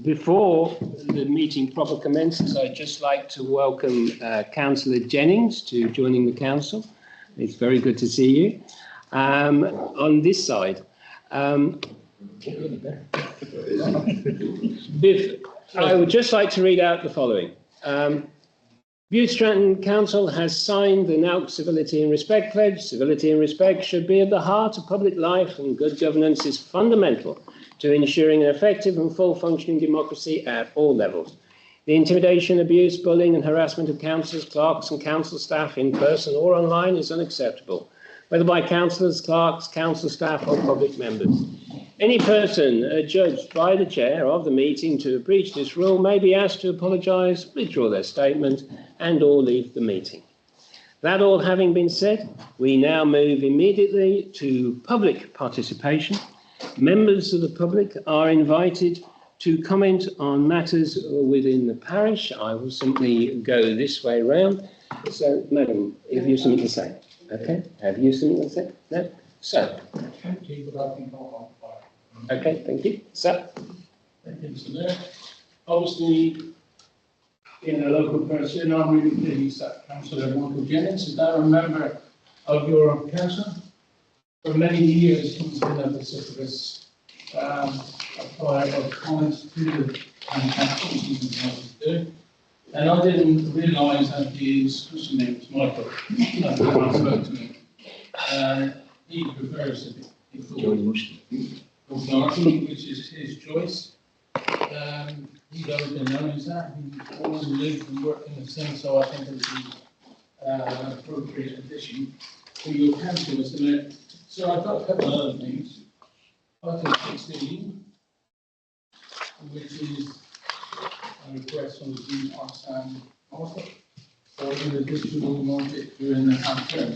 Before the meeting proper commences, I'd just like to welcome Councillor Jennings to joining the council. It's very good to see you. On this side, I would just like to read out the following. Bude-Stratton Council has signed the NAUC Civility and Respect Pledge. Civility and respect should be at the heart of public life, and good governance is fundamental to ensuring an effective and full functioning democracy at all levels. The intimidation, abuse, bullying and harassment of councillors, clerks and council staff in person or online is unacceptable, whether by councillors, clerks, council staff or public members. Any person judged by the chair of the meeting to have breached this rule may be asked to apologise, withdraw their statement and or leave the meeting. That all having been said, we now move immediately to public participation. Members of the public are invited to comment on matters within the parish. I will simply go this way round. So, madam, have you something to say? Okay. Have you something to say? No? So. Okay, thank you. Sir. Thank you, Mr. Mayor. Obviously, being a local person, I'm really pleased that Councillor Michael Jennings is now a member of your council. For many years, he's been a vociferous applier of comments to the council, which he's entitled to do. And I didn't realise that his Christian name was Michael. When I spoke to him. He prefers authority, which is his choice. He's always been known as that. He's always lived and worked in the same, so I think it would be an appropriate addition to your council, Mr. Mayor. So I've got a couple of other things. Item 16, which is a request from the Dean Arsan Market for an additional market during the half term.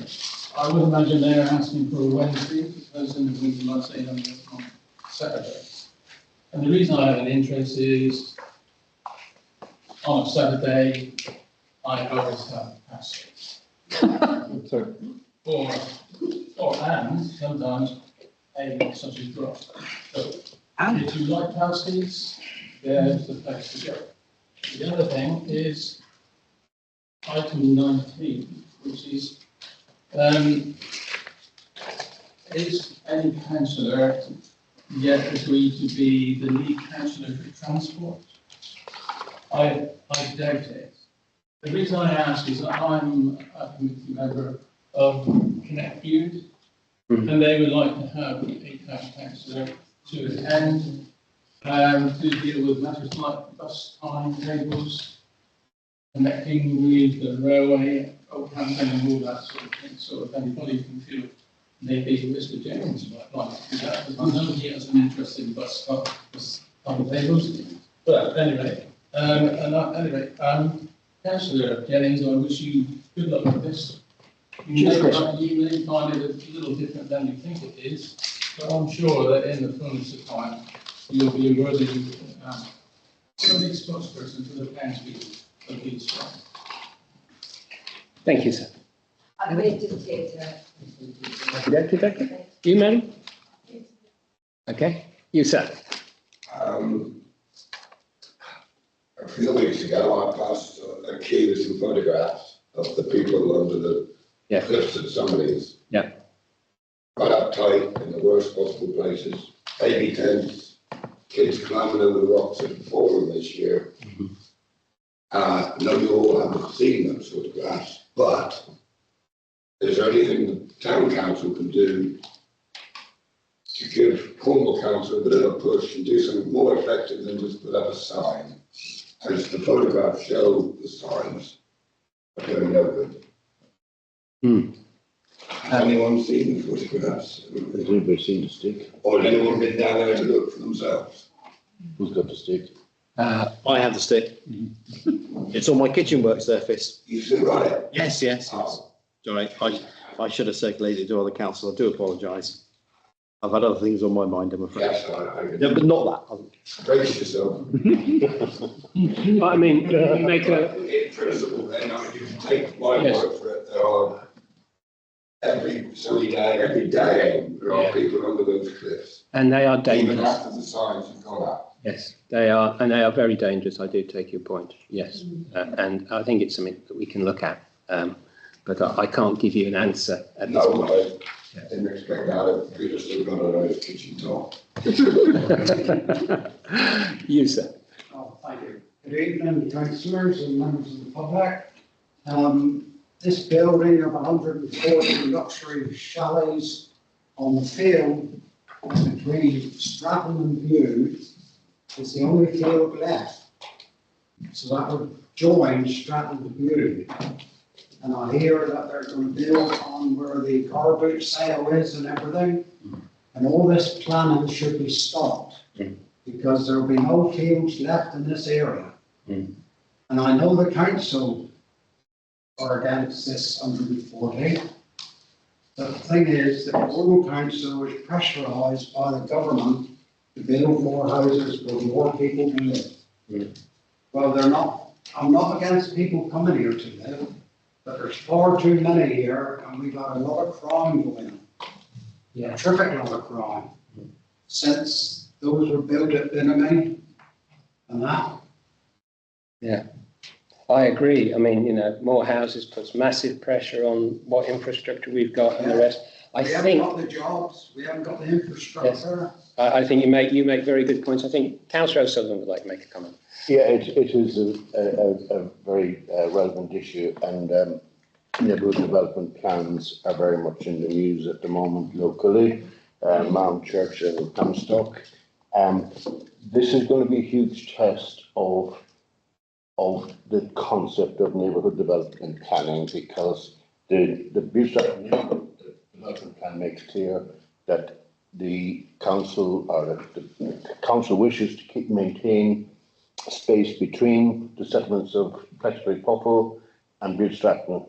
I would imagine they're asking for a Wednesday, because in the winter months they don't work on Saturday. And the reason I have an interest is on a Saturday, I always have passes. And sometimes a such as drop. So if you like pasties, there's the place to go. The other thing is item 19, which is any councillor yet agreed to be the lead councillor for transport? I doubt it. The reason I ask is that I'm a committee member of Connect Bude, and they would like to have a town councillor to attend to deal with matters like bus timetables, connecting with the railway, Oakhampton and all that sort of thing. So if anybody can feel maybe Mr. Jennings might like to do that, because I know he has an interest in bus timetables. But anyway, Councillor Jennings, I wish you good luck with this. You may find it a little different than you think it is, but I'm sure that in the fullness of time, you'll be a worthy spokesperson for the townspeople of Bude-Stratton. Thank you, sir. I'm going to take it. You, madam? Okay. You, sir. A few weeks ago, I passed a key with some photographs of the people under the cliffs at Summerleys. Yeah. Right uptight in the worst possible places. Baby tents, kids climbing over the rocks that have fallen this year. I know you all haven't seen those photographs, but is there anything the town council can do to give Cornwall Council a bit of a push and do something more effective than just put up a sign? As the photographs show, the signs are doing no good. Has anyone seen the photographs? Has anybody seen the stick? Or has anyone been down there to look for themselves? Who's got the stick? I have the stick. It's on my kitchen work surface. You still got it? Yes. Sorry, I should have circulated to other council. I do apologise. I've had other things on my mind, I'm afraid. Yes, No, but not that. brace yourself. I mean, make a... In principle, then, you can take my word for it. There are every sunny day, every day, there are people under those cliffs. And they are Even dangerous. after the signs have gone Yes, they are, and they are very dangerous. I do take your point. Yes, and I think it's something that we can look at. But I can't give you an answer at this No, point. I didn't expect that. We just still got a nice kitchen top. You, sir. Oh, thank you. Good evening, councillors and members of the public. This building of 140 luxury chalets on the field between Stratton and Bude is the only field left. So that would join Stratton to Bude. And I hear that they're going to build on where the car boot sale is and everything. And all this planning should be stopped because there will be no fields left in this area. And I know the council are against this 140. But the thing is that the Borough Council is pressurised by the government to build more houses where more people can live. Well, they're not. I'm not against people coming here to live, but there's far too many here, and we've had a lot of crime going on. Yeah, a terrific lot of crime since those were built at Binamy and that. Yeah, I agree. I mean, you know, more houses puts massive pressure on what infrastructure we've got and the rest. We haven't got the jobs, we haven't got the infrastructure. Yes. I think you make very good points. I think Councillor O'Sullivan would like to make a comment. Yeah, it is a very relevant issue, and neighbourhood development plans are very much in the news at the moment locally. Mount Church and Comstock. This is going to be a huge test of the concept of neighbourhood development planning, because the Bude-Stratton development plan makes clear that the council wishes to maintain space between the settlements of Prestbury Popple and Bude-Stratton.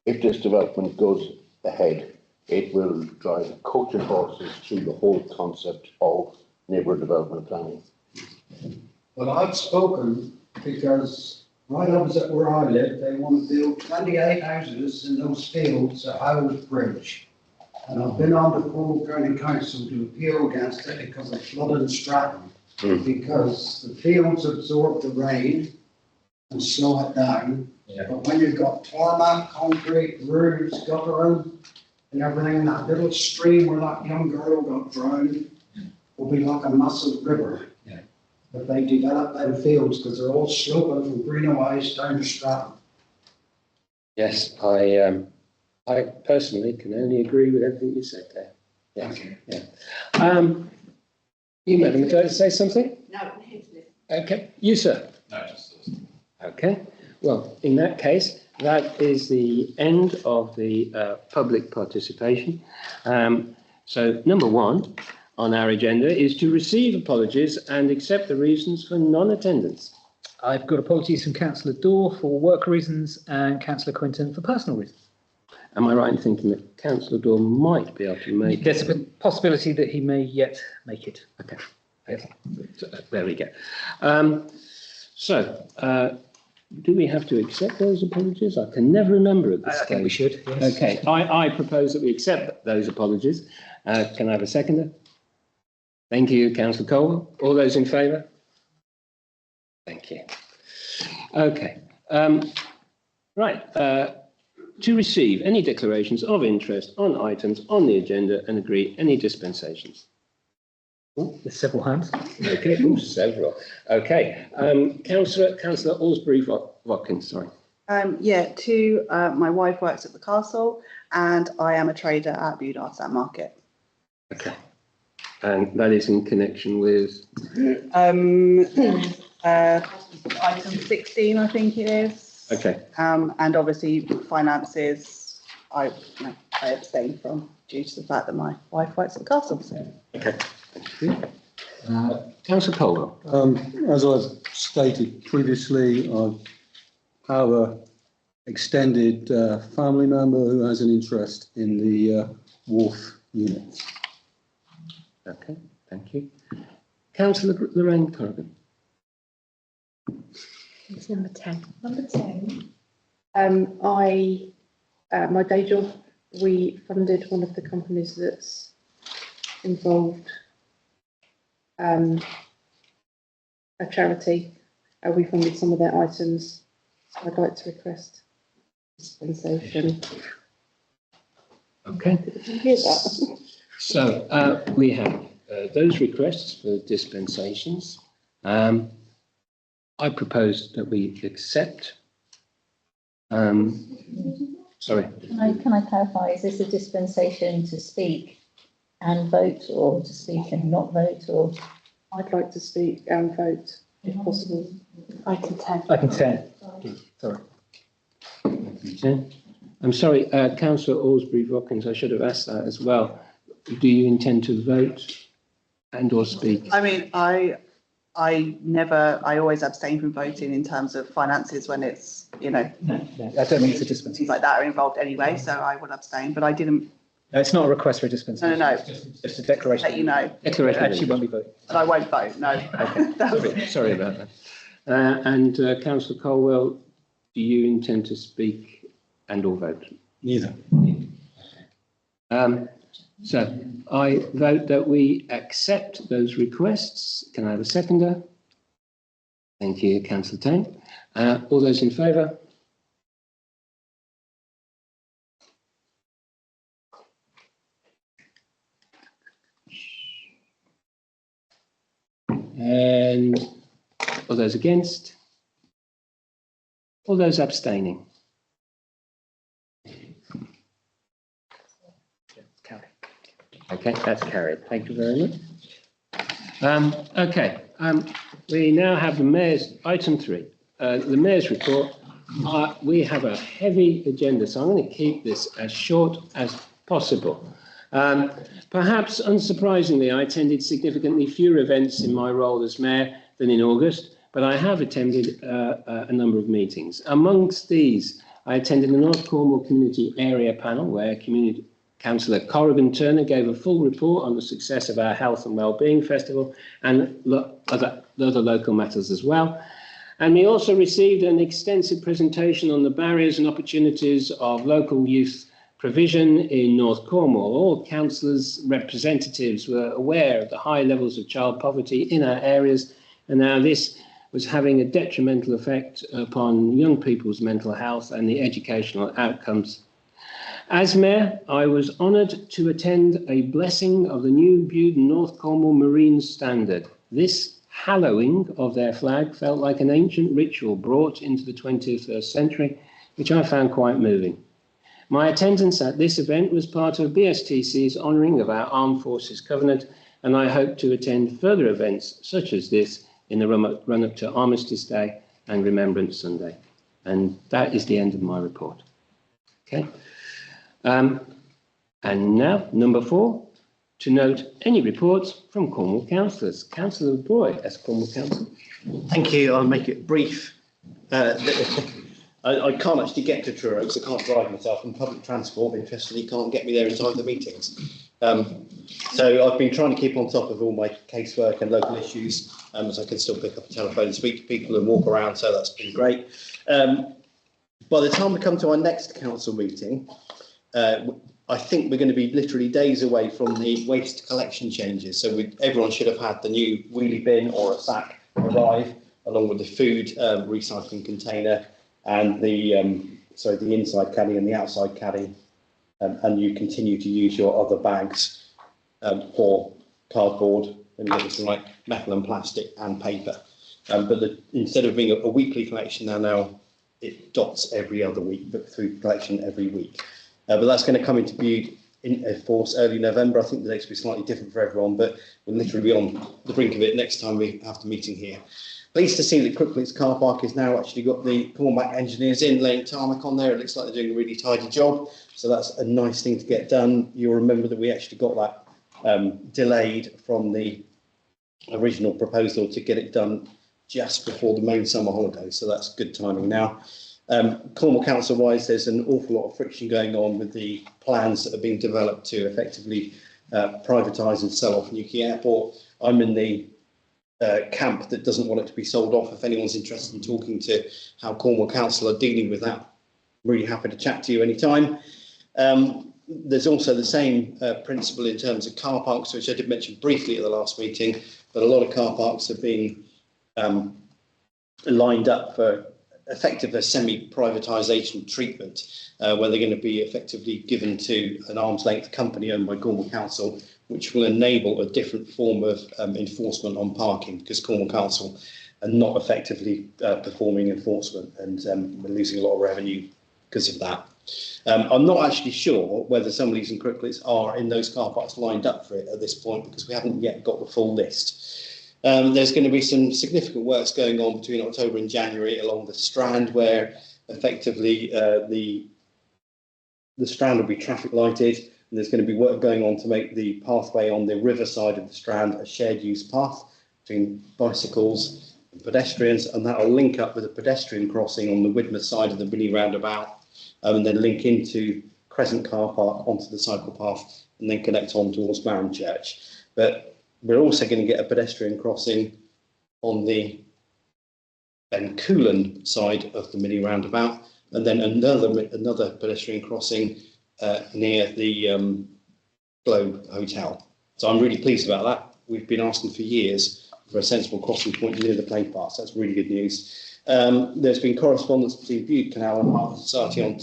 If this development goes ahead, it will drive coach and horses through the whole concept of neighbourhood development planning. Well, I've spoken because right opposite where I live, they want to build 28 houses in those fields at Howes Bridge. And I've been on the Cornwall County Council to appeal against it because of flood in Stratton. Because the fields absorb the rain and slow it down. Yeah. But when you've got tarmac, concrete, roofs, guttering, and everything, and that little stream where that young girl got drowned will be like a massive river. Yeah. If they develop them fields, because they're all sloping from Greenaway down to Stratton. Yes, I personally can only agree with everything you said there. Yeah. Thank you. Yeah. You, madam, would you like to say something? No, Okay. You, sir? No, just. Okay. Well, in that case, that is the end of the public participation. So number one on our agenda is to receive apologies and accept the reasons for non-attendance. I've got apologies from Councillor Dorr for work reasons and Councillor Quinton for personal reasons. Am I right in thinking that Councillor Dorr might be able to make... There's a possibility that he may yet make it. Okay. Okay. So, there we go. Do we have to accept those apologies? I can never remember at this stage. I think we should, yes. Okay, I propose that we accept those apologies. Can I have a seconder? Thank you, Councillor Colwell. All those in favour? Thank you. Okay. Right. To receive any declarations of interest on items on the agenda and agree any dispensations. Ooh, there's several hands. Okay, ooh, several. Okay. Councillor Aylesbury-Watkins, sorry. My wife works at the castle and I am a trader at Bude-Stratton Market. Okay. And that is in connection with? Item 16, I think it is. Okay. And obviously finances, I abstain from due to the fact that my wife works at the castle. So. Okay. Thank you. Councillor Colwell. As I've stated previously, I have a extended family member who has an interest in the wharf units. Okay, thank you. Councillor Lorraine Corrigan. it's number 10. Number 10. My day job, we funded one of the companies that's involved a charity. We funded some of their items. So I'd like to request dispensation. Okay. Did you hear that? So we have those requests for dispensations. I propose that we accept. Sorry. Can I clarify, is this a dispensation to speak and vote, or to speak and not vote, or? I'd like to speak and vote if possible. I consent. I consent. Sorry. Okay. I'm sorry, Councillor Alsbury-Watkins, I should have asked that as well. Do you intend to vote and or speak? I mean, I always abstain from voting in terms of finances when it's, you know, No, I don't think it's a things dispensation. like that are involved anyway, so I will abstain, but I didn't, No, it's not a request for a dispensation. no, It's a declaration. let you know, Declaration. Actually, won't be voting. but I won't vote, no. Sorry about that. And Councillor Colwell, do you intend to speak and or vote? Neither. So I vote that we accept those requests. Can I have a seconder? Thank you, Councillor Tang. All those in favour? And all those against? All those abstaining? Okay, that's carried. Thank you very much. Okay, we now have the Mayor's, item 3, the Mayor's report. We have a heavy agenda, so I'm going to keep this as short as possible. Perhaps unsurprisingly, I attended significantly fewer events in my role as Mayor than in August, but I have attended a number of meetings. Amongst these, I attended the North Cornwall Community Area Panel, where Councillor Corrigan Turner gave a full report on the success of our Health and Wellbeing Festival and other local matters as well. And we also received an extensive presentation on the barriers and opportunities of local youth provision in North Cornwall. All councillors' representatives were aware of the high levels of child poverty in our areas, and how this was having a detrimental effect upon young people's mental health and the educational outcomes. As Mayor, I was honoured to attend a blessing of the new Bude North Cornwall Marine Standard. This hallowing of their flag felt like an ancient ritual brought into the 21st century, which I found quite moving. My attendance at this event was part of BSTC's honouring of our Armed Forces Covenant, and I hope to attend further events such as this in the run-up to Armistice Day and Remembrance Sunday. And that is the end of my report. Okay. And now, number 4, to note any reports from Cornwall councillors. Councillor Broy, as Cornwall councillor. Thank you. I'll make it brief. I can't actually get to Truro because I can't drive myself, and public transport, interestingly, can't get me there in time for meetings. So I've been trying to keep on top of all my casework and local issues, as I can still pick up a telephone and speak to people and walk around, so that's been great. By the time we come to our next council meeting, I think we're going to be literally days away from the waste collection changes. So everyone should have had the new wheelie bin or a sack arrive, along with the food recycling container and the inside caddy and the outside caddy. And you continue to use your other bags for cardboard, and it's like metal and plastic and paper. But instead of being a weekly collection now it dots every other week, but through collection every week. But that's going to come into view in force early November. I think the dates will be slightly different for everyone, but we'll literally be on the brink of it next time we have the meeting here. Pleased to see that Crooklyn's car park has now actually got the Cormac engineers in, laying tarmac on there. It looks like they're doing a really tidy job. So that's a nice thing to get done. You'll remember that we actually got that delayed from the original proposal to get it done just before the main summer holidays. So that's good timing now. Cornwall Council wise, there's an awful lot of friction going on with the plans that are being developed to effectively privatise and sell off Newquay Airport. I'm in the camp that doesn't want it to be sold off. If anyone's interested in talking to how Cornwall Council are dealing with that, I'm really happy to chat to you anytime. There's also the same principle in terms of car parks, which I did mention briefly at the last meeting, but a lot of car parks are being lined up for effective semi-privatisation treatment, where they're going to be effectively given to an arm's length company owned by Cornwall Council, which will enable a different form of enforcement on parking, because Cornwall Council are not effectively performing enforcement, and we're losing a lot of revenue because of that. I'm not actually sure whether some of these encryptlets are in those car parks lined up for it at this point, because we haven't yet got the full list. There's going to be some significant works going on between October and January along the Strand, where effectively the Strand will be traffic lighted, and there's going to be work going on to make the pathway on the river side of the Strand a shared use path between bicycles and pedestrians, and that will link up with a pedestrian crossing on the Widmouth side of the mini roundabout, and then link into Crescent car park onto the cycle path, and then connect on towards Barham Church. But we're also going to get a pedestrian crossing on the Ben Coolen side of the mini roundabout, and then another pedestrian crossing near the Globe Hotel. So I'm really pleased about that. We've been asking for years for a sensible crossing point near the plane path. So that's really good news. There's been correspondence between Bude Canal and Harbour Society on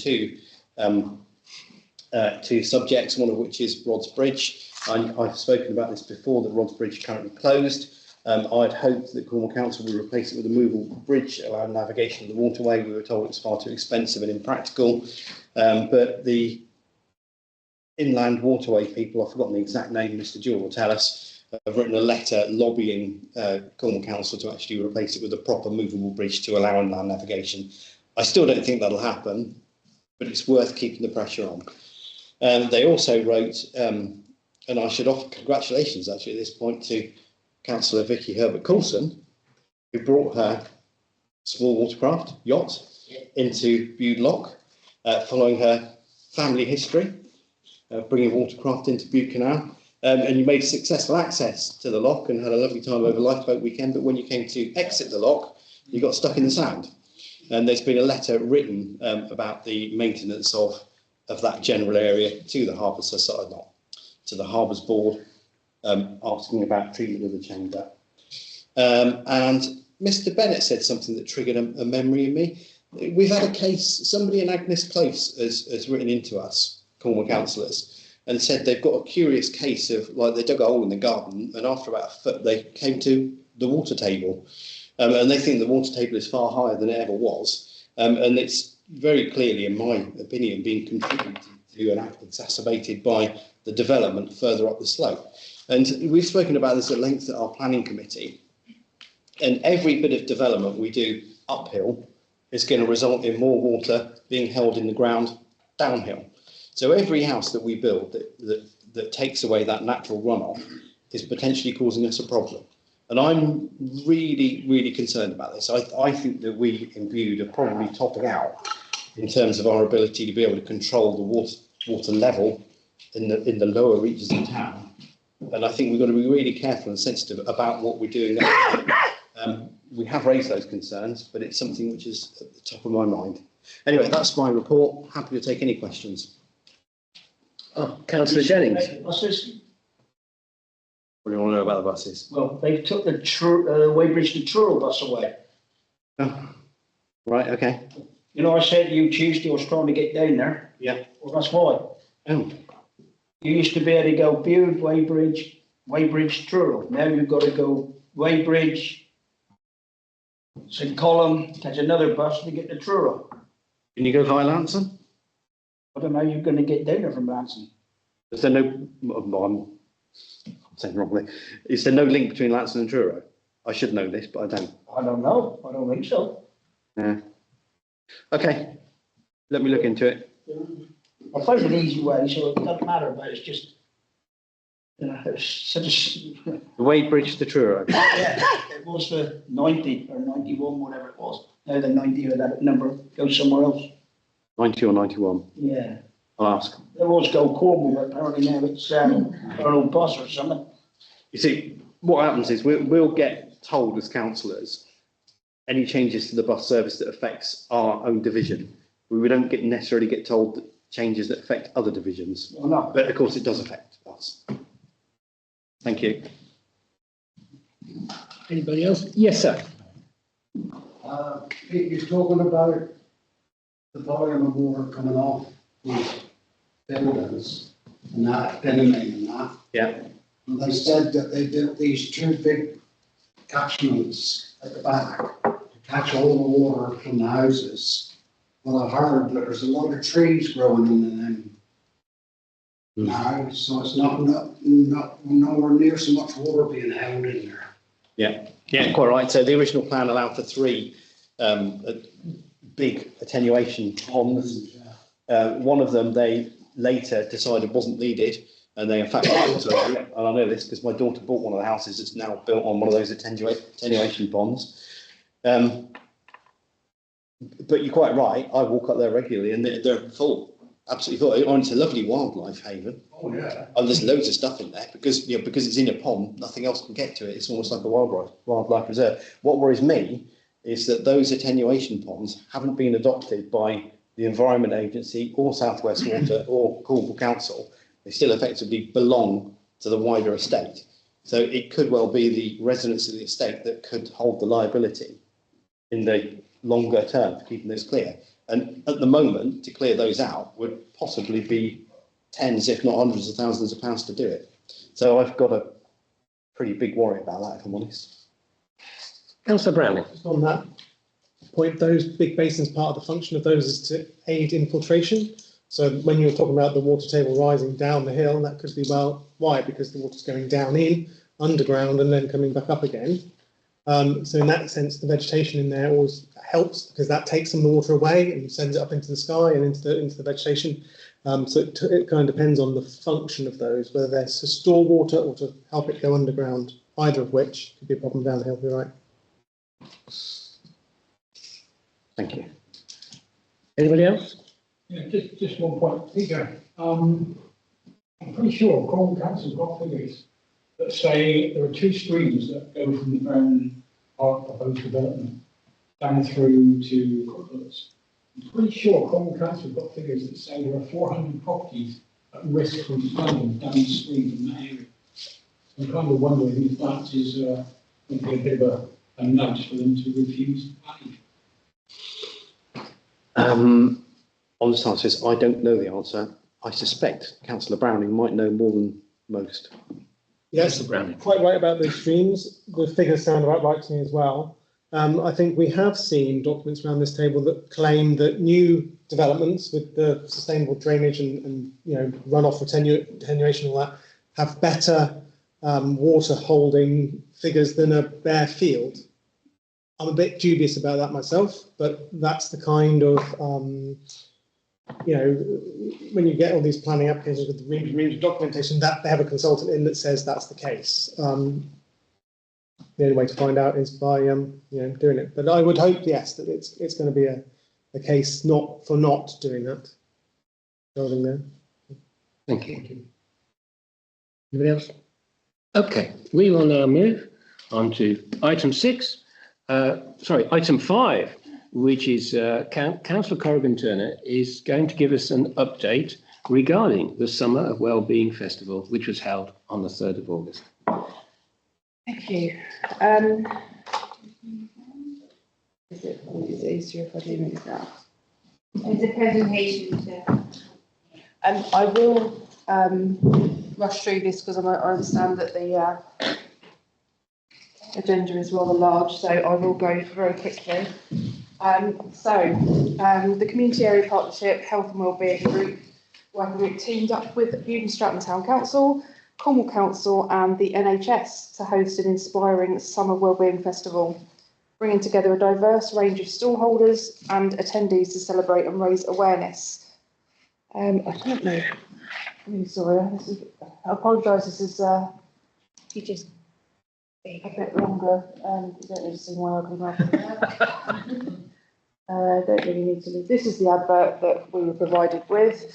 two subjects, one of which is Rods Bridge. I've spoken about this before, that Rods Bridge is currently closed. I'd hoped that Cornwall Council would replace it with a movable bridge, allowing navigation of the waterway. We were told it's far too expensive and impractical. But the inland waterway people, I've forgotten the exact name, Mr. Jewell will tell us, have written a letter lobbying Cornwall Council to actually replace it with a proper movable bridge to allow inland navigation. I still don't think that'll happen, but it's worth keeping the pressure on. They also wrote, and I should offer congratulations actually at this point to Councillor Vicky Herbert-Coulson, who brought her small watercraft yacht into Bude Lock, following her family history of bringing watercraft into Bude Canal. And you made successful access to the lock and had a lovely time over lifeboat weekend, but when you came to exit the lock, you got stuck in the sand. And there's been a letter written about the maintenance of that general area to the Harbour Society, not to the Harbours Board, asking about treatment of the chamber. And Mr. Bennett said something that triggered a memory in me. We've had a case, somebody in Agnes Close has written into us, Cornwall councillors, and said they've got a curious case of, like, they dug a hole in the garden, and after about a foot they came to the water table. And they think the water table is far higher than it ever was. And it's very clearly, in my opinion, being contributed to and exacerbated by the development further up the slope. And we've spoken about this at length at our planning committee. And every bit of development we do uphill is going to result in more water being held in the ground downhill. So every house that we build that takes away that natural runoff is potentially causing us a problem. And I'm really, really concerned about this. I think that we in Bude are probably topping out in terms of our ability to be able to control the water level in the lower reaches of town. And I think we've got to be really careful and sensitive about what we're doing there. We have raised those concerns, but it's something which is at the top of my mind. Anyway, that's my report. Happy to take any questions. Oh, Councillor Jennings. Buses? What do you want to know about the buses? Well, they took the Weybridge to Truro bus away. Oh, right, okay. You know, I said to you Tuesday I was trying to get down there. Yeah. Well, that's why. Oh. You used to be able to go Bude, Weybridge, Truro. Now you've got to go Weybridge, St Column, catch another bus to get to Truro. Can you go via Lanson? I don't know how you're going to get down there from Lanson. Is there no... I'm saying wrongly. Is there no link between Lanson and Truro? I should know this, but I don't. I don't know. I don't think so. Yeah. Okay. Let me look into it. I found an easy way, so it doesn't matter, but it's just, you know, it's such a... The Weybridge to Truro. Yeah, it was for 90 or 91, whatever it was. Now the 90 or that number goes somewhere else. 90 or 91? Yeah. I'll ask. There was go Cornwall, but apparently now it's Arnold Bus or something. You see, what happens is we'll get told as councillors any changes to the bus service that affects our own division. We don't necessarily get told that changes that affect other divisions. Well, no. But of course it does affect us. Thank you. Anybody else? Yes, sir. Pete, you're talking about the volume of water coming off these buildings and that, Benjamin and that. Yeah. And they said that they built these two big catchments at the back to catch all the water from the houses. Well, I heard that there's a lot of trees growing in them now, so it's not nowhere near so much water being held in there. Yeah, quite right. So the original plan allowed for 3 big attenuation ponds. One of them they later decided wasn't needed, and they in fact and I know this because my daughter bought one of the houses that's now built on one of those attenuation ponds. But you're quite right. I walk up there regularly, and they're full, absolutely full. It's a lovely wildlife haven. Oh yeah. And there's loads of stuff in there because it's in a pond, nothing else can get to it. It's almost like a wildlife reserve. What worries me is that those attenuation ponds haven't been adopted by the Environment Agency or South West Water or Cornwall Council. They still effectively belong to the wider estate. So it could well be the residents of the estate that could hold the liability in the longer term for keeping those clear. And at the moment, to clear those out would possibly be tens, if not hundreds of thousands of pounds to do it. So I've got a pretty big worry about that, if I'm honest. Councillor Browning. Just on that point, those big basins, part of the function of those is to aid infiltration. So when you're talking about the water table rising down the hill, that could be, well, why? Because the water's going down in, underground, and then coming back up again. So in that sense, the vegetation in there always helps because that takes some of the water away and sends it up into the sky and into the vegetation. So it kind of depends on the function of those, whether they're to store water or to help it go underground, either of which could be a problem down the hill, you're right. Thank you. Anybody else? Yeah, just one point, Peter. I'm pretty sure Cornwall Council's got figures that say there are 2 streams that go from the Brown Park proposed development down through to Courtlands. I'm pretty sure Cornwall Council's got figures that say there are 400 properties at risk from flooding downstream from that area. I'm kind of wondering if that is going to be a bit of a nudge for them to refuse to pay. Honest answer is I don't know the answer. I suspect Councillor Browning might know more than most. Yes, quite right about those streams. The figures sound about right to me as well. I think we have seen documents around this table that claim that new developments with the sustainable drainage and runoff attenuation and all that have better water holding figures than a bare field. I'm a bit dubious about that myself, but that's the kind of when you get all these planning applications with the reams of documentation, that they have a consultant in that says that's the case. The only way to find out is by doing it. But I would hope, yes, that it's going to be a case not doing that. Building there. Thank you. Anybody else? Okay, we will now move on to item 5, which is Councillor Corrigan-Turner is going to give us an update regarding the Summer of Wellbeing Festival, which was held on the 3rd of August. Thank you. Is it easier if I do move that? It's a presentation, so. I will rush through this because I understand that the agenda is rather large, so I will go very quickly. The Community Area Partnership Health and Wellbeing Group working group teamed up with Bude-Stratton Town Council, Cornwall Council and the NHS to host an inspiring Summer Wellbeing Festival, bringing together a diverse range of stallholders and attendees to celebrate and raise awareness. I don't know. I'm really sorry. I apologise. This is You just a bit longer. You don't need to see my ugly mouth. Don't really need to leave. This is the advert that we were provided with.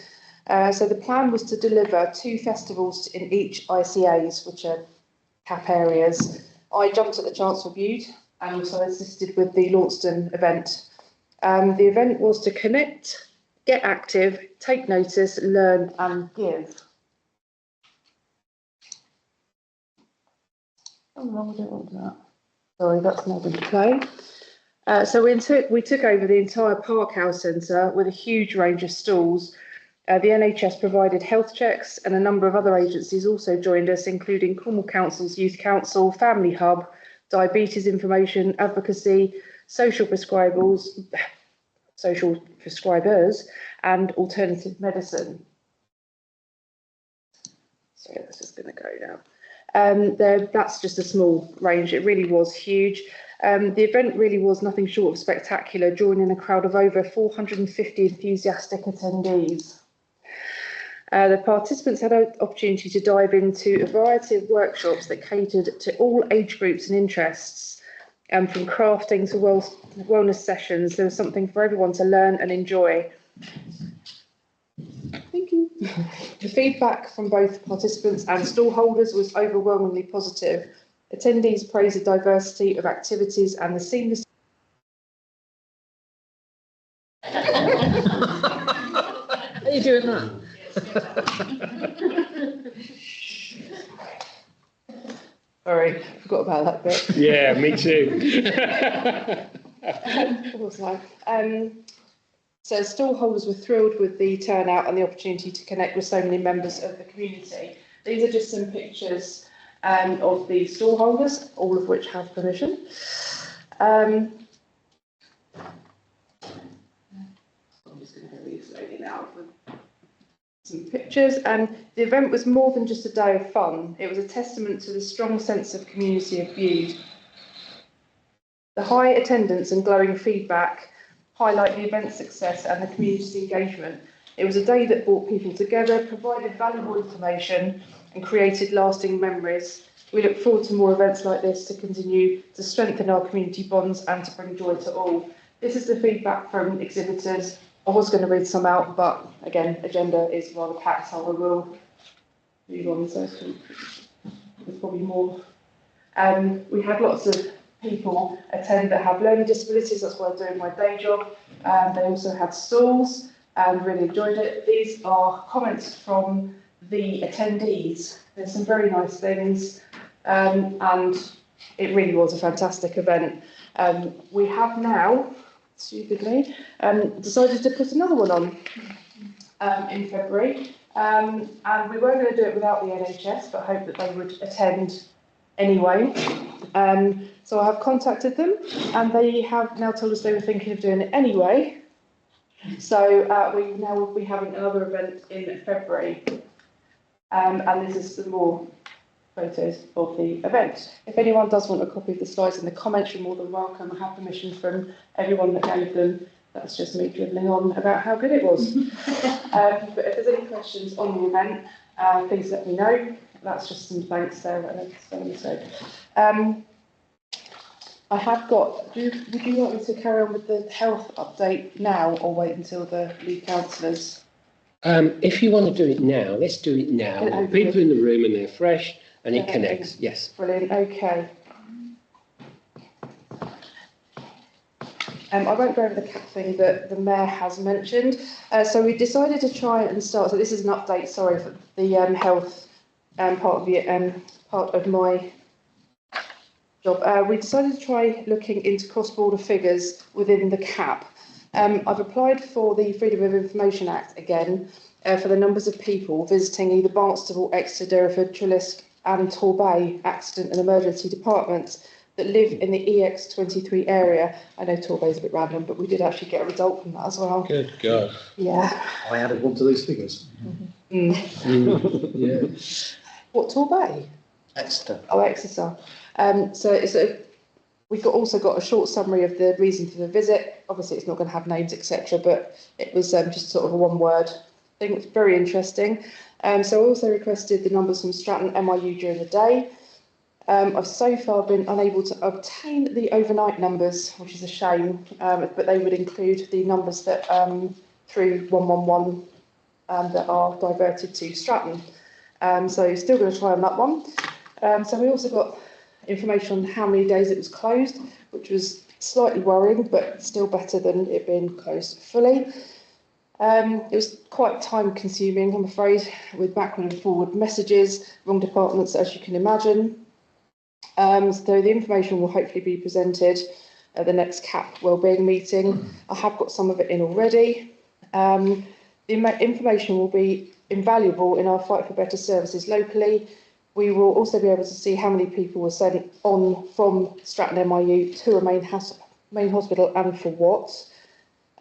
So the plan was to deliver 2 festivals in each ICAs, which are CAP areas. I jumped at the chance for Bude and also assisted with the Launceston event. The event was to connect, get active, take notice, learn and give. Oh no, I don't want that. Sorry, that's not going to play. So we took over the entire Parkhouse Centre with a huge range of stalls. The NHS provided health checks, and a number of other agencies also joined us, including Cornwall Council's Youth Council, Family Hub, Diabetes Information, Advocacy, Social Prescribers, and Alternative Medicine. So that's just going to go now. That's just a small range. It really was huge. The event really was nothing short of spectacular, drawing in a crowd of over 450 enthusiastic attendees. The participants had an opportunity to dive into a variety of workshops that catered to all age groups and interests, from crafting to wellness sessions. There was something for everyone to learn and enjoy. Thank you. The feedback from both participants and stall holders was overwhelmingly positive. Attendees praised the diversity of activities and the seamless. Are you doing that? Sorry, forgot about that bit. Yeah, me too. So stall holders were thrilled with the turnout and the opportunity to connect with so many members of the community. These are just some pictures of the stall holders, all of which have permission. I'm just going to go really slowly now with some pictures. And the event was more than just a day of fun. It was a testament to the strong sense of community of Bude. The high attendance and glowing feedback highlight the event's success and the community's engagement. It was a day that brought people together, provided valuable information, and created lasting memories. We look forward to more events like this to continue to strengthen our community bonds and to bring joy to all. This is the feedback from exhibitors. I was going to read some out, but again, agenda is rather packed, so I will move on. So there's probably more. We had lots of people attend that have learning disabilities. That's why I'm doing my day job. They also had stalls and really enjoyed it. These are comments from the attendees. There's some very nice things, and it really was a fantastic event. We have now, stupidly, decided to put another one on in February, and we were going to do it without the NHS, but hope that they would attend anyway. So I have contacted them, and they have now told us they were thinking of doing it anyway. So we now will be having another event in February. And this is some more photos of the event. If anyone does want a copy of the slides in the comments, you're more than welcome. I have permission from everyone that gave them. That's just me dribbling on about how good it was. But if there's any questions on the event, please let me know. That's just some thanks there. I have got, would you like me to carry on with the health update now or wait until the lead councillors? If you want to do it now, let's do it now. People in the room and they're fresh and it connects. Yes. Brilliant. Okay. I won't go over the cap thing that the Mayor has mentioned. So we decided to try and start. So this is an update. Sorry for the health part of my job. We decided to try looking into cross-border figures within the cap. I've applied for the Freedom of Information Act again for the numbers of people visiting either Barnstaple, Exeter, Derriford, Treliske and Torbay accident and emergency departments that live in the EX23 area. I know Torbay is a bit random, but we did actually get a result from that as well. Good God. Yeah. I added one to those figures. Yeah. What, Torbay? Exeter. Oh, Exeter. We've also got a short summary of the reason for the visit. Obviously, it's not going to have names, etc., but it was just sort of a one-word thing. It's very interesting. So I also requested the numbers from Stratton MIU during the day. I've so far been unable to obtain the overnight numbers, which is a shame, but they would include the numbers that through 111 that are diverted to Stratton. So still going to try on that one. So we also got information on how many days it was closed, which was slightly worrying, but still better than it being closed fully. It was quite time consuming, I'm afraid, with backward and forward messages, wrong departments, as you can imagine. So the information will hopefully be presented at the next CAP wellbeing meeting. I have got some of it in already. The information will be invaluable in our fight for better services locally. We will also be able to see how many people were sent on from Stratton MIU to a main hospital and for what.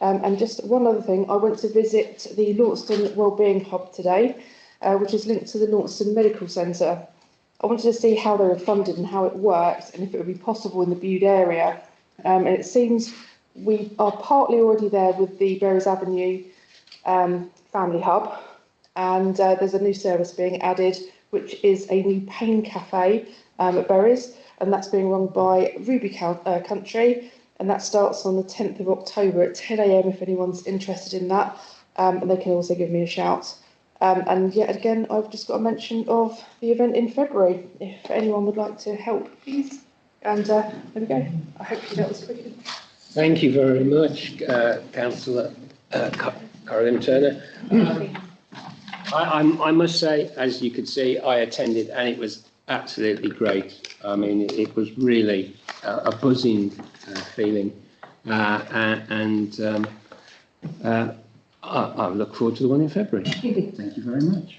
And just one other thing, I went to visit the Launceston Wellbeing Hub today, which is linked to the Launceston Medical Centre. I wanted to see how they were funded and how it works and if it would be possible in the Bude area. And it seems we are partly already there with the Berries Avenue Family Hub, and there's a new service being added, which is a new pain cafe at Berries, and that's being run by Ruby Country, and that starts on the 10th of October at 10 AM if anyone's interested in that, and they can also give me a shout. And yet again, I've just got a mention of the event in February, if anyone would like to help, please. And there we go. I hope you that was quick. Thank you very much, Councillor Caroline Turner. I must say, as you could see, I attended and it was absolutely great. I mean, it was really a buzzing feeling, and I look forward to the one in February. Thank you very much.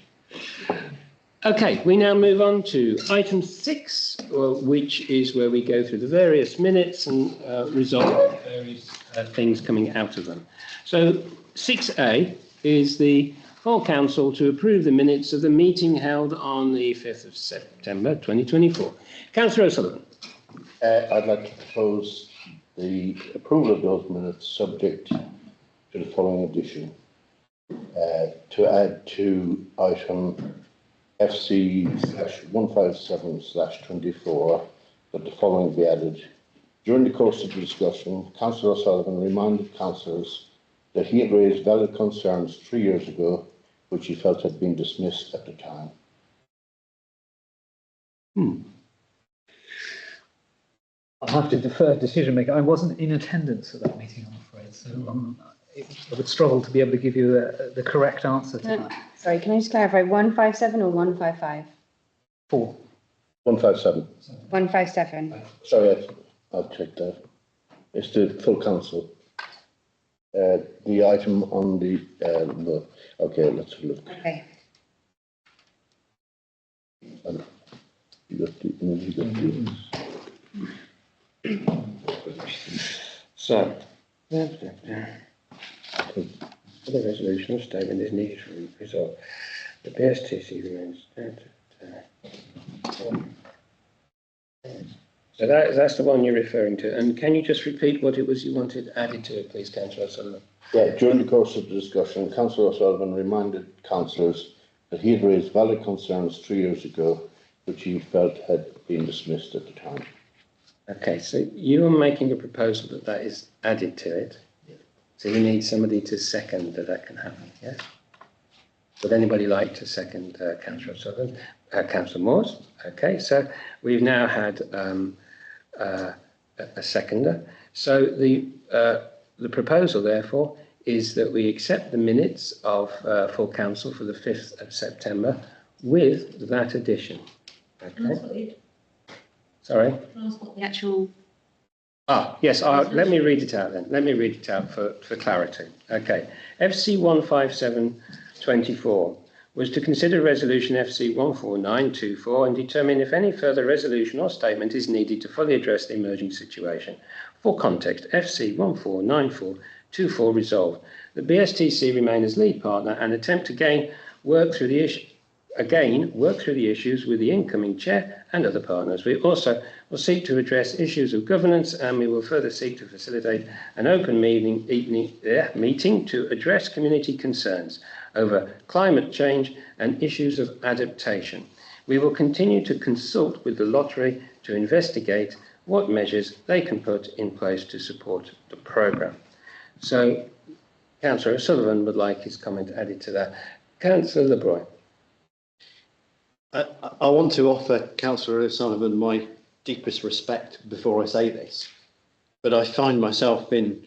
Okay, we now move on to item 6, which is where we go through the various minutes and resolve various things coming out of them. So 6A is the full council to approve the minutes of the meeting held on the 5th of September 2024. Councillor O'Sullivan. I'd like to propose the approval of those minutes subject to the following addition. To add to item FC/157/24 that the following be added. During the course of the discussion, Councillor O'Sullivan reminded councillors that he had raised valid concerns 3 years ago, which he felt had been dismissed at the time. I'll have to defer decision making. I wasn't in attendance at that meeting, I'm afraid, so I would struggle to be able to give you the correct answer to that. Sorry, can I just clarify, 157 or 155? 4. 157. 157. Sorry, I'll check that. It's the full council. The item on the, okay, let's have a look. Okay. You got the. So, the resolution or statement is needed for resolve. The BSTC remains. So that's the one you're referring to. And can you just repeat what it was you wanted added to it, please, Councillor O'Sullivan? Yeah, during the course of the discussion, Councillor O'Sullivan reminded councillors that he had raised valid concerns 3 years ago, which he felt had been dismissed at the time. Okay, so you are making a proposal that is added to it. So you need somebody to second that can happen, yes? Would anybody like to second Councillor O'Sullivan? Councillor Moores? Okay, so we've now had a seconder. So the proposal, therefore, is that we accept the minutes of full council for the 5th of September with that addition. Okay. Sorry? The actual. Yes, let me read it out then. Let me read it out for clarity. Okay. FC 157/24 was to consider resolution FC 149/24 and determine if any further resolution or statement is needed to fully address the emerging situation. For context, FC 1494/24 resolved. The BSTC remain as lead partner and attempt to work through the issues with the incoming chair and other partners. We also will seek to address issues of governance, and we will further seek to facilitate an open meeting to address community concerns over climate change and issues of adaptation. We will continue to consult with the lottery to investigate what measures they can put in place to support the programme. So Councillor O'Sullivan would like his comment added to that. Councillor LeBroy. I want to offer Councillor O'Sullivan my deepest respect before I say this, but I find myself in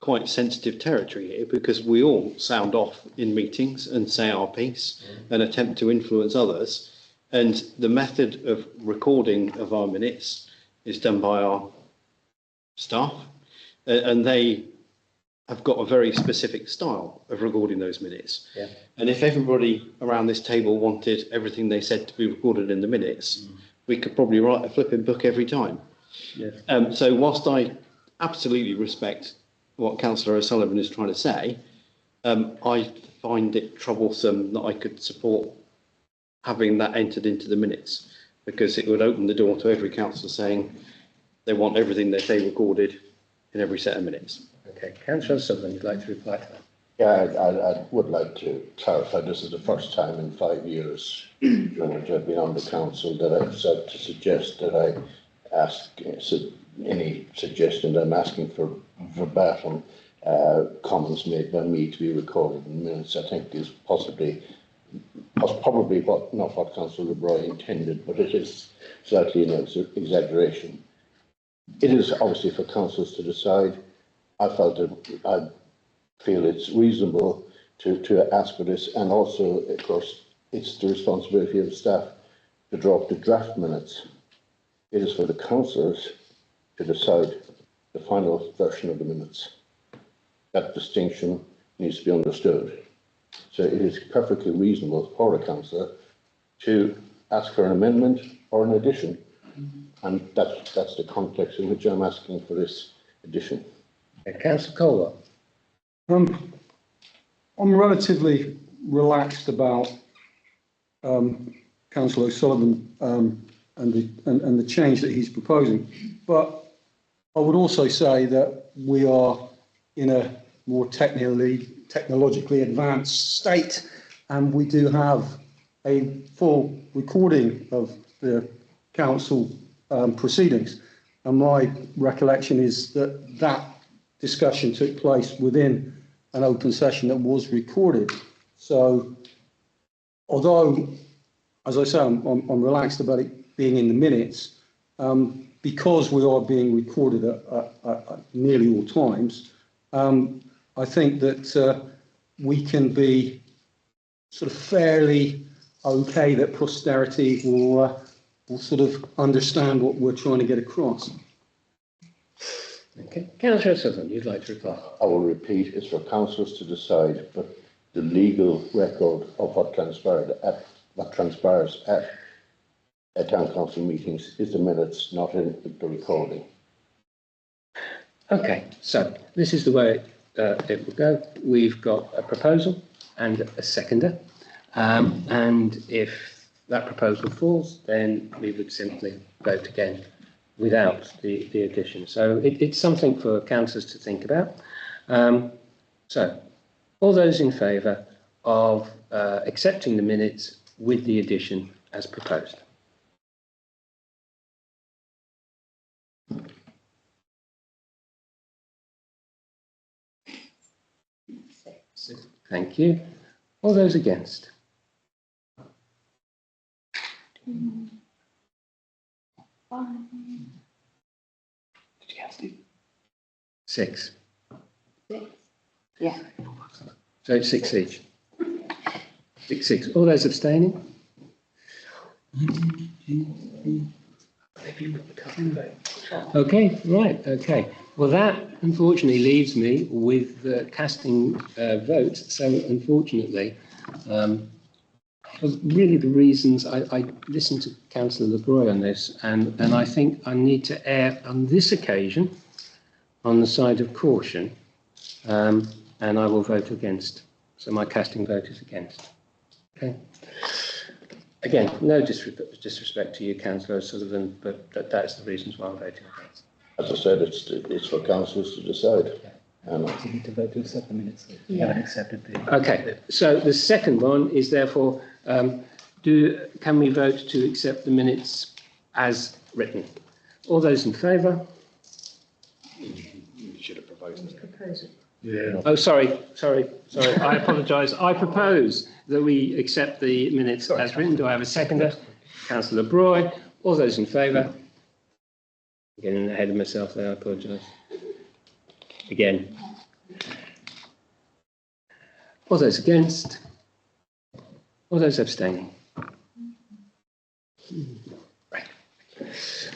quite sensitive territory here because we all sound off in meetings and say our piece and attempt to influence others, and the method of recording of our minutes is done by our staff, and they have got a very specific style of recording those minutes. Yeah. And if everybody around this table wanted everything they said to be recorded in the minutes, we could probably write a flipping book every time. Yeah. So whilst I absolutely respect what Councillor O'Sullivan is trying to say, I find it troublesome that I could support having that entered into the minutes, because it would open the door to every councillor saying they want everything they say recorded in every set of minutes. Okay, Councillor O'Sullivan, you'd like to reply to that? Yeah, I would like to clarify, this is the first time in 5 years during which I've been on the council that I've said to suggest that I ask any suggestion that I'm asking for verbatim comments made by me to be recorded in minutes. I think is probably what, not what Councillor LeBroy intended, but it is slightly an exaggeration. It is obviously for councillors to decide. I feel it's reasonable to ask for this, and also, of course, it's the responsibility of the staff to draw up the draft minutes. It is for the councillors to decide the final version of the minutes. That distinction needs to be understood. So it is perfectly reasonable for a councillor to ask for an amendment or an addition, and that's the context in which I'm asking for this addition. Councillor Colwell. I'm relatively relaxed about Councillor O'Sullivan and the change that he's proposing, but I would also say that we are in a more technologically advanced state, and we do have a full recording of the council proceedings. And my recollection is that that discussion took place within an open session that was recorded. So, although, as I say, I'm relaxed about it being in the minutes, because we are being recorded at nearly all times, I think that we can be sort of fairly okay that posterity will sort of understand what we're trying to get across. Okay, Councillor O'Sullivan, you'd like to reply? I will repeat, it's for councillors to decide, but the legal record of what transpires at town council meetings is the minutes, not in the recording. Okay, so this is the way it will go. We've got a proposal and a seconder, and if that proposal falls, then we would simply vote again without the addition. So it's something for councillors to think about. So all those in favour of accepting the minutes with the addition as proposed? Thank you. All those against? Six. Yeah. So it's 6 each. 6. All those abstaining? Okay, right, okay. Well, that unfortunately leaves me with the casting vote. So unfortunately, really the reasons I listened to Councillor LeBroy on this, and I think I need to err on this occasion on the side of caution, and I will vote against. So my casting vote is against. Okay. Again, no disrespect to you, Councillor O'Sullivan, but that's the reasons why I'm voting against. As I said, it's for councillors to decide. You need to vote to accept the minutes. You haven't accepted the. Okay, so the second one is therefore, can we vote to accept the minutes as written? All those in favour? You should have proposed it. Yeah. Oh, sorry. I apologise. I propose that we accept the minutes as written. Do I have a seconder? Councillor LeBroy. All those in favour? I'm getting ahead of myself there. I apologise. Again. All those against? All those abstaining?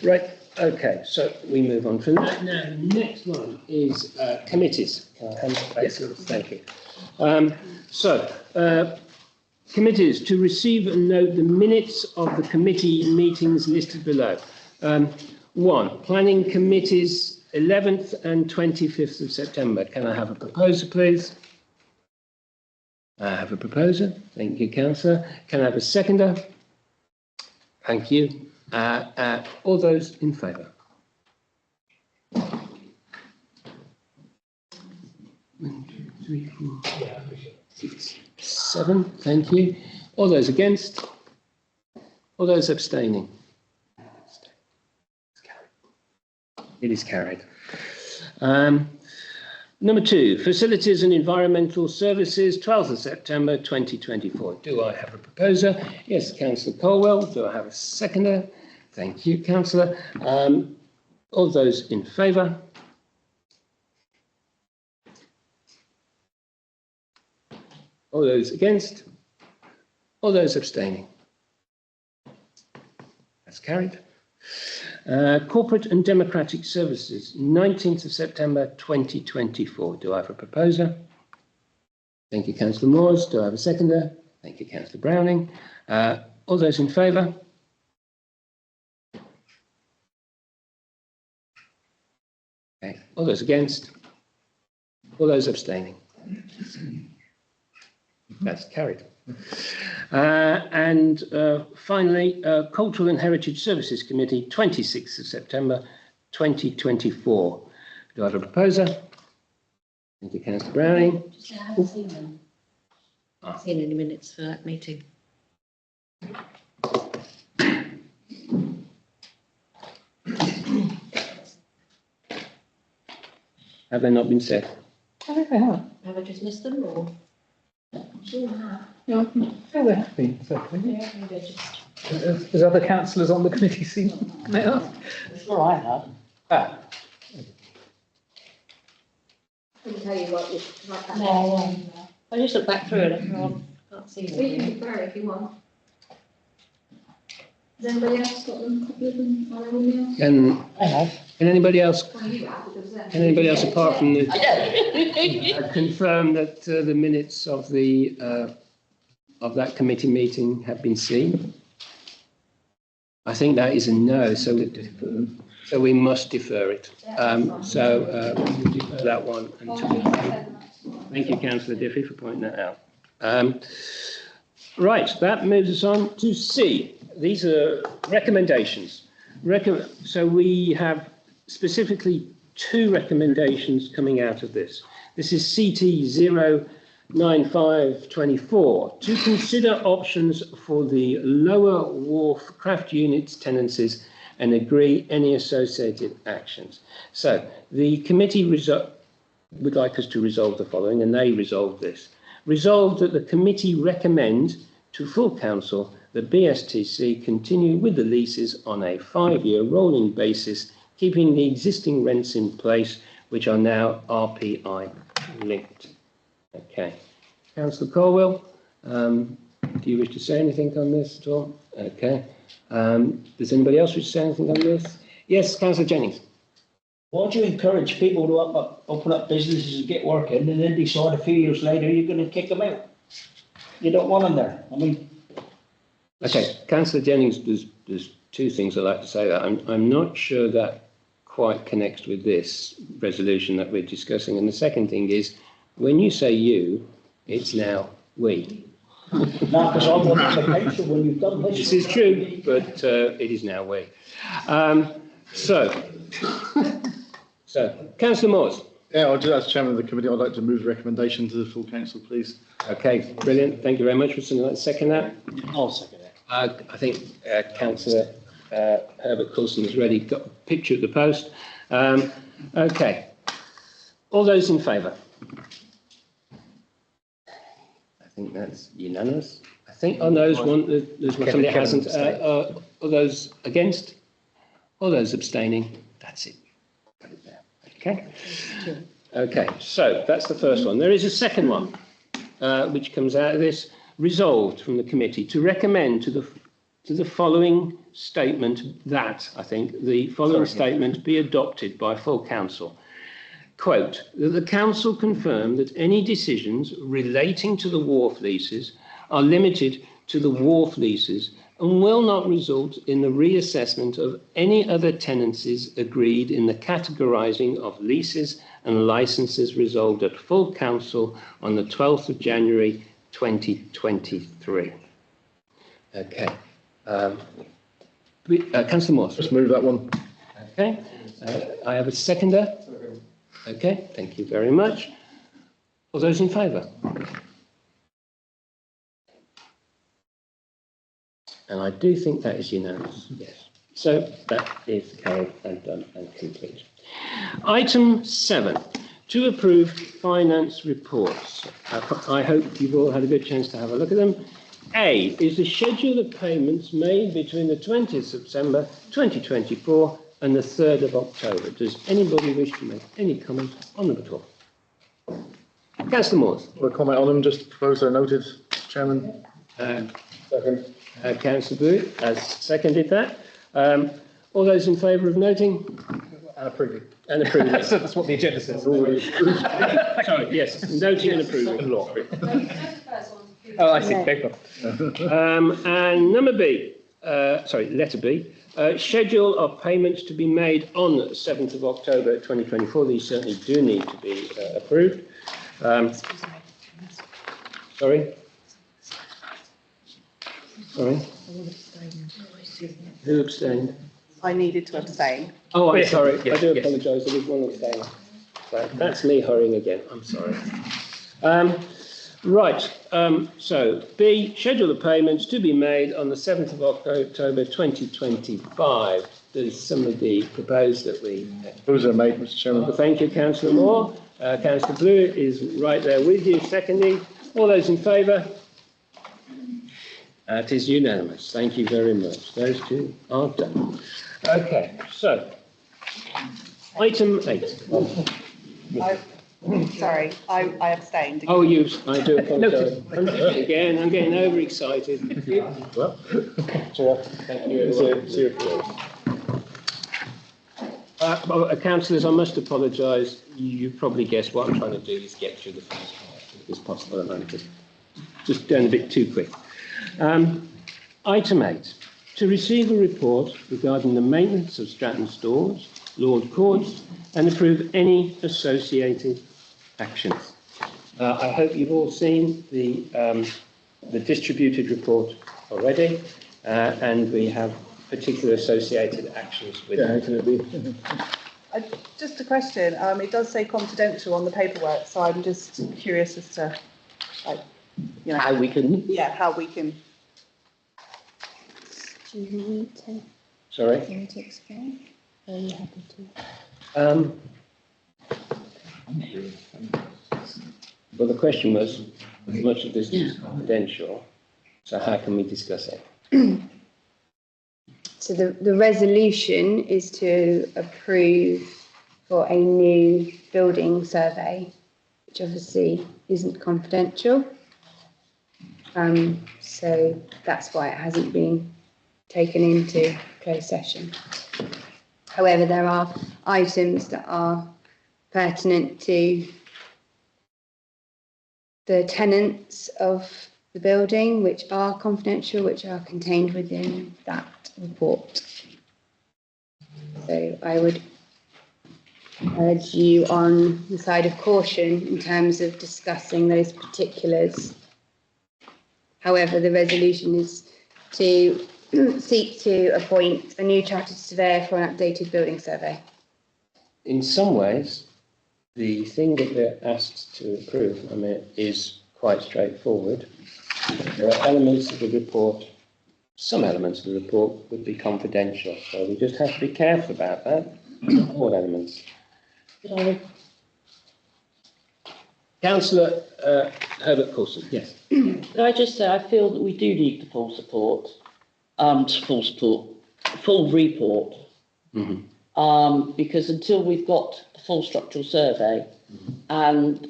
Right. Okay, so we move on from that. Now, the next one is committees. Yes, thank you. Committees, to receive and note the minutes of the committee meetings listed below. 1, planning committees, 11th and 25th of September. Can I have a proposer, please? I have a proposer. Thank you, councillor. Can I have a seconder? Thank you. All those in favour? 1, 2, 3, 4, 6, 7. Thank you. All those against? All those abstaining? It is carried. Number 2, facilities and environmental services, 12th of September 2024. Do I have a proposer? Yes, Councillor Colwell. Do I have a seconder? Thank you, councillor. All those in favour? All those against? All those abstaining? That's carried. Corporate and Democratic Services, 19th of September 2024. Do I have a proposer? Thank you, Councillor Moores. Do I have a seconder? Thank you, Councillor Browning. All those in favour? Okay. All those against? All those abstaining? That's carried. Finally, Cultural and Heritage Services Committee, 26th of September 2024. Do I have a proposer? Thank you, Councillor Browning. I haven't seen them. I haven't seen any minutes for that meeting. Have they not been said? I think they have. Have I just missed them or? Sure have. Yeah, I feel they have been, certainly. Yeah, maybe I just. Has other councillors on the committee seen them? Can I ask? Sure, I have. Ah, Couldn't tell you what was like that. No, I just looked back through it and can't see them. We can compare if you want. Has anybody else got them? Copy of them on their email? I have. Can anybody else? Well, you have, because Can anybody else apart from the I don't. confirm that the minutes of the of that committee meeting have been seen? I think that is a no, so we must defer it. We'll defer that one until. Thank you, Councillor Diffie, for pointing that out. Right, that moves us on to C. These are recommendations. So we have specifically 2 recommendations coming out of this. This is CT 09524, to consider options for the Lower Wharf Craft Units tenancies and agree any associated actions. So the committee would like us to resolve the following, and they resolved this. Resolved that the committee recommend to full council that BSTC continue with the leases on a 5-year rolling basis, keeping the existing rents in place, which are now RPI linked. Okay. Councillor Colwell, do you wish to say anything on this at all? Okay. Does anybody else wish to say anything on this? Yes, Councillor Jennings. Why do you encourage people to open up businesses and get working and then decide a few years later you're going to kick them out? You don't want them there. I mean. Okay, Councillor Jennings, there's 2 things I'd like to say that. I'm not sure that quite connects with this resolution that we're discussing. And the second thing is, when you say you, it's now we. No, because I wasn't on the council when you've done this. This is true, but it is now we. So, Councillor Moores. Yeah, as chairman of the committee, I'd like to move the recommendation to the full council, please. Okay, brilliant. Thank you very much. Would somebody like to second that? I'll second it. I think Councillor Herbert Coulson has already got a picture of the post. Okay. All those in favour? I think that's unanimous. I think on those one, there's one somebody hasn't. All those against? All those abstaining? That's it. Put it there. Okay. Okay, so that's the first one. There is a second one, which comes out of this. Resolved from the committee to recommend to the to the following statement that, I think, the following statement be adopted by full council. Quote, that the council confirm that any decisions relating to the wharf leases are limited to the wharf leases and will not result in the reassessment of any other tenancies agreed in the categorising of leases and licences resolved at full council on the 12th of January 2023. Okay. Councillor Morse. Just move that one. Okay. I have a seconder. Okay, thank you very much. All those in favour? And I do think that is unanimous, yes. So that is carried and done and complete. Item 7, to approve finance reports. I hope you've all had a good chance to have a look at them. A is the schedule of payments made between the 20th of September 2024 and the 3rd of October. Does anybody wish to make any comment on them at all? Councillor Morse. We'll comment on them, just propose they're noted, Chairman. Second. Councillor Bude has seconded that. All those in favour of noting? And approving. And approving. That's what the agenda says. Sorry, yes, noting and approving. Oh, I see. Okay. And number B, letter B, schedule of payments to be made on the 7th of October 2024. These certainly do need to be approved. Sorry? Sorry? Who abstained? I needed to abstain. Oh, I'm sorry. Yes, I do yes. apologise. There was one abstaining. So that's me hurrying again. I'm sorry. So B, schedule of payments to be made on the 7th of October 2025. Does somebody propose that we... Those are made, Mr. Chairman. Thank you, Councillor Moore. Councillor Blewett is right there with you, seconding. All those in favour? It is unanimous. Thank you very much. Those two are done. Okay, so item 8. Sorry, I abstained. Oh, I do apologise. I'm getting overexcited. Thank you. Councillors, I must apologise. You probably guessed what I'm trying to do is get through the first part as quick as possible, and I'm just going a bit too quick. Item 8, to receive a report regarding the maintenance of Stratton stores, Lord Courts, and approve any associated actions. I hope you've all seen the distributed report already, and we have particular associated actions with it. Just a question. It does say confidential on the paperwork, so I'm just curious as to, How we can... Yeah, how we can. Do you need to? Sorry? Do you want to explain? Or are you happy to? Well, the question was, much of this is confidential, so how can we discuss it? So the resolution is to approve for a new building survey, which obviously isn't confidential. So that's why it hasn't been taken into closed session. However, there are items that are pertinent to the tenants of the building, which are confidential, which are contained within that report. So I would urge you on the side of caution in terms of discussing those particulars. However, the resolution is to seek to appoint a new chartered surveyor for an updated building survey. In some ways, the thing that we're asked to approve, is quite straightforward. There are elements of the report, some elements of the report would be confidential, so we just have to be careful about that. All elements. Councillor Herbert Coulson, yes. Could I just say, I feel that we do need the full report, because until we've got the full structural survey, and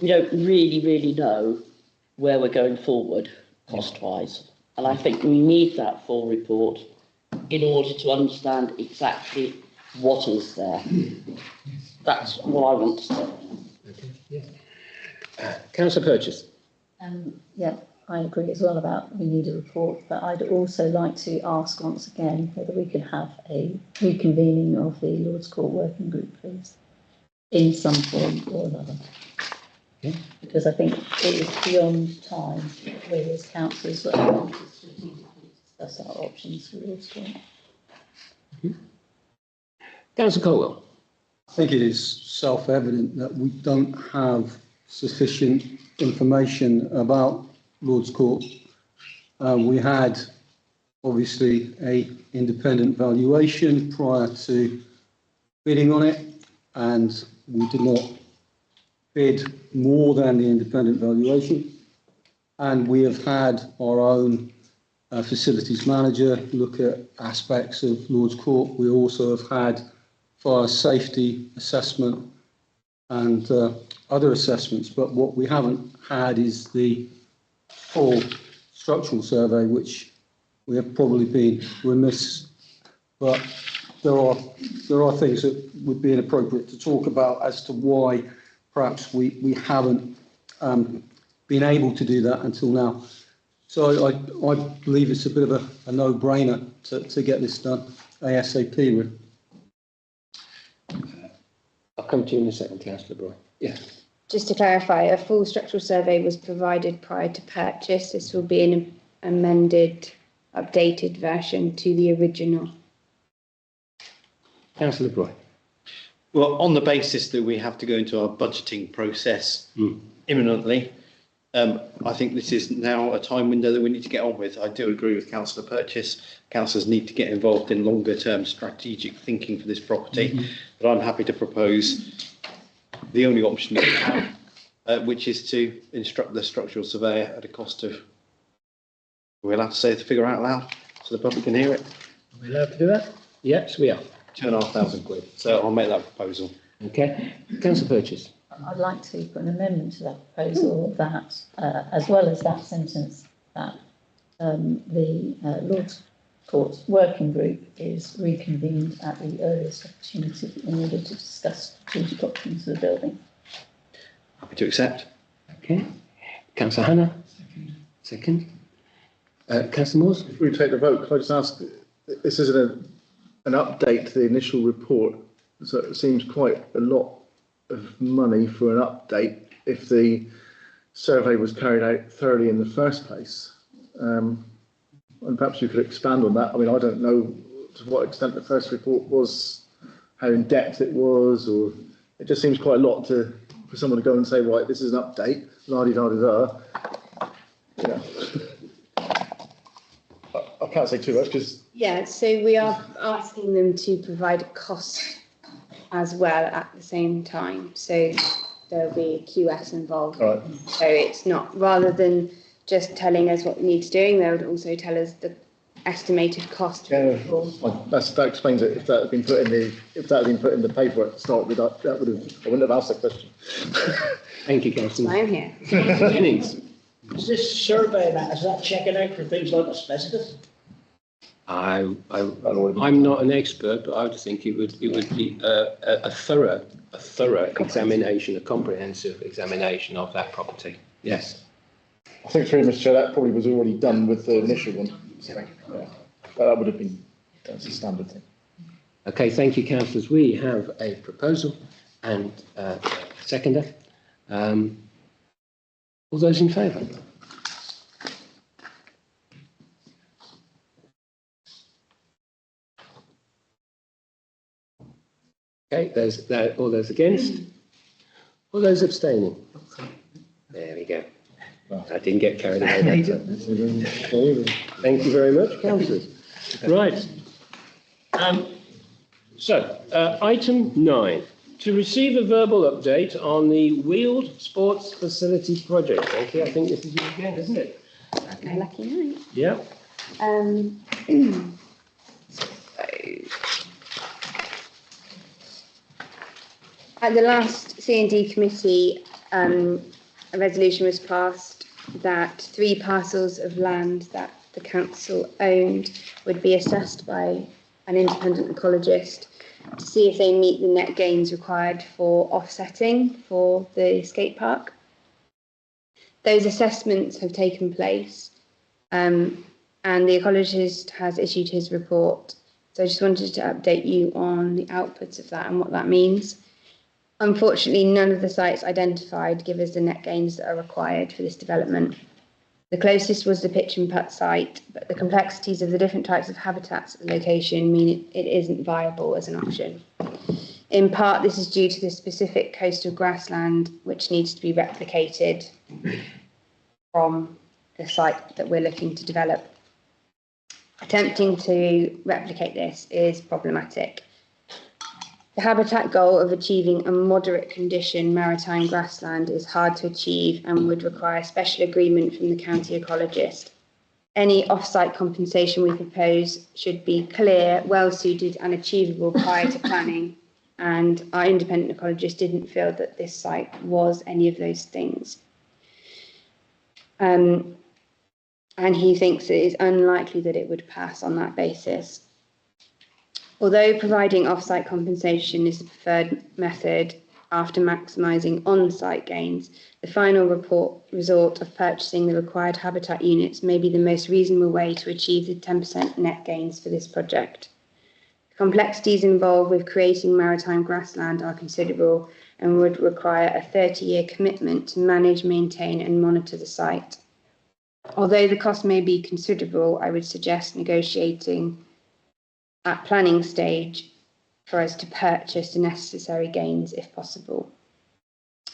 we don't really know where we're going forward cost-wise. And I think we need that full report in order to understand exactly what is there. That's what I want to say. Okay, yes. Councillor Purchase. Yeah, I agree as well about we need a report, but I'd also like to ask once again whether we could have a reconvening of the Lords Court Working Group, please, in some form or another. Okay. Because I think it is beyond time we as councillors were able to strategically discuss our options for Lords Court. Councillor Colwell. I think it is self-evident that we don't have sufficient information about Lord's Court. We had obviously an independent valuation prior to bidding on it, and we did not bid more than the independent valuation. And we have had our own facilities manager look at aspects of Lord's Court. We also have had fire safety assessment and other assessments, but what we haven't had is the full structural survey, which we have probably been remiss. But there are things that would be inappropriate to talk about as to why perhaps we haven't been able to do that until now. So I believe it's a bit of a no-brainer to get this done ASAP. Really. I'll come to you in a second, Councillor Broy. Yeah. Just to clarify, a full structural survey was provided prior to purchase. This will be an amended, updated version to the original. Councillor Broy. Well, on the basis that we have to go into our budgeting process imminently, I think this is now a time window that we need to get on with. I do agree with Councillor Purchase. Councillors need to get involved in longer term strategic thinking for this property, but I'm happy to propose the only option that we have, which is to instruct the structural surveyor at a cost of, are we allowed to say the figure out loud so the public can hear it? Are we allowed to do that? Yes, we are. £2,500. So I'll make that proposal. Okay. Councillor Purchase. I'd like to put an amendment to that proposal that, as well as that sentence, that the Lords Court Working Group is reconvened at the earliest opportunity in order to discuss strategic options for the building. Happy to accept. Okay. Councillor Hannah. Second. Councillor Moores. Before we take the vote, could I just ask, this isn't an update to the initial report, so it seems quite a lot of money for an update if the survey was carried out thoroughly in the first place. And perhaps you could expand on that. I mean, I don't know to what extent the first report was, how in depth it was, or it just seems quite a lot for someone to go and say, right, this is an update, la-di-da-di-da. Yeah. I can't say too much because... Yeah, so we are asking them to provide a cost as well at the same time. So there'll be a QS involved. All right. So it's not, rather than just telling us what needs doing, they would also tell us the estimated cost. Yeah, well, that explains it. If that had been put in the paper at the start, I wouldn't have asked that question. Thank you, Councillor. I'm here. Jennings. Is this survey, is that checking out for things like asbestos? I'm not an expert, but I would think it would be a thorough examination, a comprehensive examination of that property. Yes. I think, through Mr. Chair, that probably was already done with the initial one. So, yeah. But that would have been, that's a standard thing. Okay, thank you, councillors. We have a proposal and a seconder. All those in favour? Okay, all those against? All those abstaining? There we go. I didn't get carried away. Thank you very much, councillors. Right. So, item 9. To receive a verbal update on the wheeled sports facility project. Thank you. I think this is you again, isn't it? My lucky night. Yeah. At the last C&D committee, a resolution was passed that 3 parcels of land that the council owned would be assessed by an independent ecologist to see if they meet the net gains required for offsetting for the skate park. Those assessments have taken place, and the ecologist has issued his report. So I just wanted to update you on the outputs of that and what that means. Unfortunately, none of the sites identified give us the net gains that are required for this development. The closest was the pitch and putt site, but the complexities of the different types of habitats at the location mean it isn't viable as an option. In part, this is due to the specific coastal grassland which needs to be replicated from the site that we're looking to develop. Attempting to replicate this is problematic. The habitat goal of achieving a moderate condition maritime grassland is hard to achieve and would require special agreement from the county ecologist. Any off-site compensation we propose should be clear, well-suited and achievable prior to planning, and our independent ecologist didn't feel that this site was any of those things. And he thinks it is unlikely that it would pass on that basis. Although providing off-site compensation is the preferred method after maximising on-site gains, the final resort of purchasing the required habitat units may be the most reasonable way to achieve the 10% net gains for this project. The complexities involved with creating maritime grassland are considerable and would require a 30-year commitment to manage, maintain and monitor the site. Although the cost may be considerable, I would suggest negotiating at planning stage for us to purchase the necessary gains if possible.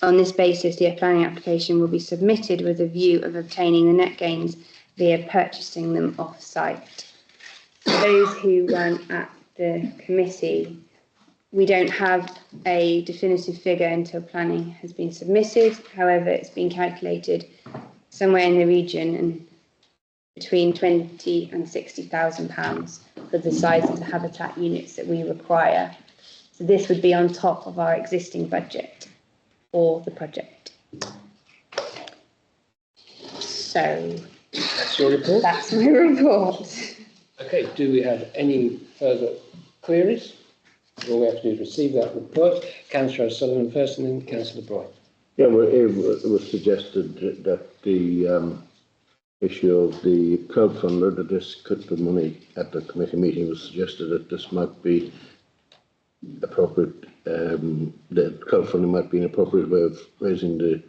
On this basis, the planning application will be submitted with a view of obtaining the net gains via purchasing them off-site. For those who weren't at the committee, we don't have a definitive figure until planning has been submitted. However, it's been calculated somewhere in the region and between £20,000 and £60,000 for the size of the habitat units that we require. So this would be on top of our existing budget for the project. So that's your report? That's my report. Okay, do we have any further queries? All we have to do is receive that report. Councillor O'Sullivan first and then Councillor Broy. Yeah, well, it was suggested that the issue of the crowdfunder, that this cut the money at the committee meeting, was suggested that this might be appropriate, that crowdfunding might be an appropriate way of raising the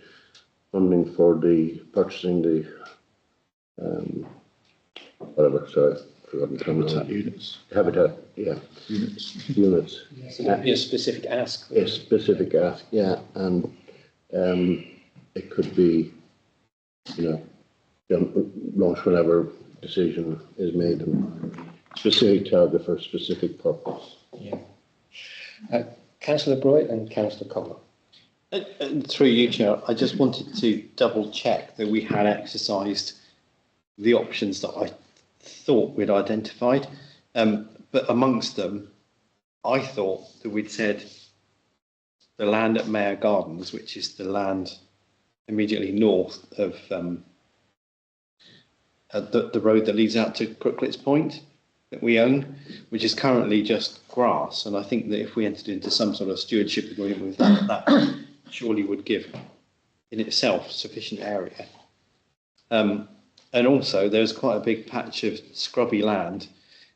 funding for the purchasing the habitat units. Habitat, yeah. Units. So that'd be a specific ask. Yes, specific ask, yeah, and it could be, launched whenever decision is made and specific target for a specific purpose. Yeah. Councillor Broy and Councillor Cobler. Through you, Chair, I just wanted to double check that we had exercised the options that I thought we'd identified, but amongst them, I thought that we'd said the land at Mayor Gardens, which is the land immediately north of the road that leads out to Crooklets Point that we own, which is currently just grass. And I think that if we entered into some sort of stewardship agreement with that, that surely would give in itself sufficient area. And also there's quite a big patch of scrubby land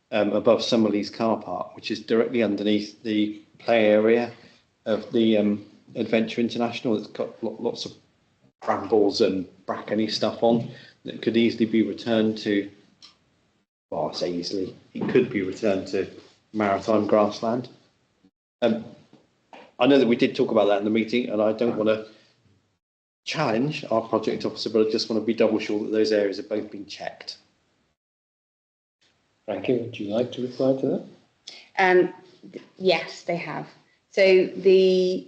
above Summerlees car park, which is directly underneath the play area of the Adventure International. It's got lots of brambles and brackeny stuff on that could easily be returned to, well, I say easily, it could be returned to maritime grassland. I know that we did talk about that in the meeting, and I don't want to challenge our project officer, but I just want to be double sure that those areas have both been checked. Frankie, would you like to reply to that? Yes, they have. So the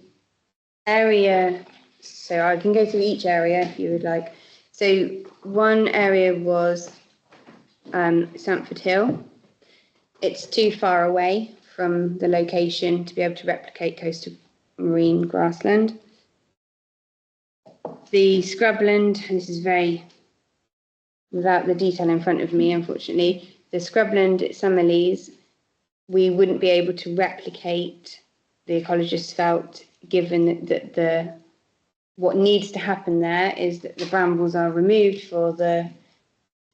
area, so I can go through each area if you would like. So one area was Stamford Hill. It's too far away from the location to be able to replicate coastal marine grassland. The scrubland, this is very without the detail in front of me, unfortunately, the scrubland at Summerlees, we wouldn't be able to replicate, the ecologists felt, given that what needs to happen there is that the brambles are removed for the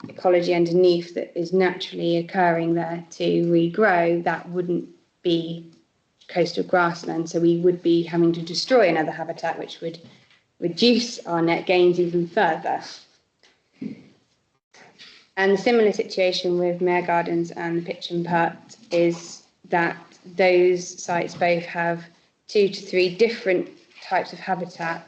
ecology underneath that is naturally occurring there to regrow. That wouldn't be coastal grassland, so we would be having to destroy another habitat, which would reduce our net gains even further. And the similar situation with Mare Gardens and the Pitch and Putt is that those sites both have 2 to 3 different types of habitat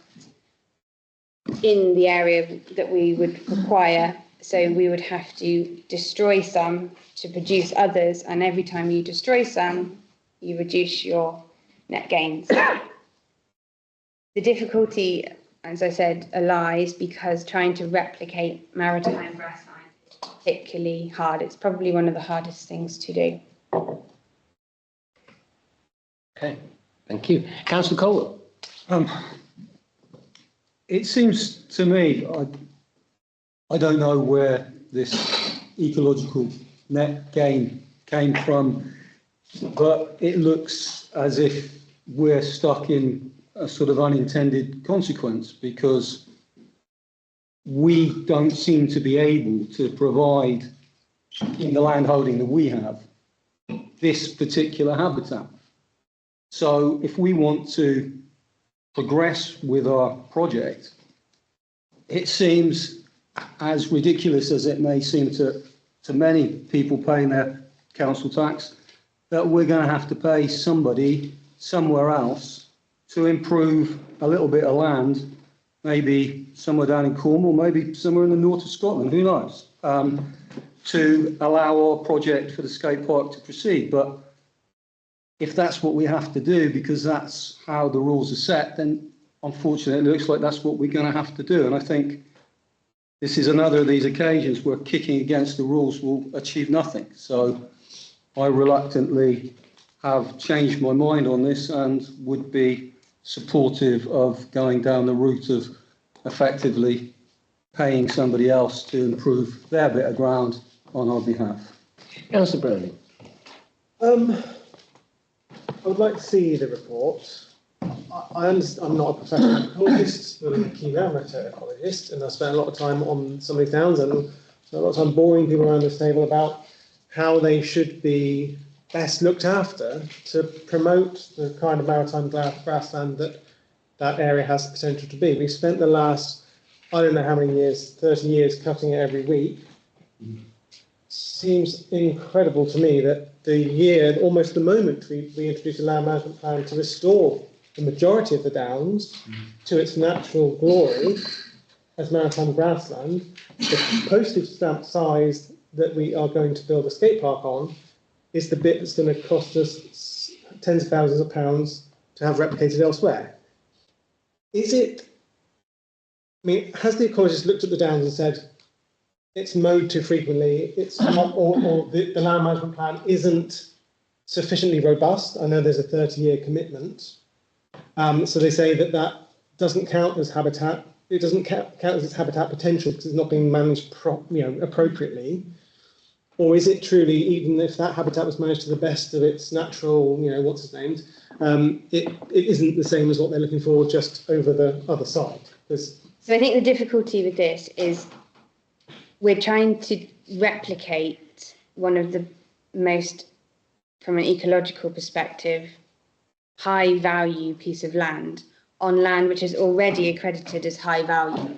in the area that we would require. So we would have to destroy some to produce others, and every time you destroy some, you reduce your net gains. The difficulty, as I said, lies because trying to replicate maritime grassland is particularly hard. It's probably one of the hardest things to do. Okay, thank you. Councillor Colwell. It seems to me, I don't know where this ecological net gain came from, but it looks as if we're stuck in a sort of unintended consequence, because we don't seem to be able to provide, in the land holding that we have, this particular habitat. So if we want to progress with our project, it seems, as ridiculous as it may seem to many people paying their council tax, that we're going to have to pay somebody somewhere else to improve a little bit of land, maybe somewhere down in Cornwall, maybe somewhere in the north of Scotland, who knows, to allow our project for the skate park to proceed. But if that's what we have to do, because that's how the rules are set, then unfortunately it looks like that's what we're going to have to do. And I think this is another of these occasions where kicking against the rules will achieve nothing. So I reluctantly have changed my mind on this and would be supportive of going down the route of effectively paying somebody else to improve their bit of ground on our behalf. Councillor Browning. I would like to see the report. I understand I'm not a professional ecologist, but I'm a keen amateur ecologist, and I spent a lot of time on some of these downs and a lot of time boring people around this table about how they should be best looked after to promote the kind of maritime grassland that area has the potential to be. We've spent the last, I don't know how many years, 30 years cutting it every week. Seems incredible to me that almost the moment we introduced a land management plan to restore the majority of the downs to its natural glory as maritime grassland, the postage stamp size that we are going to build a skate park on is the bit that's going to cost us tens of thousands of pounds to have replicated elsewhere. Has the ecologist looked at the downs and said, it's mowed too frequently, it's not, or the land management plan isn't sufficiently robust? I know there's a 30-year commitment. So they say that doesn't count as habitat. It doesn't count as its habitat potential because it's not being managed appropriately. Or is it truly, even if that habitat was managed to the best of its natural, what's its name, it isn't the same as what they're looking for just over the other side? So I think the difficulty with this is we're trying to replicate one of the most, from an ecological perspective, high value piece of land on land which is already accredited as high value.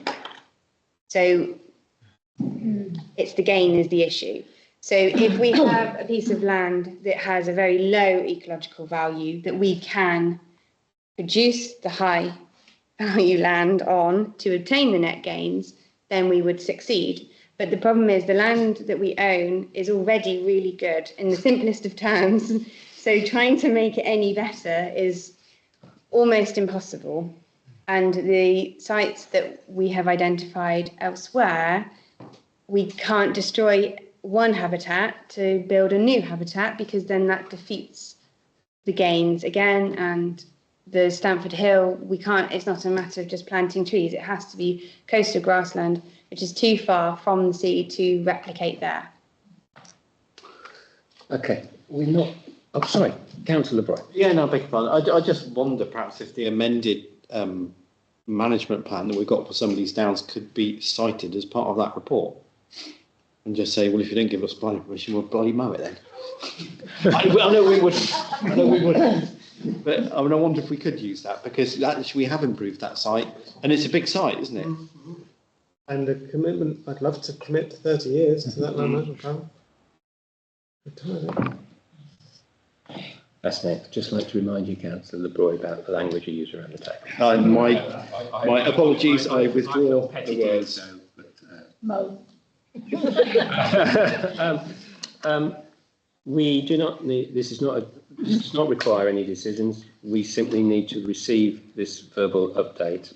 So it's the gain is the issue. So if we have a piece of land that has a very low ecological value that we can produce the high value land on to obtain the net gains, then we would succeed. But the problem is the land that we own is already really good in the simplest of terms. So trying to make it any better is almost impossible. And the sites that we have identified elsewhere, we can't destroy one habitat to build a new habitat, because then that defeats the gains again. And the Stamford Hill, it's not a matter of just planting trees. It has to be coastal grassland which is too far from the sea to replicate there. Okay, we're not, oh, sorry, Councillor Bright. Yeah, no, I beg your pardon. I just wonder perhaps if the amended management plan that we've got for some of these downs could be cited as part of that report. And just say, well, if you don't give us planning permission, we'll bloody mow it then. I know we would. I know we would. But I mean, I wonder if we could use that, because actually we have improved that site, and it's a big site, isn't it? And a commitment, I'd love to commit to 30 years to that land management plan. That's next. Just like to remind you, Councillor Lebroy, about the language you use around the table. My apologies, I withdraw the words. Mo. We do not need, this does not require any decisions. We simply need to receive this verbal update.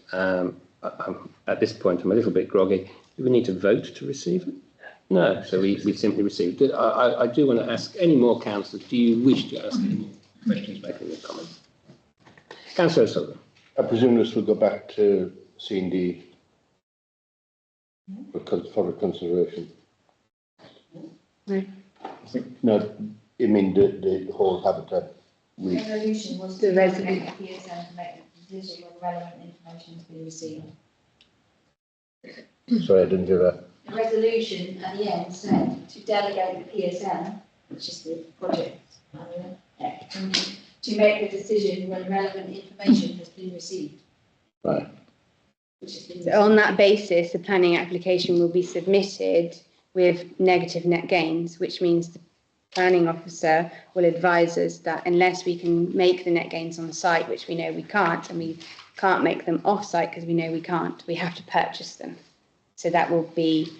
At this point, I'm a little bit groggy. Do we need to vote to receive it? No, so we simply received it. I do want to ask any more councillors, do you wish to ask any more questions, make any comments? Councillor O'Sullivan. I presume this will go back to C&D for further consideration. No, I mean the whole habitat. The resolution was to delegate the PSN to make the decision when relevant information has been received. Sorry, I didn't hear that. The resolution at the end said to delegate the PSN, which is the project, to make the decision when relevant information has been received. Right. So on that basis, the planning application will be submitted with negative net gains, which means the planning officer will advise us that unless we can make the net gains on site, which we know we can't, and we can't make them off site because we know we can't, we have to purchase them. So that will be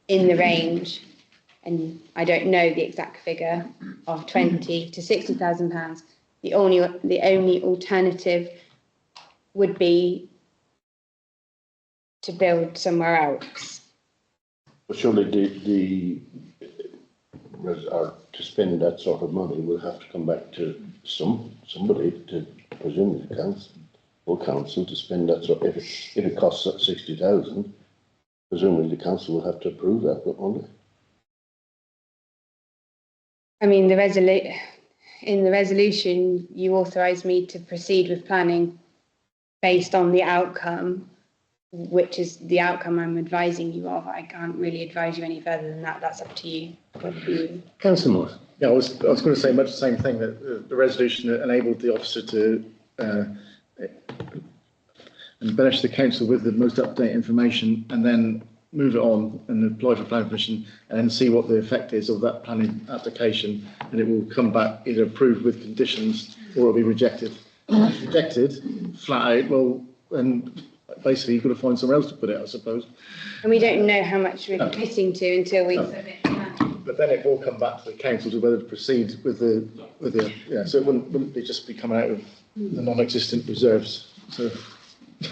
in the range, and I don't know the exact figure, of 20 to 60,000 pounds. The only alternative would be to build somewhere else. But surely to spend that sort of money will have to come back to somebody, to presumably the council or council, to spend that sort. If it costs 60,000, presumably the council will have to approve that, won't they? I mean, in the resolution, you authorise me to proceed with planning based on the outcome, which is the outcome I'm advising you of. I can't really advise you any further than that. That's up to you. Councillor Morse. Yeah, I was going to say much the same thing, that the resolution enabled the officer to embellish the council with the most up-to-date information, and then move it on and apply for planning permission, and then see what the effect is of that planning application, and it will come back either approved with conditions or it'll be rejected. If it's rejected, flat out, well, and basically you've got to find somewhere else to put it, I suppose. And we don't know how much we're committing to until we submit the plan. But then it will come back to the council to whether to proceed with the yeah. So it wouldn't be just be coming out of the non-existent reserves. So.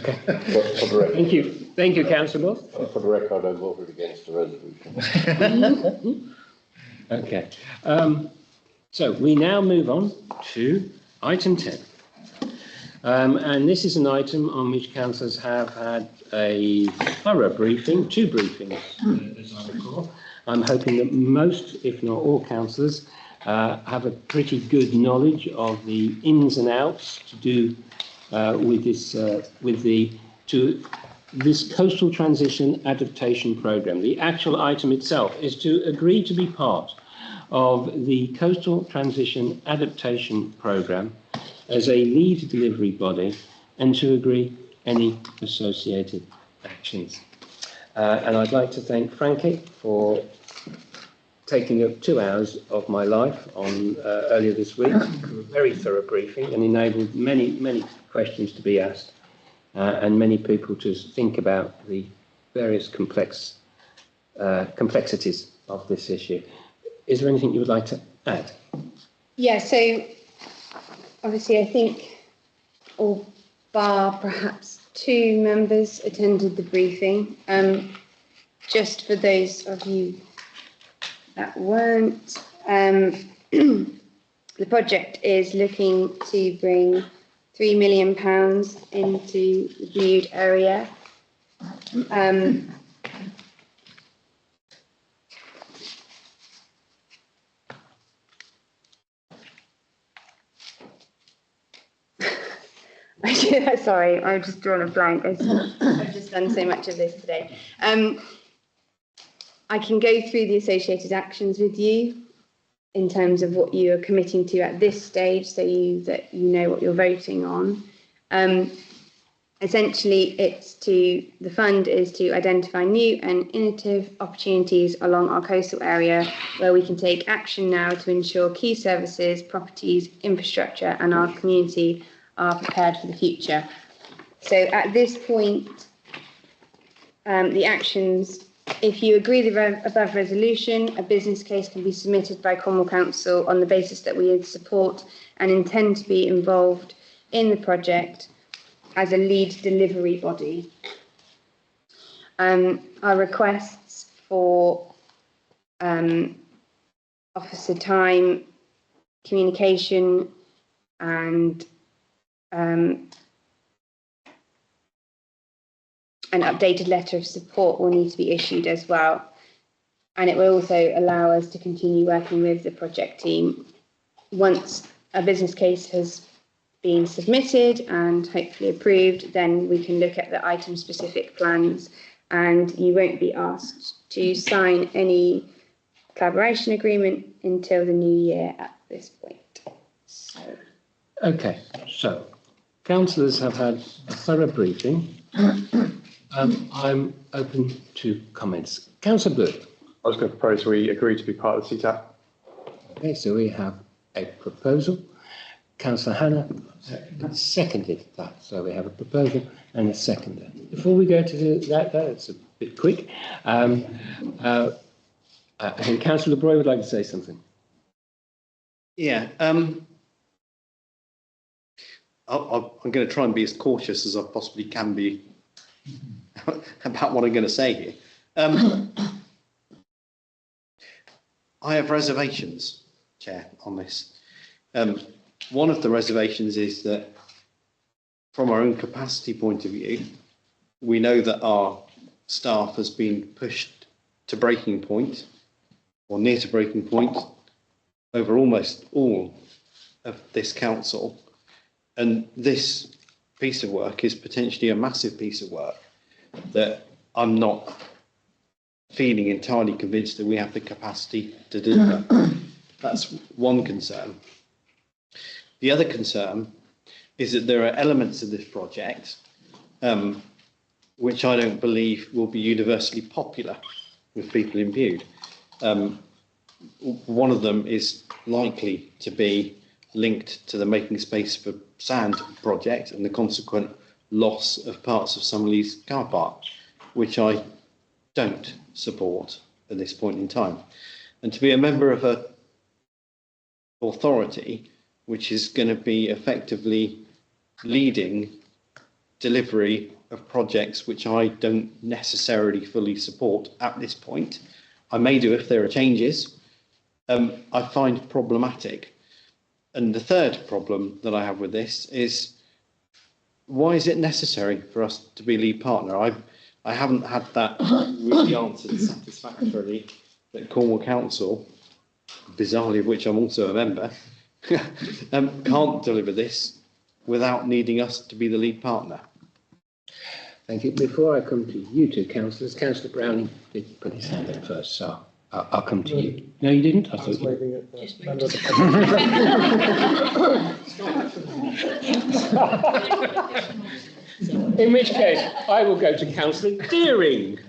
Okay. Thank you, Councillor Morse. For the record, I voted against the resolution. Okay. So we now move on to item 10. And this is an item on which councillors have had a thorough briefing, 2 briefings, as I recall. I'm hoping that most, if not all, councillors have a pretty good knowledge of the ins and outs to do with this coastal transition adaptation programme. The actual item itself is to agree to be part of the coastal transition adaptation programme as a lead delivery body, and to agree any associated actions. And I'd like to thank Frankie for taking up 2 hours of my life on earlier this week for a very thorough briefing, and enabled many questions to be asked and many people to think about the various complexities of this issue. Is there anything you would like to add? Yeah, so obviously I think all bar perhaps 2 members attended the briefing. Just for those of you that weren't, the project is looking to bring £3 million into the Bude area. Sorry, I've just drawn a blank. I've just done so much of this today. I can go through the associated actions with you in terms of what you are committing to at this stage, so that you know what you're voting on. Essentially, the fund is to identify new and innovative opportunities along our coastal area where we can take action now to ensure key services, properties, infrastructure, and our community are prepared for the future. So at this point, the actions, if you agree the above resolution, a business case can be submitted by Cornwall Council on the basis that we support and intend to be involved in the project as a lead delivery body. Our requests for officer time, communication, and an updated letter of support will need to be issued as well. And it will also allow us to continue working with the project team. Once a business case has been submitted and hopefully approved, then we can look at the item-specific plans, and you won't be asked to sign any collaboration agreement until the new year at this point. So. Okay, so councillors have had a thorough briefing. I'm open to comments. Councillor Booth. I was going to propose we agree to be part of the CTAP. Okay, so we have a proposal. Councillor Hannah seconded that. So we have a proposal and a seconder. Before we go to that's a bit quick. I think Councillor Broy would like to say something. Yeah. I'm going to try and be as cautious as I possibly can be about what I'm going to say here. I have reservations, Chair, on this. One of the reservations is that from our own capacity point of view, we know that our staff has been pushed to breaking point or near to breaking point over almost all of this council. And this piece of work is potentially a massive piece of work that I'm not feeling entirely convinced that we have the capacity to deliver. That's one concern. The other concern is that there are elements of this project which I don't believe will be universally popular with people imbued. One of them is likely to be linked to the Making Space for Sand project and the consequent loss of parts of Summerlees car park, which I don't support at this point in time. And to be a member of an authority which is going to be effectively leading delivery of projects which I don't necessarily fully support at this point, I may do if there are changes, I find problematic. And the third problem that I have with this is, why is it necessary for us to be lead partner? I haven't had that really answered satisfactorily at Cornwall Council, bizarrely of which I'm also a member, can't deliver this without needing us to be the lead partner. Thank you. Before I come to you two councillors, Councillor Brown did put his hand up first, so I'll come to you. No, you didn't? I was waving at the member of the In which case, I will go to Councillor Deering.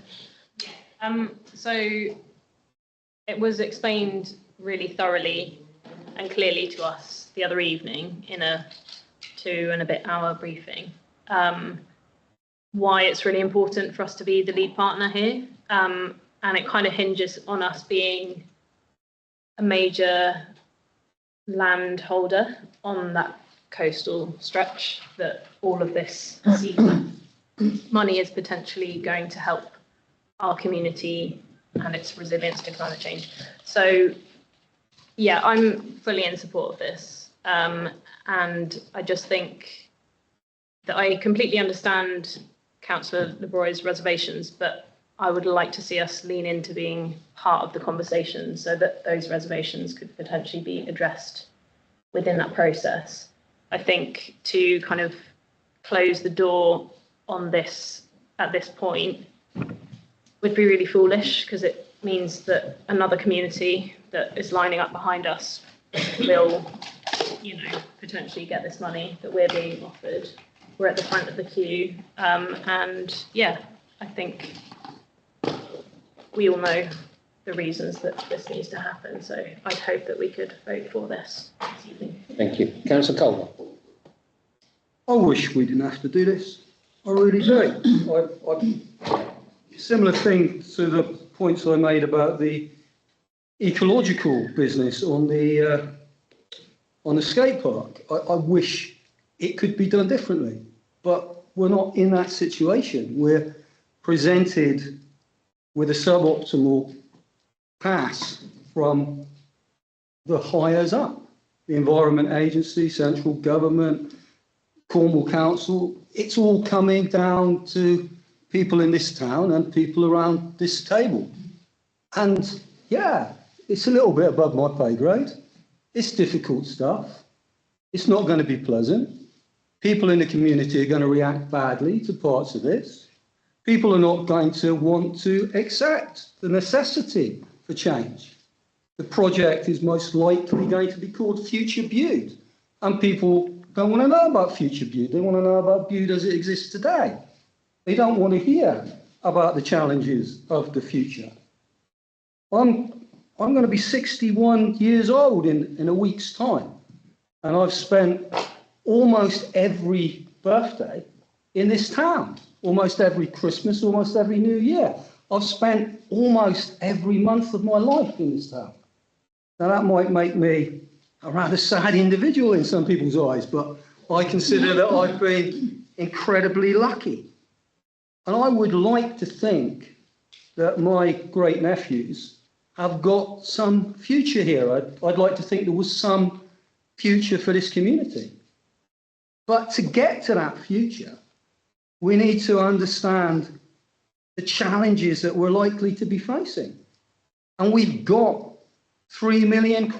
So it was explained really thoroughly and clearly to us the other evening in a 2.5-hour briefing, why it's really important for us to be the lead partner here. And it kind of hinges on us being a major landholder on that coastal stretch that all of this money is potentially going to help our community and its resilience to climate change. So, yeah, I'm fully in support of this. And I just think that I completely understand Councillor LeBroy's reservations, but I would like to see us lean into being part of the conversation so that those reservations could potentially be addressed within that process. I think to kind of close the door on this at this point would be really foolish, because it means that another community that is lining up behind us will, potentially get this money that we're being offered. We're at the front of the queue, and yeah, I think we all know the reasons that this needs to happen. So I'd hope that we could vote for this evening. Thank you. Councillor Culver. I wish we didn't have to do this. I really do. Similar thing to the points I made about the ecological business on the skate park. I wish it could be done differently, but we're not in that situation. We're presented with a suboptimal pass from the hires up, the Environment Agency, central government, Cornwall Council. It's all coming down to people in this town and people around this table. And yeah, it's a little bit above my pay grade. It's difficult stuff. It's not going to be pleasant. People in the community are going to react badly to parts of this. People are not going to want to accept the necessity for change. The project is most likely going to be called Future Bude, and people don't want to know about Future Bude. They want to know about Bude as it exists today. They don't want to hear about the challenges of the future. I'm going to be 61 years old in a week's time, and I've spent almost every birthday in this town, almost every Christmas, almost every New Year. I've spent almost every month of my life in this town. Now, that might make me a rather sad individual in some people's eyes, but I consider that I've been incredibly lucky. And I would like to think that my great-nephews have got some future here. I'd like to think there was some future for this community. But to get to that future, we need to understand the challenges that we're likely to be facing. And we've got £3 million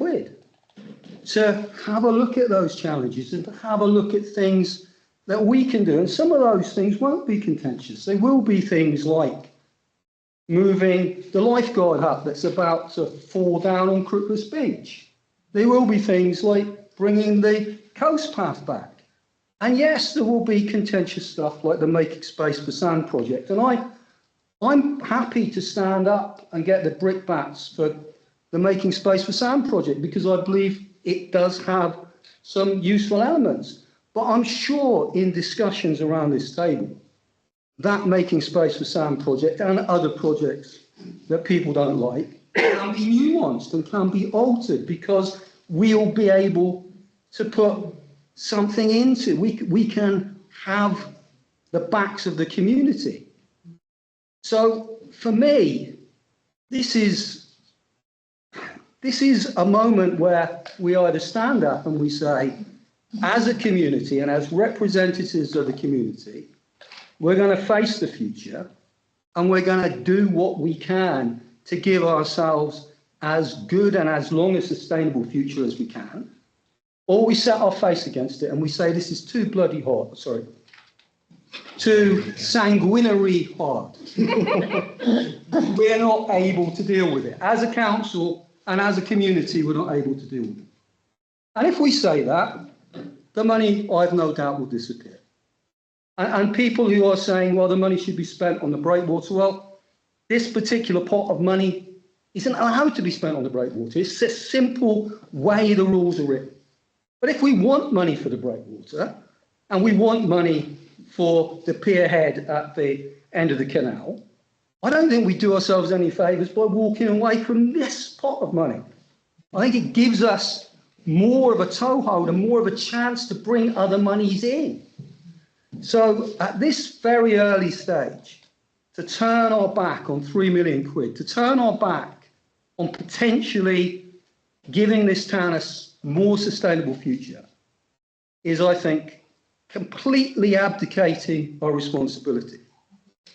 to have a look at those challenges and to have a look at things that we can do. And some of those things won't be contentious. They will be things like moving the lifeguard hut that's about to fall down on Crookless Beach. There will be things like bringing the coast path back. And yes, there will be contentious stuff like the Making Space for Sand project. And I'm happy to stand up and get the brickbats for the Making Space for Sand project, because I believe it does have some useful elements. But I'm sure in discussions around this table, that Making Space for Sand project and other projects that people don't like can be nuanced and can be altered, because we'll be able to put something into, we can have the backs of the community. So for me, this is a moment where we either stand up and we say, as a community and as representatives of the community, we're going to face the future and we're going to do what we can to give ourselves as good and as long a sustainable future as we can. Or we set our face against it and we say this is too bloody hard, too sanguinary hard. We're not able to deal with it. As a council and as a community, we're not able to deal with it. And if we say that, the money, I've no doubt, will disappear. And people who are saying, well, the money should be spent on the breakwater, well, this particular pot of money isn't allowed to be spent on the breakwater. It's a simple way the rules are written. But if we want money for the breakwater, and we want money for the pierhead at the end of the canal, I don't think we do ourselves any favours by walking away from this pot of money. I think it gives us more of a toehold and more of a chance to bring other monies in. So at this very early stage, to turn our back on £3 million, to turn our back on potentially giving this town a more sustainable future, is, I think, completely abdicating our responsibility.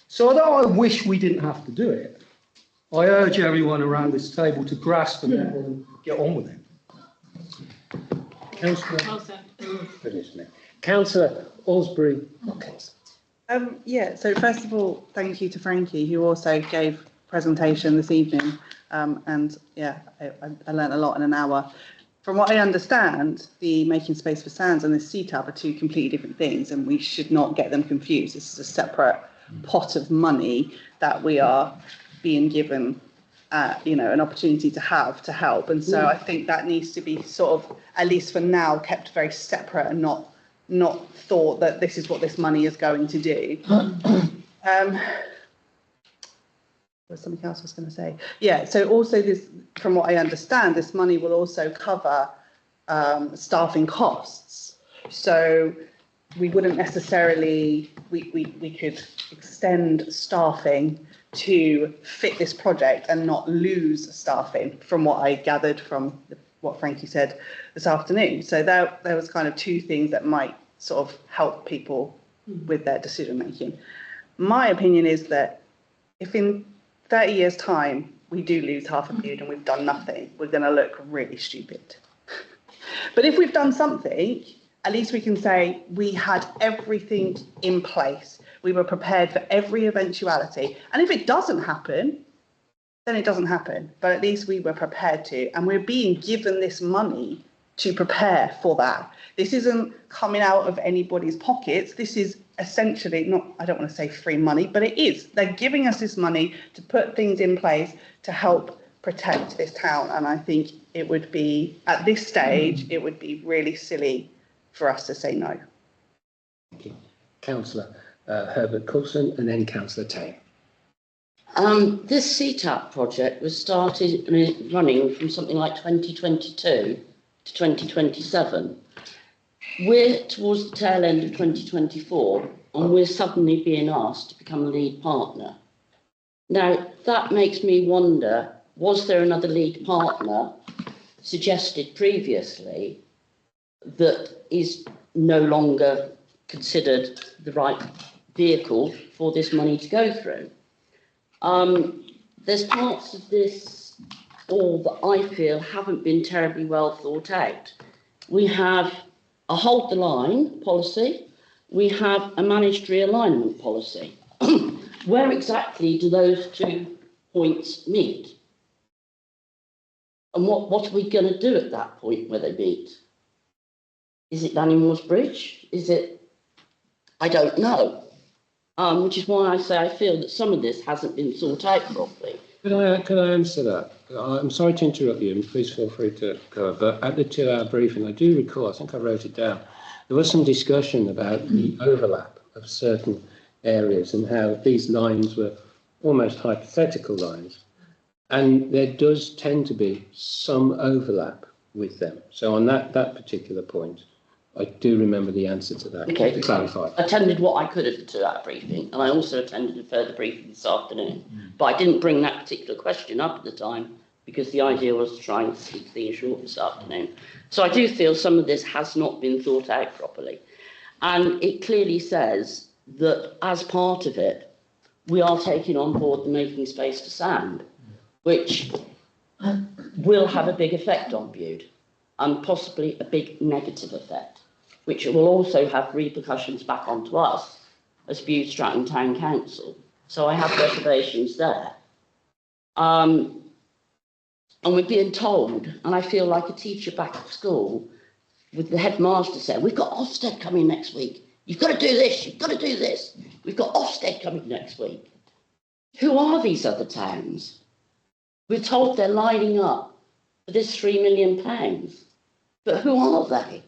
So although I wish we didn't have to do it, I urge everyone around this table to grasp it and get on with it. Councillor. Finish me. Councillor Alsbury Hopkins. Yeah, so first of all, thank you to Frankie, who also gave presentation this evening. And yeah, I learned a lot in an hour. From what I understand, the Making Space for Sounds and the CTAB are two completely different things, and we should not get them confused. This is a separate pot of money that we are being given, an opportunity to have to help. And so I think that needs to be sort of, at least for now, kept very separate and not thought that this is what this money is going to do. There's something else I was going to say. Yeah, so also this, from what I understand, this money will also cover staffing costs. So we wouldn't necessarily, we could extend staffing to fit this project and not lose staffing, from what I gathered from what Frankie said this afternoon. So there was kind of two things that might sort of help people with their decision making. My opinion is that if in 30 years' time we do lose half a Bude and we've done nothing, we're going to look really stupid. But if we've done something, at least we can say we had everything in place. We were prepared for every eventuality. And if it doesn't happen, then it doesn't happen. But at least we were prepared to. And we're being given this money to prepare for that. This isn't coming out of anybody's pockets. This is essentially not, I don't want to say free money, but it is. They're giving us this money to put things in place to help protect this town. And I think it would be, at this stage, it would be really silly for us to say no. Thank you. Councillor Herbert Coulson and then Councillor Tay. This CTAP project was started running from something like 2022 to 2027. We're towards the tail end of 2024 and we're suddenly being asked to become a lead partner. Now, that makes me wonder, was there another lead partner suggested previously that is no longer considered the right vehicle for this money to go through? There's parts of this all that I feel haven't been terribly well thought out. We have a hold the line policy, we have a managed realignment policy. Where exactly do those 2 points meet? And what are we going to do at that point where they meet? Is it Danny Bridge? Is it? I don't know. Which is why I say I feel that some of this hasn't been thought out properly. Could I answer that? I'm sorry to interrupt you, and please feel free to go. But at the 2-hour briefing, I do recall, I think I wrote it down, there was some discussion about the overlap of certain areas and how these lines were almost hypothetical lines. And there does tend to be some overlap with them. So on that particular point, I do remember the answer to that. Okay. To clarify. I attended what I could at the 2-hour briefing, and I also attended a further briefing this afternoon. But I didn't bring that particular question up at the time because the idea was to try and keep things short this afternoon. So I do feel some of this has not been thought out properly. And it clearly says that as part of it, we are taking on board the Making Space for Sound, which will have a big effect on Bude and possibly a big negative effect, which will also have repercussions back onto us as Bude-Stratton Town Council. So I have reservations there. And we're being told, and I feel like a teacher back at school, with the headmaster saying, we've got Ofsted coming next week. You've got to do this, you've got to do this. We've got Ofsted coming next week. Who are these other towns? We're told they're lining up for this £3 million. But who are they?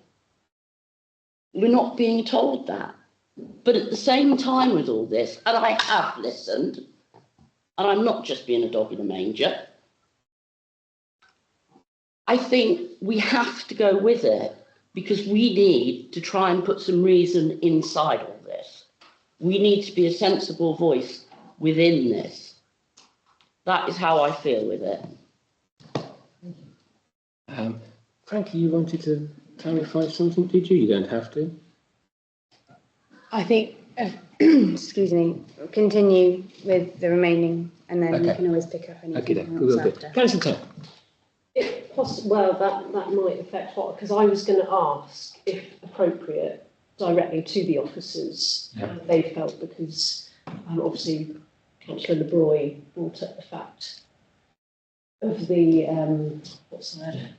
We're not being told that. But at the same time with all this, and I have listened, and I'm not just being a dog in a manger, I think we have to go with it because we need to try and put some reason inside all this. We need to be a sensible voice within this. That is how I feel with it. Frankie, you wanted to clarify something, did you? You don't have to. I think, excuse me, continue with the remaining and then you can always pick up anything else after. Councillor Well, that might affect what, because I was going to ask, if appropriate, directly to the officers. Yeah. They felt because obviously Councillor LeBroy brought up the fact of the what's the word?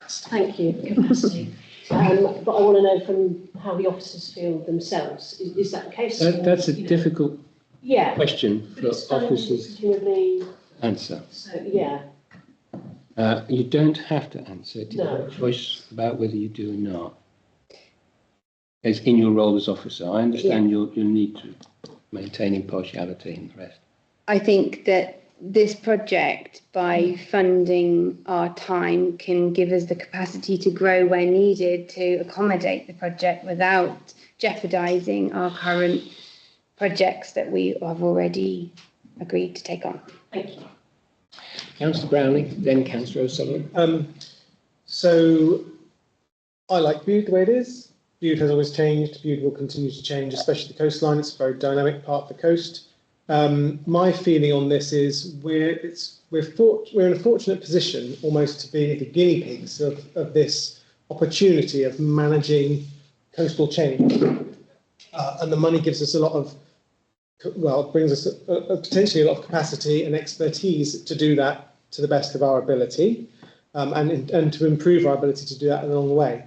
Thank you, capacity. But I want to know from how the officers feel themselves. Is that the case? That's a difficult question but for it's done officers presumably. answer. So yeah. You don't have to answer it. You No. have a choice about whether you do or not. It's in your role as officer. I understand your need to maintain impartiality and the rest. I think that this project, by funding our time, can give us the capacity to grow where needed to accommodate the project without jeopardising our current projects that we have already agreed to take on. Thank you. Councillor Brownlee, then Councillor O'Sullivan. So I like Bude the way it is. Bude has always changed. Bude will continue to change, especially the coastline. It's a very dynamic part of the coast. My feeling on this is we're in a fortunate position almost to be the guinea pigs of this opportunity of managing coastal change. And the money gives us a lot of, well, brings us potentially a lot of capacity and expertise to do that to the best of our ability, and to improve our ability to do that along the way.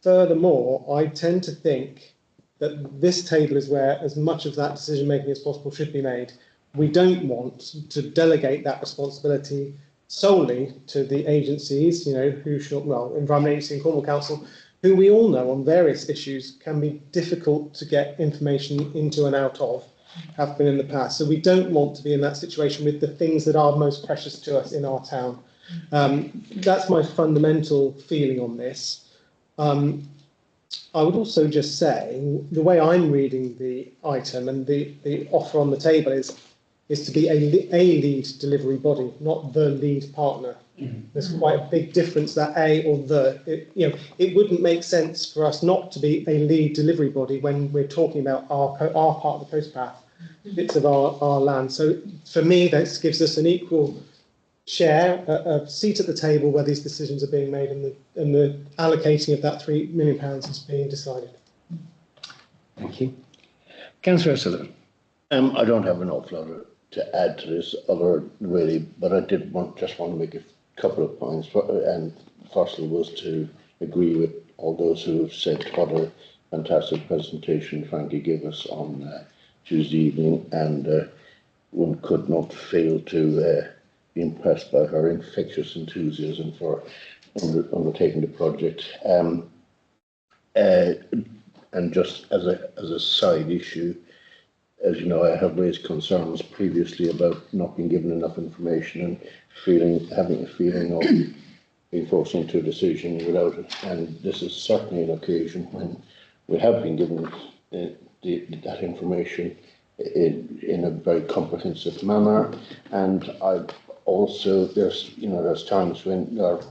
Furthermore, I tend to think that this table is where as much of that decision making as possible should be made. We don't want to delegate that responsibility solely to the agencies, who should, well, Environment Agency and Cornwall Council, who we all know on various issues can be difficult to get information into and out of, have been in the past. So we don't want to be in that situation with the things that are most precious to us in our town. That's my fundamental feeling on this. I would also just say, the way I'm reading the item and the offer on the table is to be a lead delivery body, not the lead partner. There's quite a big difference, that a or the. It wouldn't make sense for us not to be a lead delivery body when we're talking about our part of the coast path, bits of our land. So for me, this gives us an equal share, a seat at the table where these decisions are being made and the allocating of that £3 million is being decided. Thank you. Councillor O'Sullivan. I don't have an awful lot to add to this other really, but I did just want to make a couple of points. And firstly was to agree with all those who have said what a fantastic presentation Frankie gave us on Tuesday evening, and one could not fail to be impressed by her infectious enthusiasm for undertaking the project. And just as a side issue, as you know, I have raised concerns previously about not being given enough information and having a feeling of being forced into a decision without it. And this is certainly an occasion when we have been given that information in a very comprehensive manner. And I've also, there's times when there are,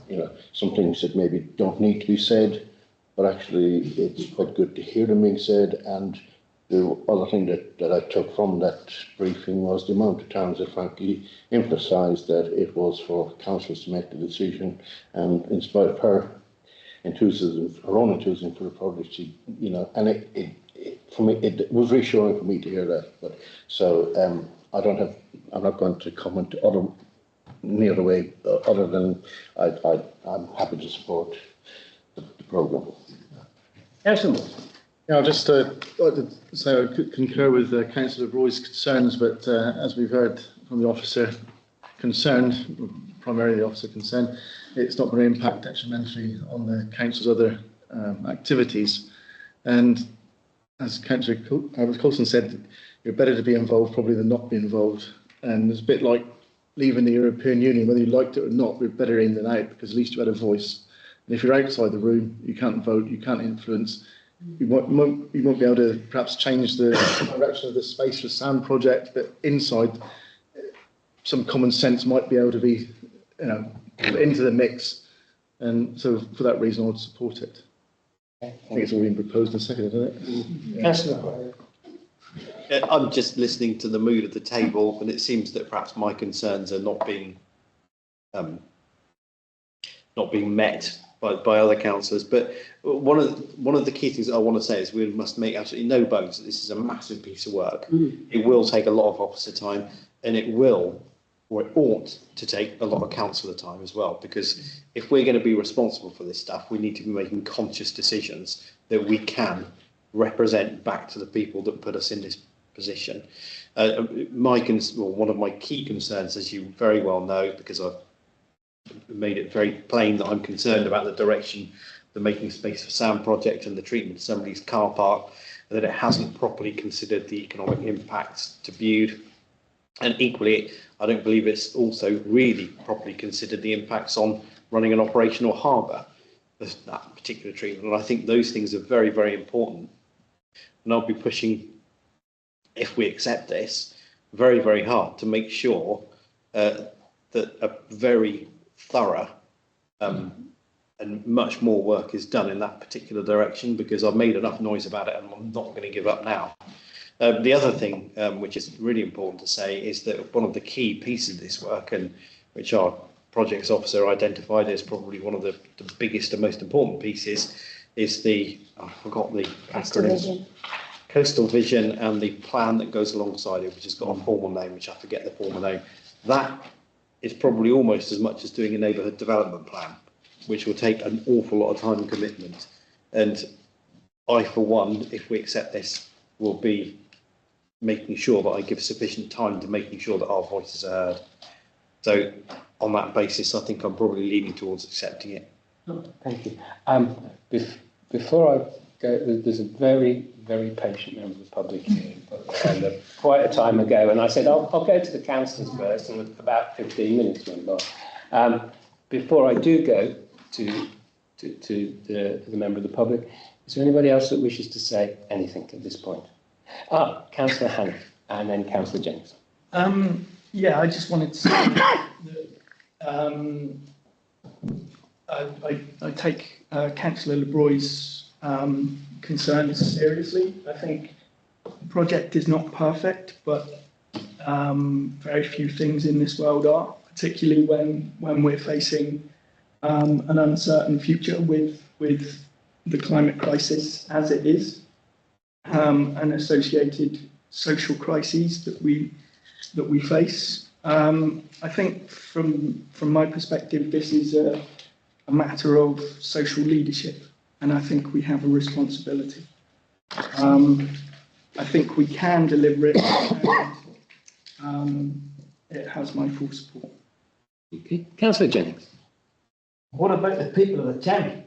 some things that maybe don't need to be said, but actually it's quite good to hear them being said. And the other thing that I took from that briefing was the amount of times that Frankie emphasised that it was for councillors to make the decision, and in spite of her enthusiasm, her own enthusiasm for the project, and for me, it was reassuring for me to hear that. But so I'm not going to comment any other way other than I'm happy to support the programme. Excellent. Yeah, just to say I concur with Councillor Roy's concerns, but as we've heard from the officer concerned, primarily the officer concerned, it's not going to impact detrimentally on the council's other activities. And as Councillor Coulson said, you're better to be involved probably than not be involved. And it's a bit like leaving the European Union, whether you liked it or not, we're better in than out, because at least you had a voice. And if you're outside the room, you can't vote, you can't influence. You won't be able to perhaps change the direction of the Space for Sound project, but inside, some common sense might be able to be, put into the mix. And so for that reason, I would support it. I think it's all been proposed and seconded, isn't it? I'm just listening to the mood of the table, and it seems that perhaps my concerns are not being met by other councillors. But one of the key things that I want to say is we must make absolutely no bones that this is a massive piece of work. It will take a lot of officer time, and it will, or it ought to take a lot of councillor time as well, because if we're going to be responsible for this stuff, we need to be making conscious decisions that we can represent back to the people that put us in this position. One of my key concerns, as you very well know, because I've made it very plain that I'm concerned about the direction the Making Space for Sound project and the treatment of somebody's car park, that it hasn't properly considered the economic impacts to Bude. And equally, I don't believe it's also really properly considered the impacts on running an operational harbour, that particular treatment. And I think those things are very, very important. And I'll be pushing, if we accept this, very, very hard to make sure that a very thorough and much more work is done in that particular direction, because I've made enough noise about it and I'm not going to give up now. The other thing which is really important to say is that one of the key pieces of this work, and which our projects officer identified as probably one of the biggest and most important pieces, is the, I forgot the acronym, Coastal Vision, and the plan that goes alongside it, which has got a formal name, which I forget the formal name. That is probably almost as much as doing a neighbourhood development plan, which will take an awful lot of time and commitment. And I, for one, if we accept this, will be making sure that I give sufficient time to making sure that our voices are heard. So on that basis, I think I'm probably leaning towards accepting it. Thank you. Before I go, there's a very, very patient member of the public here, and quite a time ago, and I said, I'll go to the councillors first, and about 15 minutes went by. Before I do go to the member of the public, is there anybody else that wishes to say anything at this point? Councillor Hannon, and then Councillor Jennings. Yeah, I just wanted to say that I take Councillor LeBroy's concerns seriously. I think the project is not perfect, but very few things in this world are, particularly when we're facing an uncertain future with the climate crisis as it is, and associated social crises that we face. I think from my perspective, this is a matter of social leadership, and I think we have a responsibility. I think we can deliver it, and it has my full support. Okay. Councillor Jennings. What about the people of the town?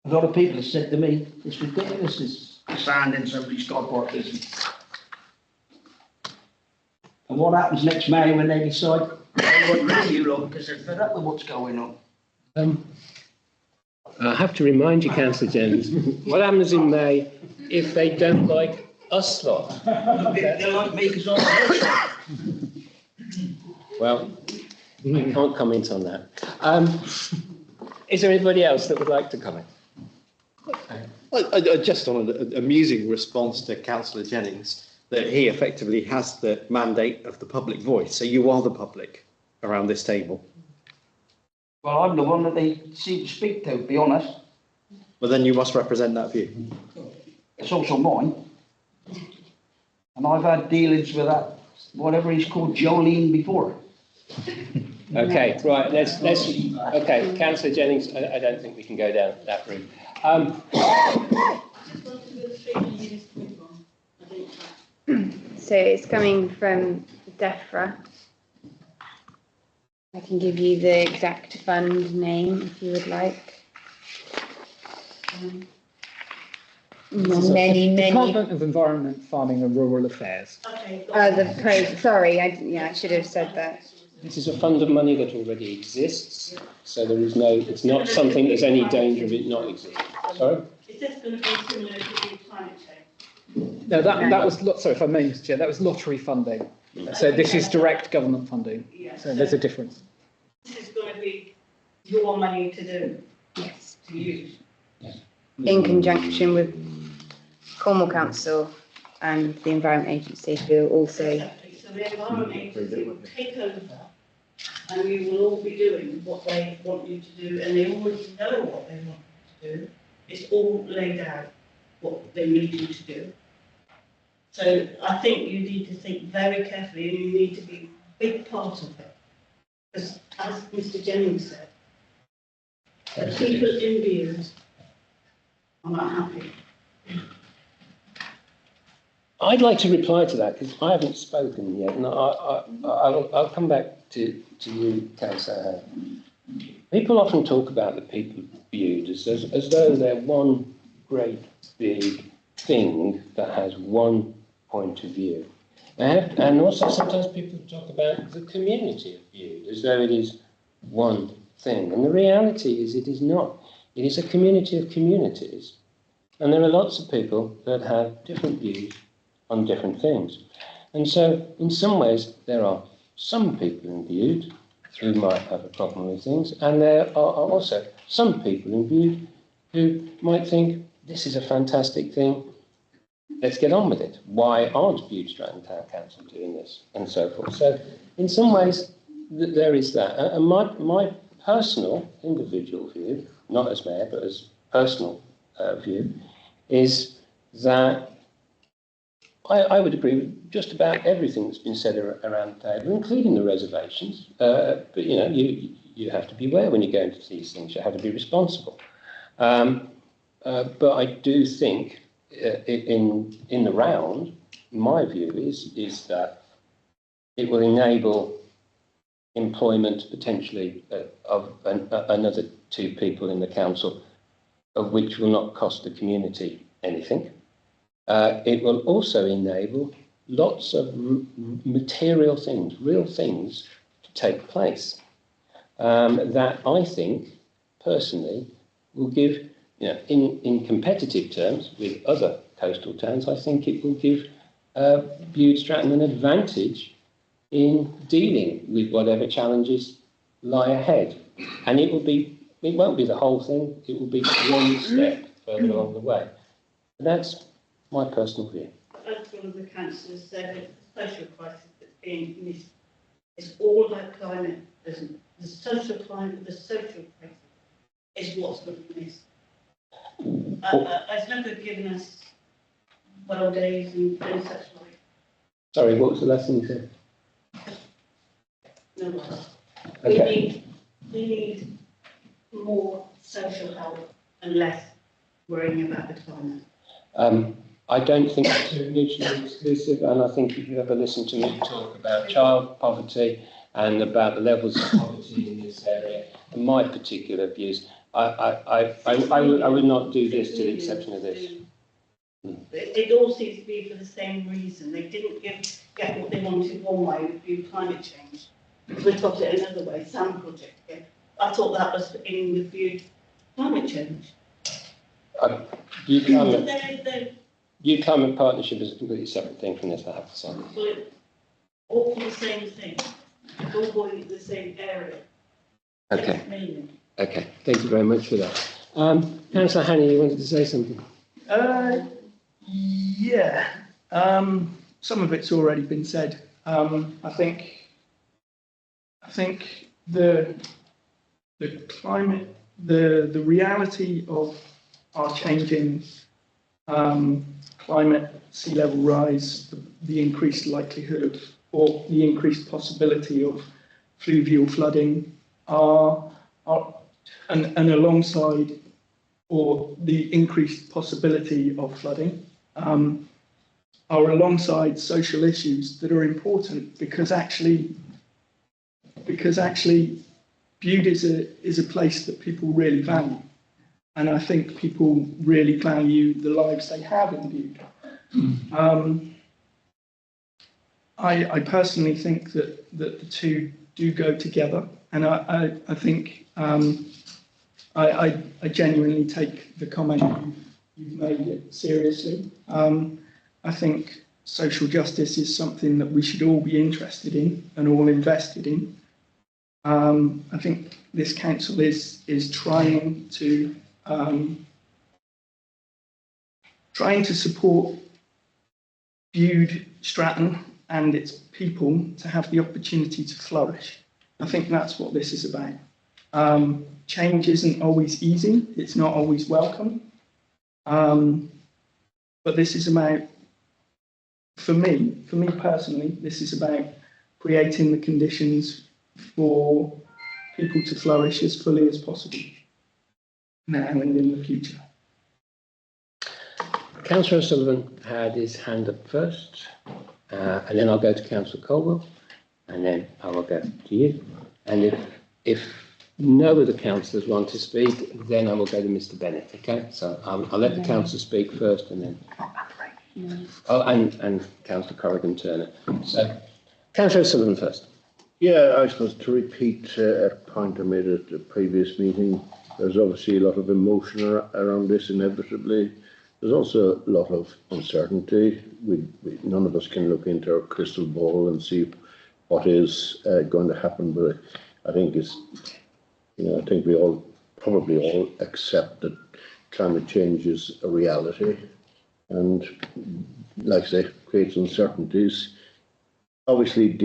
A lot of people have said to me, it's ridiculous, this sand in somebody's car park, isn't it? And what happens next May when they decide they won't rid of you lot because they're fed up with what's going on? I have to remind you, Councillor Jennings, what happens in May if they don't like us lot? They like me because I'm Well, I can't comment on that. Is there anybody else that would like to comment? Just on an amusing response to Councillor Jennings, that he effectively has the mandate of the public voice. So you are the public around this table. Well, I'm the one that they seem to speak to be honest. Well, then you must represent that view. It's also mine. And I've had dealings with that, whatever he's called, Jolene before. Okay, right, let's okay, Councillor Jennings, I don't think we can go down that route. So it's coming from DEFRA. I can give you the exact fund name if you would like. Many. Department of Environment, Farming and Rural Affairs. Sorry, I should have said that. This is a fund of money that already exists, so there is no, it's not something there's any danger of it not existing. Sorry? Is this going to be similar to the climate change? No, that was, sorry if I may, Mr. Chair, that was lottery funding. So this is direct government funding. Yes. So there's a difference. This is going to be your money to do. Yes. To use. In conjunction with Cornwall Council and the Environment Agency, who also. Exactly. So the Environment Agency will take over and you will all be doing what they want you to do, and they already know what they want you to do. It's all laid out, what they need you to do. So I think you need to think very carefully, and you need to be a big part of it. Because as Mr. Jennings said, the people in Bude are not happy. I'd like to reply to that because I haven't spoken yet, and I'll come back to you, Councillor. People often talk about the people of Bude as though they're one great big thing that has one point of view. And also sometimes people talk about the community of Bude as though it is one thing. And the reality is it is not. It is a community of communities. And there are lots of people that have different views on different things. And so in some ways there are some people in Bude who might have a problem with things, and there are also some people in Bude who might think this is a fantastic thing, let's get on with it. Why aren't Bude-Stratton Town Council doing this? And so forth. So in some ways there is that. And my personal individual view, not as mayor but as personal view, is that I would agree with just about everything that's been said around the table, including the reservations. But you know, you have to be aware when you go into these things. You have to be responsible. But I do think, in the round, my view is that it will enable employment potentially of another 2 people in the council, of which will not cost the community anything. It will also enable lots of material things, real things, to take place that I think, personally, will give, you know, in competitive terms with other coastal towns, I think it will give Bude-Stratton an advantage in dealing with whatever challenges lie ahead. And it won't be the whole thing, it will be one step further along the way. But that's my personal view. As one of the councillors said, the social crisis that's being missed is all about climate. The social climate, the social crisis is what's going to be missed. It's no good giving us well days and such like. Sorry, what was the last thing you said? No worries. Okay. We need more social help and less worrying about the climate. I don't think they're mutually exclusive, and I think if you ever listen to me talk about child poverty and about the levels of poverty in this area, and my particular views, I would not do this to the exception of this. It all seems to be for the same reason. They didn't get what they wanted one way with climate change. We've got it another way, SAM project again. I thought that was in with Bude climate change. Bude Climate Partnership is a completely separate thing from this, I have to say. Well, it's all for the same thing. It's all going to the same area. Okay. Okay. Thank you very much for that. Councillor Hannay, you wanted to say something? Yeah. Some of it's already been said. I think the climate, the reality of our changing climate, sea level rise, the increased likelihood of, or the increased possibility of fluvial flooding and alongside, or the increased possibility of flooding are alongside social issues that are important because actually Bude is a place that people really value. And I think people really value the lives they have in Bude. I personally think that the two do go together, and I think I genuinely take the comment you've made seriously. I think social justice is something that we should all be interested in and all invested in. I think this council is trying to support Bude-Stratton and its people to have the opportunity to flourish. I think that's what this is about. Change isn't always easy. It's not always welcome. But this is about, for me personally, this is about creating the conditions for people to flourish as fully as possible now and in the future. Councillor O'Sullivan had his hand up first, and then I'll go to Councillor Colwell, and then I will go to you. And if no other councillors want to speak, then I will go to Mr. Bennett. Okay, so I'll let the councillor speak first, and then and Councillor Corrigan Turner. So Councillor O'Sullivan first. Yeah, I suppose to repeat a point I made at the previous meeting, there's obviously a lot of emotion around this inevitably. There's also a lot of uncertainty. None of us can look into our crystal ball and see what is going to happen, but I think I think we all probably all accept that climate change is a reality, and like I say, creates uncertainties. Obviously,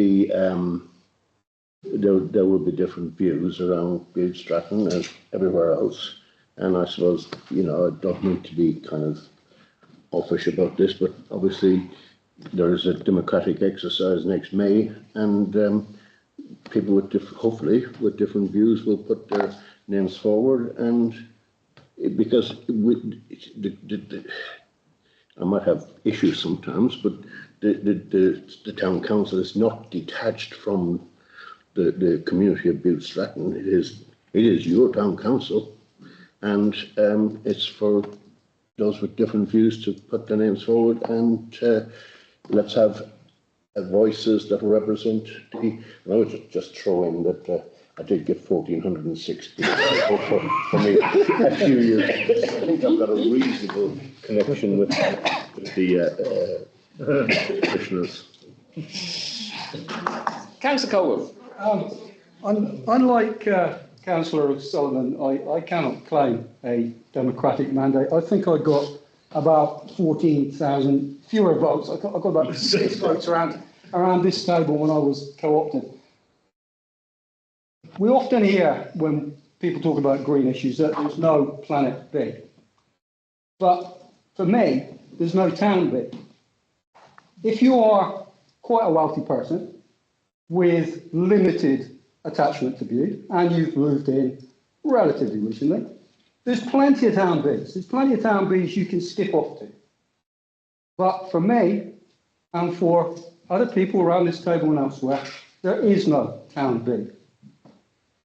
there will be different views around Bude-Stratton and everywhere else. And I suppose, I don't mean to be kind of offish about this, but obviously there is a democratic exercise next May, and people with hopefully with different views will put their names forward. And because I might have issues sometimes, but the town council is not detached from the community of Bude-Stratton. It is your town council. And it's for those with different views to put their names forward, and let's have voices that represent I would just throw in that I did get 1,460 for me a few years. I think I've got a reasonable connection with the commissioners. Councillor Colwell. Unlike Councillor O'Sullivan, I cannot claim a democratic mandate. I think I got about 14,000 fewer votes. I got about 6 votes around this table when I was co-opted. We often hear when people talk about green issues that there's no planet B. But for me, there's no town B. If you are quite a wealthy person with limited attachment to Bude, and you've moved in relatively recently, there's plenty of town Bs. There's plenty of town Bs you can skip off to. But for me, and for other people around this table and elsewhere, there is no town B.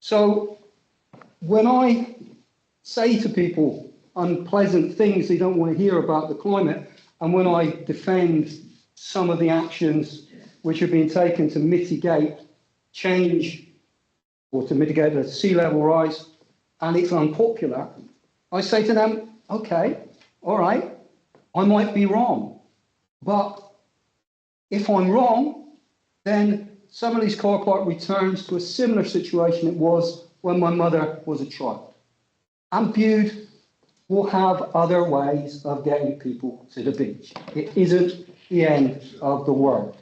So when I say to people unpleasant things they don't want to hear about the climate, and when I defend some of the actions which have been taken to mitigate change or to mitigate the sea level rise, and it's unpopular, I say to them, okay, all right, I might be wrong. But if I'm wrong, then some of these car park returns to a similar situation it was when my mother was a child. And Bude will have other ways of getting people to the beach. It isn't the end of the world.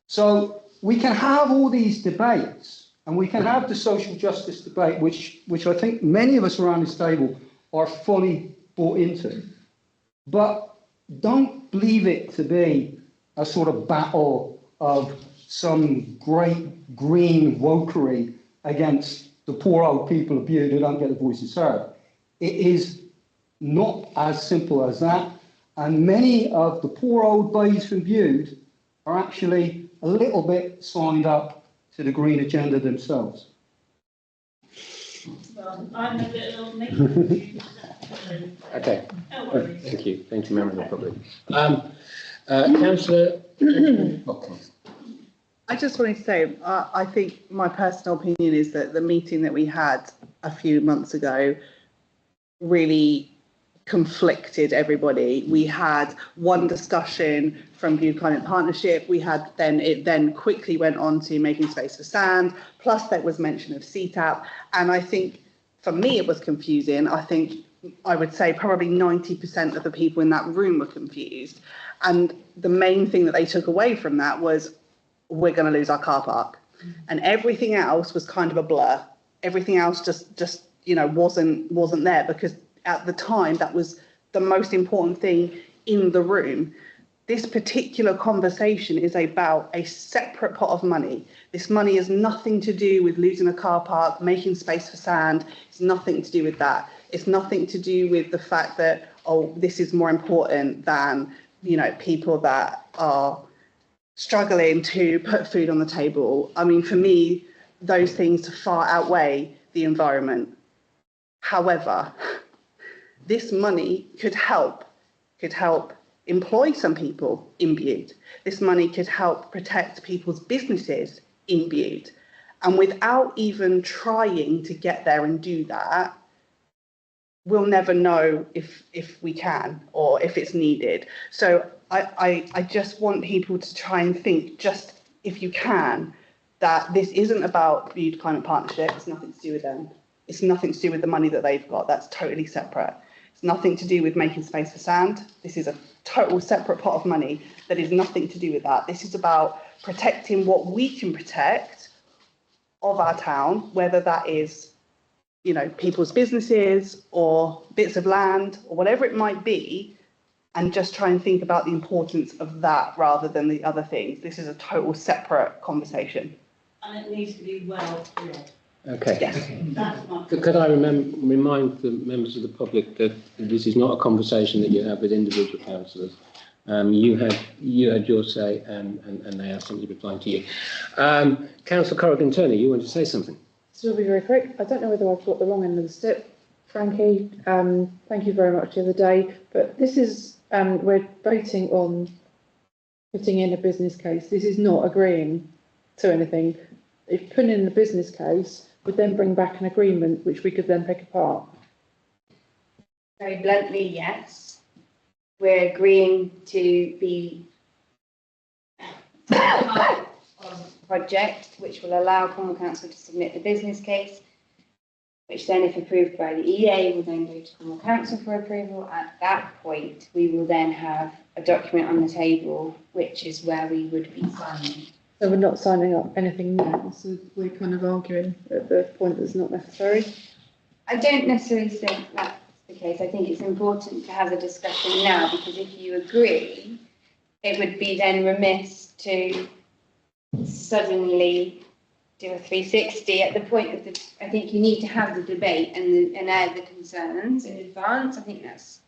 So we can have all these debates, and we can have the social justice debate, which I think many of us around this table are fully bought into. But don't believe it to be a sort of battle of some great green wokery against the poor old people of Bude who don't get their voices heard. It is not as simple as that. And many of the poor old bays from Bude are actually a little bit signed up to the green agenda themselves. Well, I'm a bit of me. Okay. Thank you. Thank you, Member of the Public. Councillor. I just wanted to say, I think my personal opinion is that the meeting that we had a few months ago really conflicted everybody. We had one discussion from Bude Climate Partnership. It then quickly went on to making space for sand. Plus there was mention of CTAP. And I think for me it was confusing. I would say probably 90% of the people in that room were confused. And the main thing that they took away from that was, we're going to lose our car park. and everything else was kind of a blur. Everything else just wasn't there, because at the time that was the most important thing in the room. This particular conversation is about a separate pot of money. This money has nothing to do with losing a car park, making space for sand. It's nothing to do with that. It's nothing to do with the fact that, oh, this is more important than, people that are struggling to put food on the table. I mean, for me, those things far outweigh the environment. However, this money could help employ some people in Bude. This money could help protect people's businesses in Bude. And without even trying to get there and do that, we'll never know if we can or if it's needed. So I just want people to try and think, just if you can, that this isn't about Bude Climate Partnership. It's nothing to do with them. It's nothing to do with the money that they've got. That's totally separate. It's nothing to do with making space for sand. This is a total separate pot of money that is nothing to do with that. This is about protecting what we can protect of our town, whether that is, people's businesses or bits of land or whatever it might be, and just try and think about the importance of that rather than the other things. This is a total separate conversation. And it needs to be well read. Okay. Yes. That's my Could I remind the members of the public that this is not a conversation that you have with individual councillors. You had your say, and they are simply replying to you. Councillor Corrigan-Turner, you want to say something? So it'll be very quick. I don't know whether I've got the wrong end of the stick, Frankie. Thank you very much the other day. But this is, we're voting on putting in a business case. This is not agreeing to anything. If putting in the business case would then bring back an agreement which we could then pick apart. Very bluntly, yes. We're agreeing to be part of a project which will allow Cornwall Council to submit the business case, which then, if approved by the EA, will then go to Cornwall Council for approval. At that point, we will then have a document on the table, which is where we would be signing. So we're not signing up anything now, so we're kind of arguing at the point that's not necessary. I don't necessarily think that's the case. I think it's important to have a discussion now, because if you agree, it would be then remiss to suddenly do a 360 at the point of the. I think you need to have the debate and air the concerns in advance. I think that's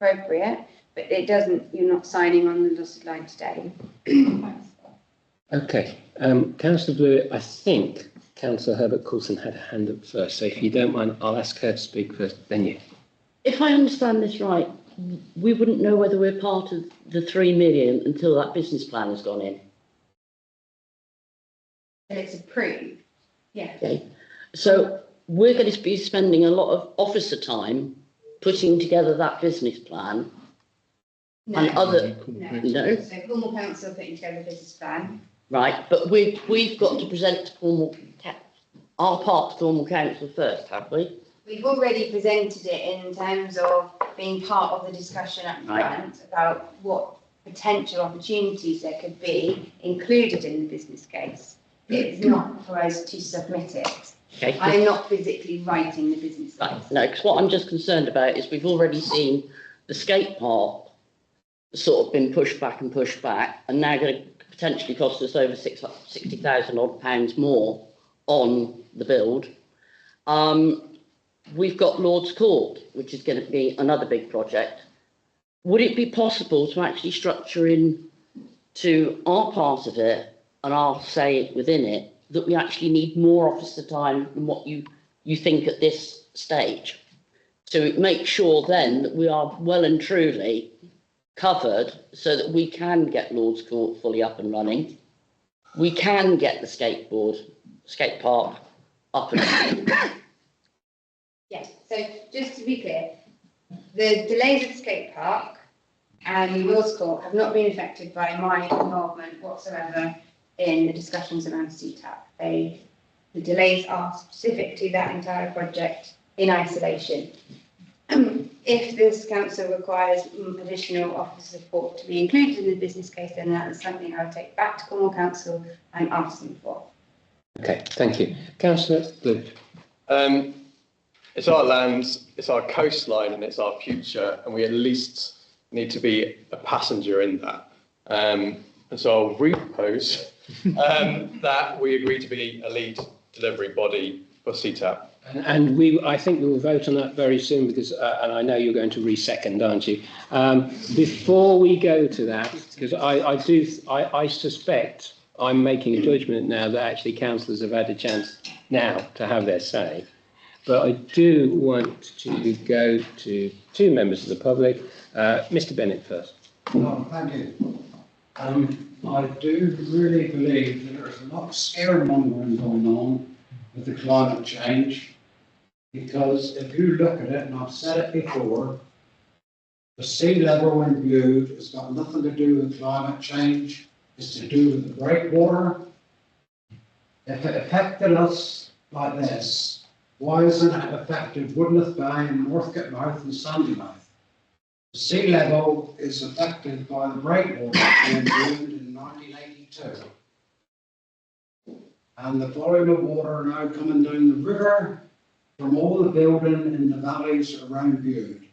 appropriate, but it doesn't. You're not signing on the dotted line today. Okay. Councillor Blewett, I think Councillor Herbert Coulson had a hand up first, so if you don't mind, I'll ask her to speak first, then you. If I understand this right, we wouldn't know whether we're part of the 3 million until that business plan has gone in. And it's approved. Yeah. Okay. So we're going to be spending a lot of officer time putting together that business plan. No. And other. No. So Cornwall Council putting together a business plan. Right, but we've got to present to Cornwall, our part to Cornwall Council first, have we? We've already presented it in terms of being part of the discussion up front about what potential opportunities there could be included in the business case. It's not for us to submit it. Okay. I'm not physically writing the business case. Right. No, because what I'm just concerned about is we've already seen the skate park sort of been pushed back, and now going to potentially cost us over 60,000 odd pounds more on the build. We've got Lord's Court, which is going to be another big project. Would it be possible to actually structure in to our part of it and our say within it that we actually need more officer time than what you think at this stage, to make sure then that we are well and truly covered so that we can get Lord's Court fully up and running, we can get the skate park up and running. Yes, so just to be clear, the delays at the skate park and Lord's Court have not been affected by my involvement whatsoever in the discussions around CTAP. The delays are specific to that entire project in isolation. If this council requires additional officer support to be included in the business case, then that is something I would take back to Cornwall Council and ask them for. Okay, thank you. Councillor Blue. It's our lands, it's our coastline, and it's our future, and we at least need to be a passenger in that. And so I'll repropose that we agree to be a lead delivery body for CTAP. And I think we will vote on that very soon because, and I know you're going to re-second, aren't you? Before we go to that, because I suspect I'm making a judgment now that actually councillors have had a chance now to have their say. But I do want to go to two members of the public. Mr. Bennett first. Oh, thank you. I do really believe that there's a lot of scaremongering going on with the climate change, because if you look at it, and I've said it before, the sea level in Bude has got nothing to do with climate change. It's to do with the breakwater. If it affected us like this, why isn't it affected Woodneth Bay and Northcote Mouth and Sandymouth? The sea level is affected by the breakwater in Bude in 1982. And the volume of water now coming down the river from all the building in the valleys around Bude.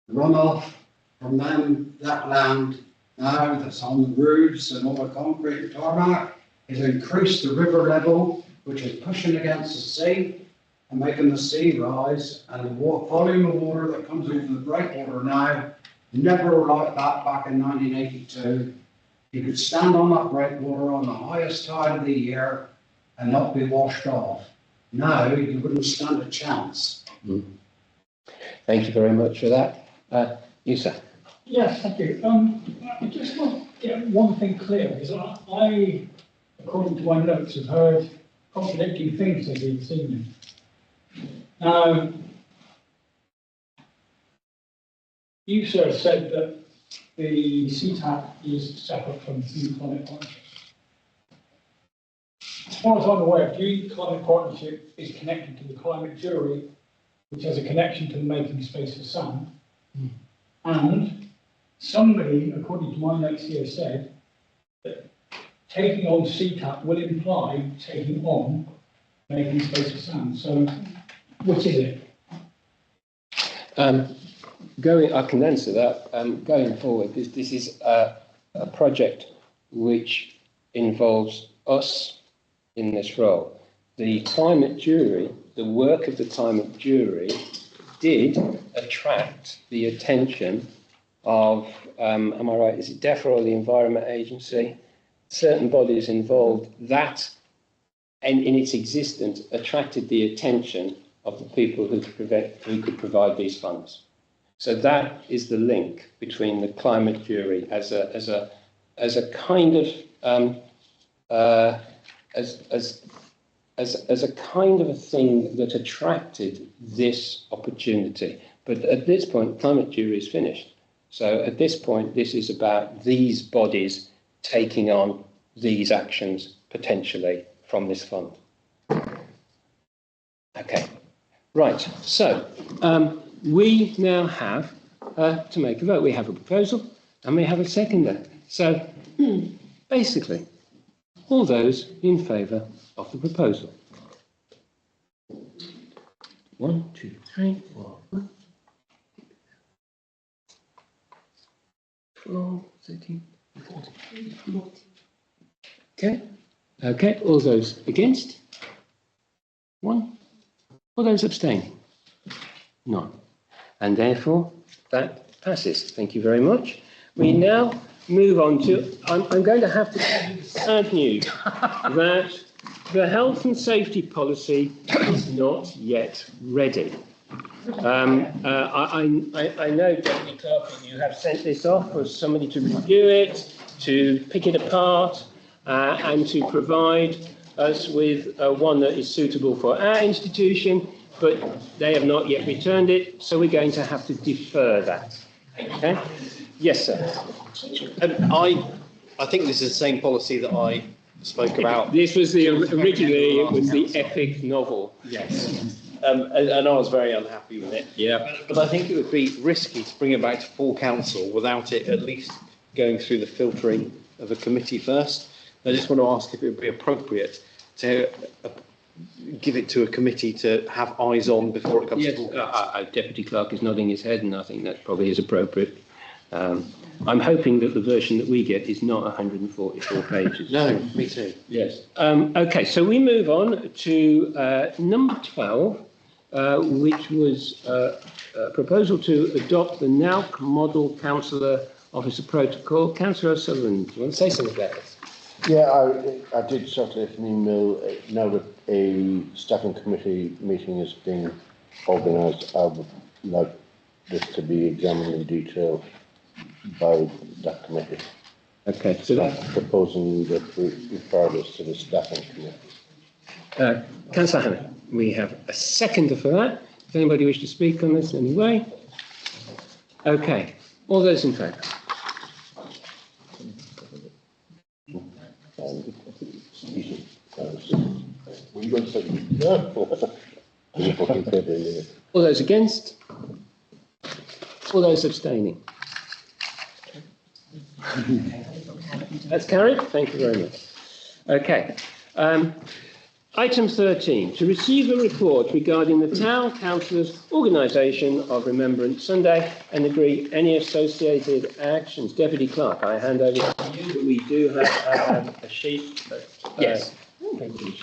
The runoff from that land now that's on the roofs and all the concrete and tarmac has increased the river level, which is pushing against the sea and making the sea rise, and the volume of water that comes over the breakwater now, never like that back in 1982. You could stand on that breakwater on the highest tide of the year and not be washed off. Now you wouldn't stand a chance. Thank you very much for that. You, sir. Yes, thank you. I just want to get one thing clear, because I, according to my notes, have heard contradicting things this evening. Now, you, sir, said that the CTAP is separate from the Climate Partnership. As far as I'm aware, the Climate Partnership is connected to the Climate Jury, which has a connection to the Making Space for Sand. And somebody, according to my notes here, said that taking on CTAP will imply taking on Making Space for Sand. So, which is it? I can answer that. Going forward, this is a project which involves us in this role. The climate jury, the work of the climate jury did attract the attention of, am I right, is it DEFRA or the Environment Agency? Certain bodies involved that, and in its existence, attracted the attention of the people who could provide these funds. So that is the link between the climate jury as a kind of as a kind of a thing that attracted this opportunity. But at this point, climate jury is finished. So at this point, this is about these bodies taking on these actions potentially from this fund. Okay, right. So we now have to make a vote. We have a proposal and we have a seconder. So basically, all those in favour of the proposal. 1, 2, 3, 4, 12, 13, 14. Okay. Okay. All those against? 1. All those abstaining? None. And therefore, that passes. Thank you very much. We now move on to, I'm going to have to tell you the sad news that the health and safety policy is not yet ready. I know, Deputy Clerk, you have sent this off for somebody to review it, to pick it apart, and to provide us with one that is suitable for our institution, but they have not yet returned it, so we're going to have to defer that. Okay? Yes, sir. I think this is the same policy that I spoke about. This was originally it was the epic novel. Yes. And I was very unhappy with it. Yeah. But I think it would be risky to bring it back to full council without it at least going through the filtering of a committee first. I just want to ask if it would be appropriate to give it to a committee to have eyes on before it comes Yes, to full Deputy Clerk is nodding his head, and I think that probably is appropriate. I'm hoping that the version that we get is not 144 pages. No, me too. Yes. Okay, so we move on to number 12, which was a proposal to adopt the NALC Model Councillor Officer Protocol. Councillor O'Sullivan, do you want to say something about this? Yeah, I did circulate an email. Now that a staffing committee meeting is being organised, I would like this to be examined in detail by that committee. Okay, so I'm proposing that we refer this to the staffing committee. Councillor Hannah, we have a seconder for that. Does anybody wish to speak on this in any way? Okay, all those in favour? All those against? All those abstaining? That's carried. Thank you very much. Okay. Item 13, to receive a report regarding the Town Councillor's organisation of Remembrance Sunday and agree any associated actions. Deputy Clerk, I hand over to you, but we do have a sheet. Yes. Thank you.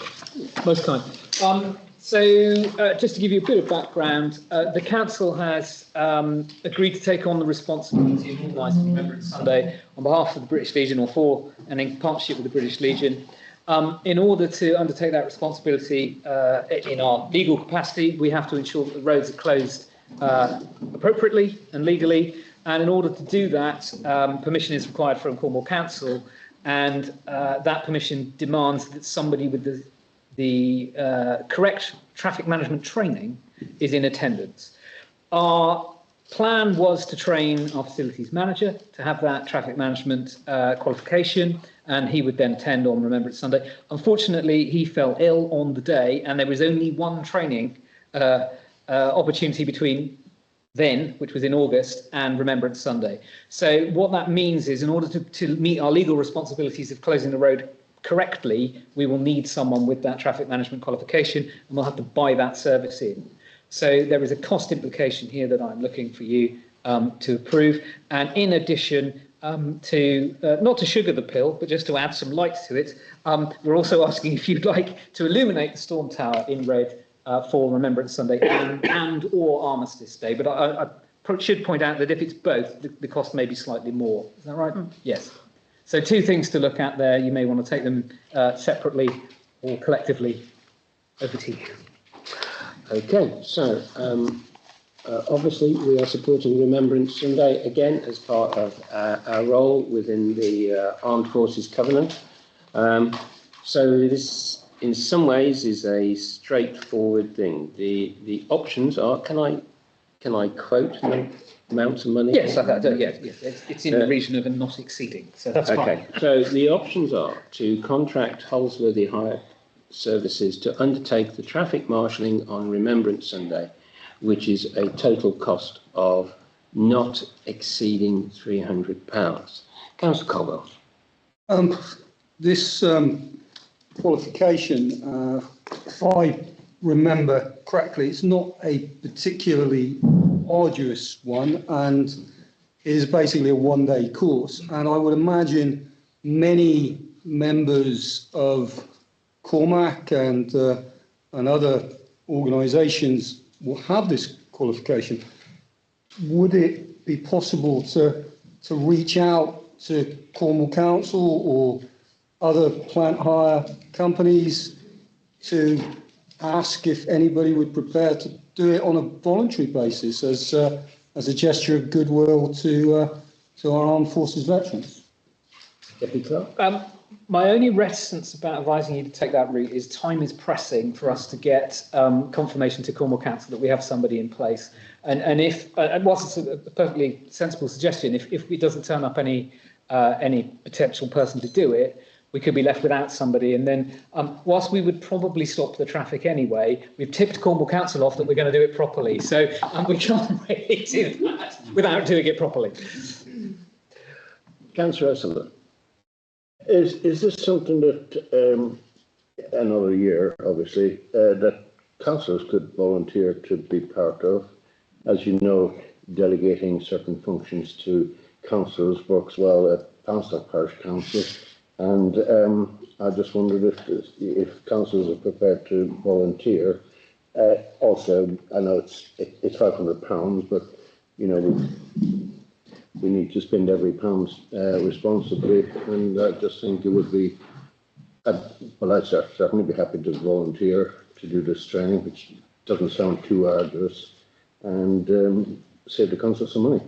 Most kind. Just to give you a bit of background, the council has agreed to take on the responsibility of organising Remembrance Sunday on behalf of the British Legion, or for and in partnership with the British Legion. In order to undertake that responsibility in our legal capacity, we have to ensure that the roads are closed appropriately and legally. And in order to do that, permission is required from Cornwall Council, and that permission demands that somebody with the correct traffic management training is in attendance. Our plan was to train our facilities manager to have that traffic management qualification, and he would then attend on Remembrance Sunday. Unfortunately, he fell ill on the day, and there was only one training opportunity between then, which was in August, and Remembrance Sunday. So what that means is, in order to meet our legal responsibilities of closing the road correctly, we will need someone with that traffic management qualification, and we'll have to buy that service in. So there is a cost implication here that I'm looking for you to approve. And in addition, to not to sugar the pill, but just to add some light to it, we're also asking if you'd like to illuminate the Storm Tower in red for Remembrance Sunday and or Armistice Day. But I should point out that if it's both, the cost may be slightly more. Is that right? Yes. So two things to look at there. You may want to take them separately or collectively. Over to you. Okay, so obviously we are supporting Remembrance Sunday again as part of our role within the Armed Forces Covenant. So this, in some ways, is a straightforward thing. The options are, can I quote amounts of money? Yes, yes. It's in the region of a not exceeding, so that's fine. Okay, so the options are to contract Holsworthy Hire Services to undertake the traffic marshalling on Remembrance Sunday, which is a total cost of not exceeding £300. Councillor Colwell. This qualification, if I remember correctly, it's not a particularly arduous one, and it is basically a one-day course. And I would imagine many members of Cormac and other organisations will have this qualification. Would it be possible to reach out to Cornwall Council or other plant hire companies to ask if anybody would prepare to do it on a voluntary basis as a gesture of goodwill to our armed forces veterans? Deputy Clerk. My only reticence about advising you to take that route is time is pressing for us to get confirmation to Cornwall Council that we have somebody in place. And if, whilst it's a perfectly sensible suggestion, if it doesn't turn up any potential person to do it, we could be left without somebody. And then, whilst we would probably stop the traffic anyway, we've tipped Cornwall Council off that we're going to do it properly. So we can't really do that without doing it properly. Councillor O'Sullivan. Is this something that another year, obviously, that councillors could volunteer to be part of. As you know, delegating certain functions to councillors works well at Poundstock Parish Council, and I just wondered if councillors are prepared to volunteer. Also, I know it's £500, but you know we need to spend every pound responsibly, and I just think it would be. Well, I'd certainly be happy to volunteer to do this training, which doesn't sound too arduous, and save the council some money.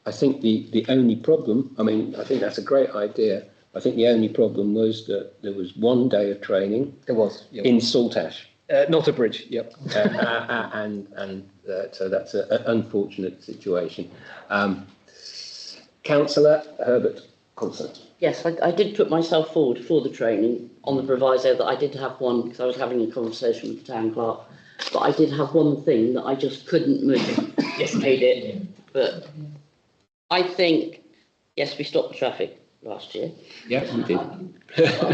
I think the only problem, I mean, I think that's a great idea. I think the only problem was that there was 1 day of training. There was. Yep. In Saltash. Not a bridge, yep. So that's an unfortunate situation. Councillor Herbert Coulson. Yes, I did put myself forward for the training on the proviso that I did have one, because I was having a conversation with the town clerk, but I did have one thing that I just couldn't move. Yes, made it. But I think, yes, we stopped the traffic last year. Yeah, we did.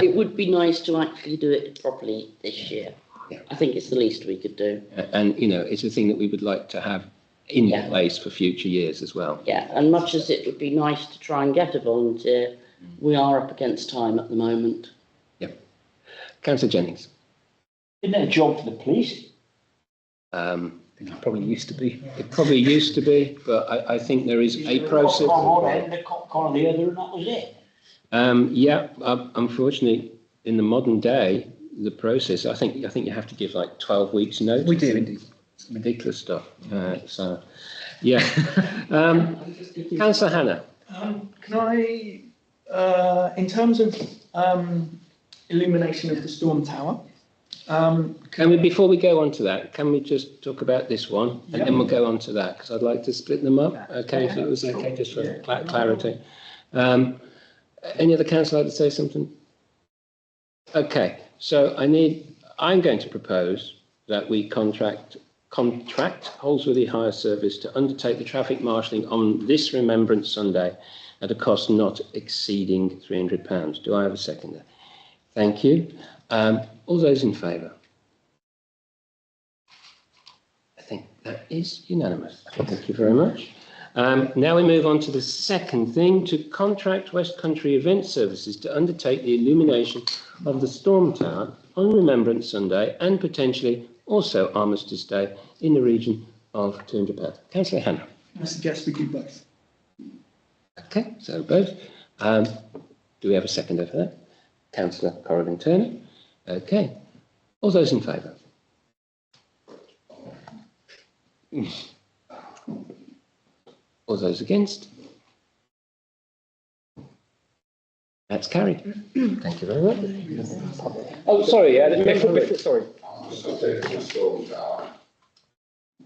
It would be nice to actually do it properly this year. Yeah. I think it's the least we could do. And, you know, it's a thing that we would like to have in place for future years as well. Yeah, and much as it would be nice to try and get a volunteer, we are up against time at the moment. Yep. Councillor Jennings. Isn't that a job for the police? It probably used to be. It probably used to be, but I think there is a process. The cop the other, and that was it. Unfortunately, in the modern day, the process, I think you have to give like 12 weeks notice. We do indeed. It's ridiculous stuff. So, yeah. Councillor Hannah. Can I, in terms of illumination of the storm tower, can we, before we go on to that, can we just talk about this one and then we'll go on to that, because I'd like to split them up. Okay, if it was okay, just for clarity. Any other councillor like to say something? Okay, so I'm going to propose that we contract Holsworthy Hire Service to undertake the traffic marshalling on this Remembrance Sunday at a cost not exceeding £300. Do I have a seconder? Thank you. All those in favour? I think that is unanimous. Thank you very much. Now we move on to the second thing, to contract West Country Event Services to undertake the illumination of the Storm Tower on Remembrance Sunday and potentially also Armistice Day in the region of £200. Councillor Hannah. I suggest we do both. Okay, so both. Do we have a seconder for that? Councillor Corrigan Turner. Okay. All those in favour? All those against? That's carried. Thank you very much. Oh, sorry. Sorry.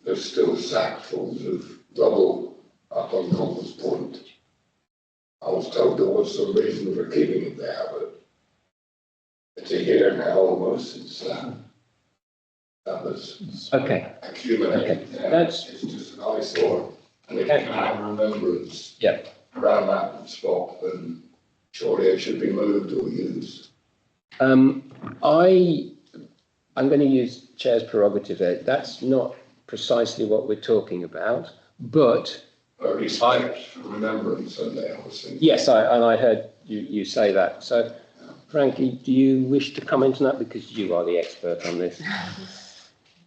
There's still sackfuls of rubble up on Compass Point. I was told there was some reason for keeping it there, but it's a year now almost since that was accumulated. Okay. That's it's just an eyesore, and if you have remembrance around that spot, then surely it should be moved or used. I'm going to use Chair's prerogative there. That's not precisely what we're talking about, but respect for Remembrance Sunday, I was thinking. Yes, I heard you say that. So, Frankie, do you wish to comment on that, because you are the expert on this?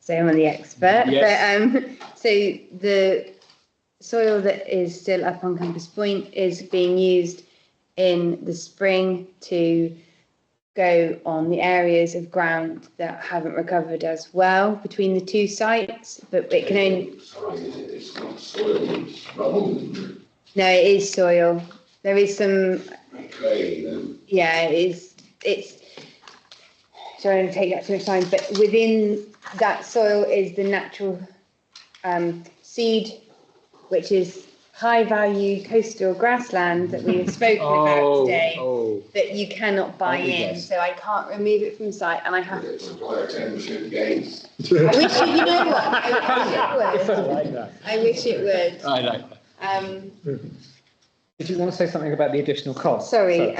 So I'm the expert. Yes. But, so the soil that is still up on Compass Point is being used in the spring to go on the areas of ground that haven't recovered as well between the two sites, but it can only... Sorry, it's not soil, it's rubble. No, it is soil. There is some... Clay, then. Yeah, it's... Sorry, I don't take that too much time, but within that soil is the natural seed, which is high-value coastal grassland that we have spoken about today, that you cannot buy in. So I can't remove it from site, and I have to. Supply attention games. I wish it, you know what? I wish it would. I like that. Did you want to say something about the additional cost? Sorry.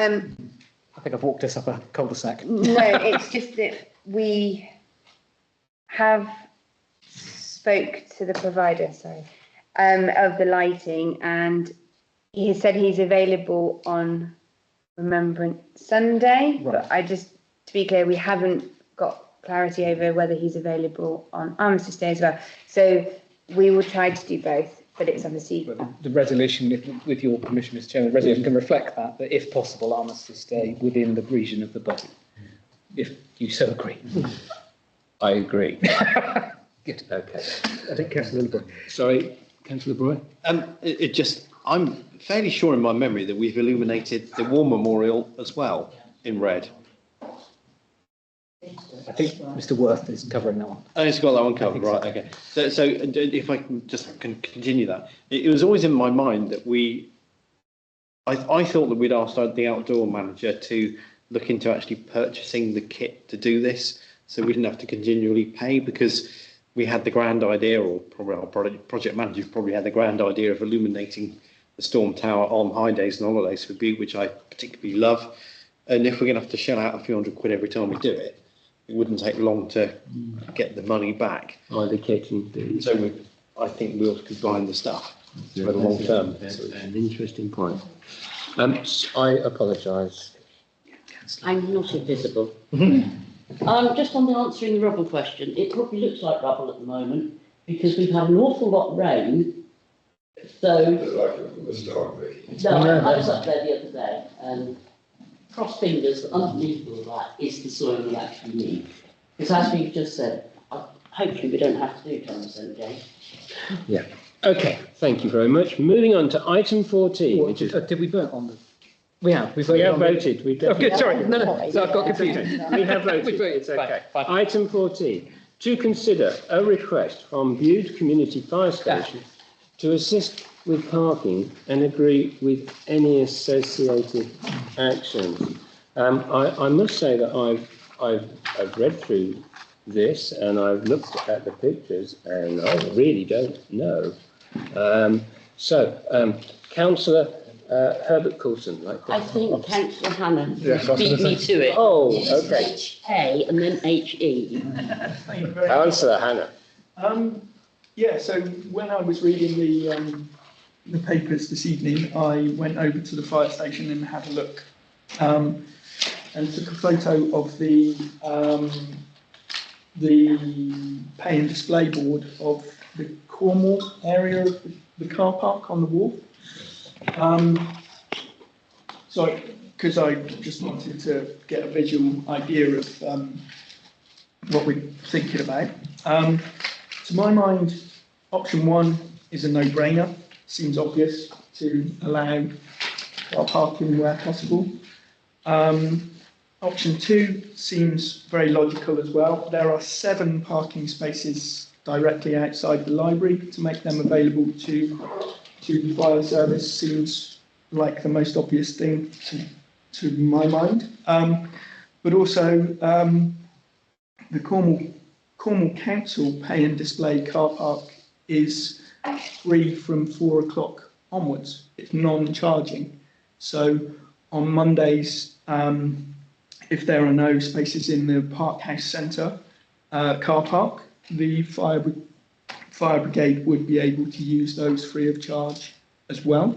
think I've walked us up a cul-de-sac. No, it's just that we have spoke to the provider, of the lighting, and he has said he's available on Remembrance Sunday. Right. But to be clear, we haven't got clarity over whether he's available on Armistice Day as well. So we will try to do both, but it's obviously... The resolution, with your permission, Mr Chairman, the resolution can reflect that if possible, Armistice Day within the region of the budget, if you so agree. I agree. Good. Okay. I think Councillor Lillibroy. Sorry, Councillor Broy. I'm fairly sure in my memory that we've illuminated the War Memorial as well in red. I think Mr Worth is covering that one. Oh, it's got that one covered, right? Okay. So if I can just continue that, it was always in my mind that I thought that we'd asked the outdoor manager to look into actually purchasing the kit to do this, so we didn't have to continually pay, because we had the grand idea, or probably our project manager probably had the grand idea of illuminating the Storm Tower on high days and holidays for Bude, which I particularly love. And if we're going to have to shell out a few £100 every time we do it, it wouldn't take long to get the money back. By the kitchen. So I think we ought to combine the stuff for the long term. That's an interesting point. I apologise. I'm not invisible. Just on the answering the rubble question, it probably looks like rubble at the moment because we've had an awful lot of rain. So, no, I was up there the other day, and cross fingers that underneath all that is the soil we actually need. Because as we've just said, hopefully we don't have to do 10% again. Yeah. Okay. Thank you very much. Moving on to item 14, which is. Did we vote on the? We have. We have voted. We oh, good. Sorry. No. So I've got confused. We have voted. It's okay. Fine. Item 14. To consider a request from Bude Community Fire Station to assist with parking and agree with any associated actions. I must say that I've read through this and I've looked at the pictures and I really don't know. Councillor Herbert Coulson. I think Councillor Hannah beat me to it. Oh, okay. H-A and then H-E. Councillor Hannah. Yeah, so when I was reading the papers this evening, I went over to the fire station and had a look, and took a photo of the pay and display board of the Cornwall area of the car park on the wharf. So, because I just wanted to get a visual idea of what we're thinking about. To my mind, option one is a no-brainer. Seems obvious to allow car parking where possible. Option two seems very logical as well. There are 7 parking spaces directly outside the library. To make them available to the fire service seems like the most obvious thing to my mind. But also the Cornwall Council pay and display car park is free from 4 o'clock onwards. It's non-charging. So on Mondays, if there are no spaces in the Park House Centre car park, the fire brigade would be able to use those free of charge as well.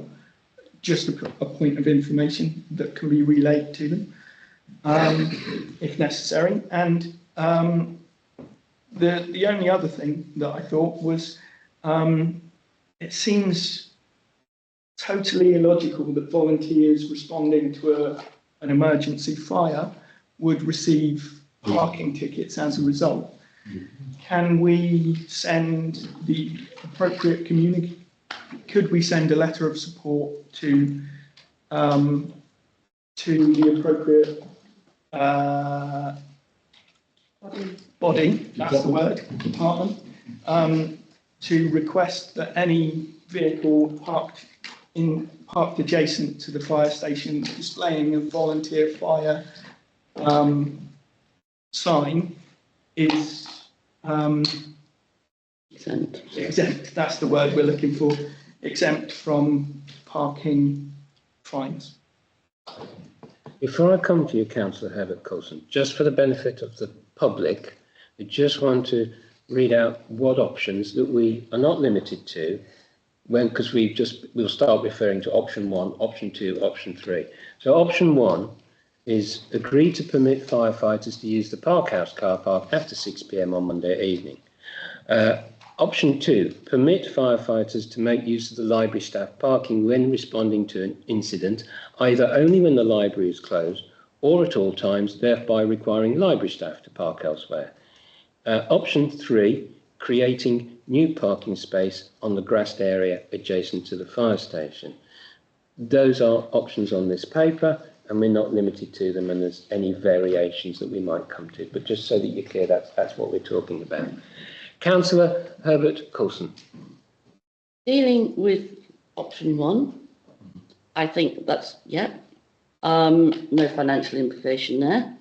Just a point of information that can be relayed to them if necessary. And the only other thing that I thought was it seems totally illogical that volunteers responding to an emergency fire would receive parking tickets as a result. Can we send the appropriate could we send a letter of support to the appropriate body, that's the word, department, to request that any vehicle parked adjacent to the fire station displaying a volunteer fire sign is exempt. That's the word we're looking for. Exempt from parking fines. Before I come to you, Councillor Herbert Coulson, just for the benefit of the public, I just want to read out what options that we are not limited to, because we'll start referring to option 1, option 2, option 3. So option 1 is agree to permit firefighters to use the Parkhouse car park after 6 p.m. on Monday evening. Option 2, permit firefighters to make use of the library staff parking when responding to an incident, either only when the library is closed or at all times, thereby requiring library staff to park elsewhere. Option 3, creating new parking space on the grassed area adjacent to the fire station. Those are options on this paper, and we're not limited to them, and there's any variations that we might come to, but just so that you're clear, that's what we're talking about. Councillor Herbert Coulson. Dealing with option 1, I think that's, no financial implication there.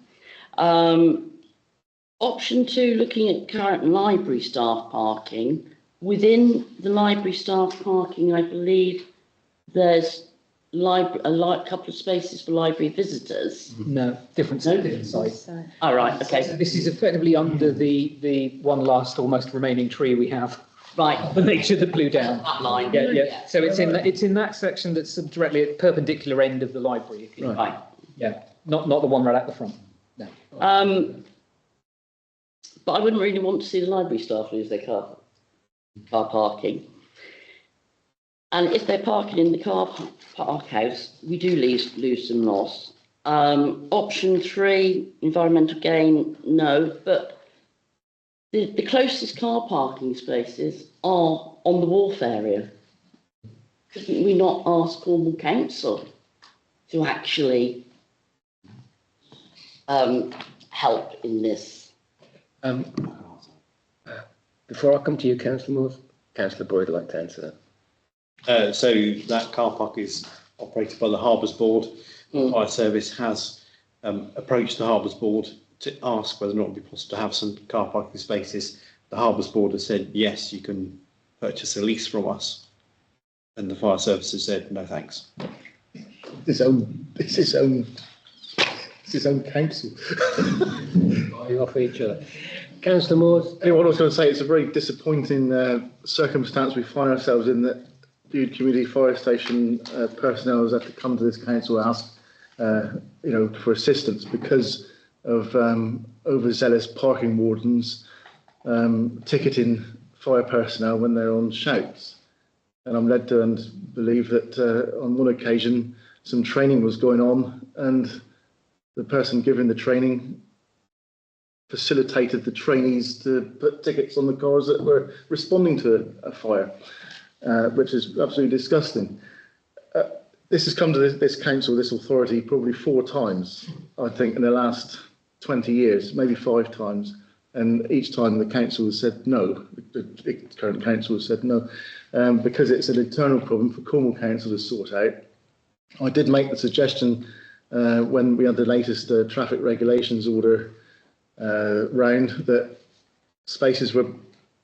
Option 2, looking at current library staff parking. Within the library staff parking, I believe there's a couple of spaces for library visitors. No, different size. All right, okay. So this is effectively under the one last almost remaining tree we have. Right. The nature that blew down. That line. Yeah. So it's in that section that's directly at the perpendicular end of the library. Right. Yeah. Not the one right at the front. No. But I wouldn't really want to see the library staff lose their car parking. And if they're parking in the car park house, we do lose some loss. Option 3, environmental gain, no. But the closest car parking spaces are on the wharf area. Could we not ask Cornwall Council to actually help in this? Before I come to you, Councillor Moore, Councillor Boyd would like to answer that. So that car park is operated by the Harbours Board. The fire service has approached the Harbours Board to ask whether or not it would be possible to have some car parking spaces. The Harbours Board has said, yes, you can purchase a lease from us. And the fire service has said, no thanks. It's his own council. You offer each other. Councillor Moore. What I was going to say, it's a very disappointing circumstance we find ourselves in, that Bude Community Fire Station personnel has had to come to this council and ask, for assistance because of overzealous parking wardens ticketing fire personnel when they're on shouts. And I'm led to believe that on one occasion some training was going on, and the person giving the training facilitated the trainees to put tickets on the cars that were responding to a fire, which is absolutely disgusting. This has come to this council, this authority, probably 4 times, I think, in the last 20 years, maybe 5 times. And each time the council has said no, the current council has said no, because it's an internal problem for Cornwall Council to sort out. I did make the suggestion when we had the latest traffic regulations order round, that spaces were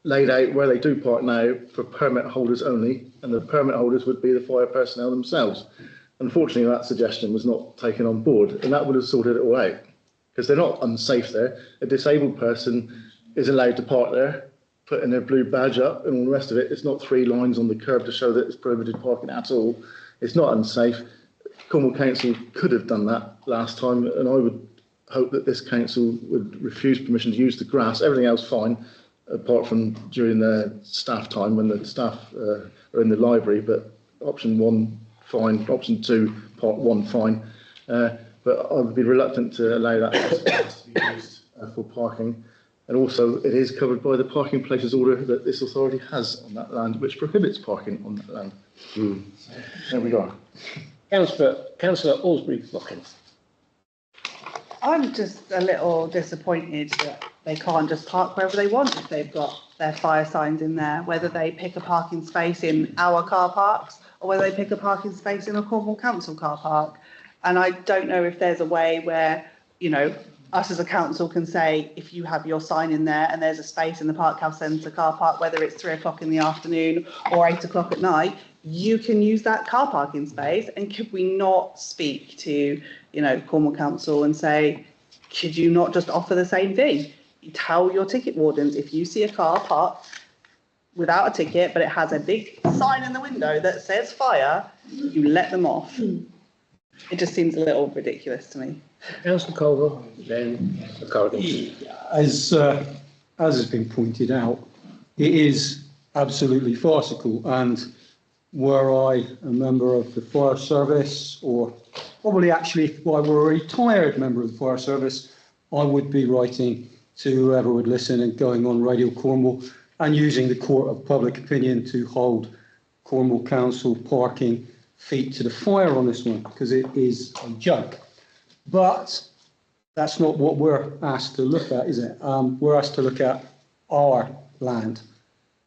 laid out where they do park now for permit holders only, and the permit holders would be the fire personnel themselves. Unfortunately, that suggestion was not taken on board, and that would have sorted it all out, because they're not unsafe there. A disabled person is allowed to park there, putting their blue badge up and all the rest of it. It's not 3 lines on the curb to show that it's prohibited parking at all. It's not unsafe. Cornwall Council could have done that last time, and I would hope that this council would refuse permission to use the grass. Everything else fine, apart from during the staff time when the staff are in the library. But option 1 fine, option 2 part 1 fine. But I would be reluctant to allow that to be used for parking. And also, it is covered by the parking places order that this authority has on that land, which prohibits parking on that land. There we go. Councillor Alsbury-Watkins. I'm just a little disappointed that they can't just park wherever they want if they've got their fire signs in there, whether they pick a parking space in our car parks or whether they pick a parking space in a Cornwall Council car park. And I don't know if there's a way where, us as a council can say, if you have your sign in there and there's a space in the Park House Centre car park, whether it's 3 o'clock in the afternoon or 8 o'clock at night, you can use that car parking space. And could we not speak to, you know, Cornwall Council and say, could you not just offer the same thing? You tell your ticket wardens, if you see a car parked without a ticket, but it has a big sign in the window that says fire, you let them off. It just seems a little ridiculous to me. Councillor Colville, then Corrigan. As has been pointed out, it is absolutely farcical. And were I a member of the fire service, or probably actually if I were a retired member of the fire service, I would be writing to whoever would listen and going on Radio Cornwall and using the court of public opinion to hold Cornwall Council parking feet to the fire on this one, because it is a joke. But that's not what we're asked to look at, is it? We're asked to look at our land.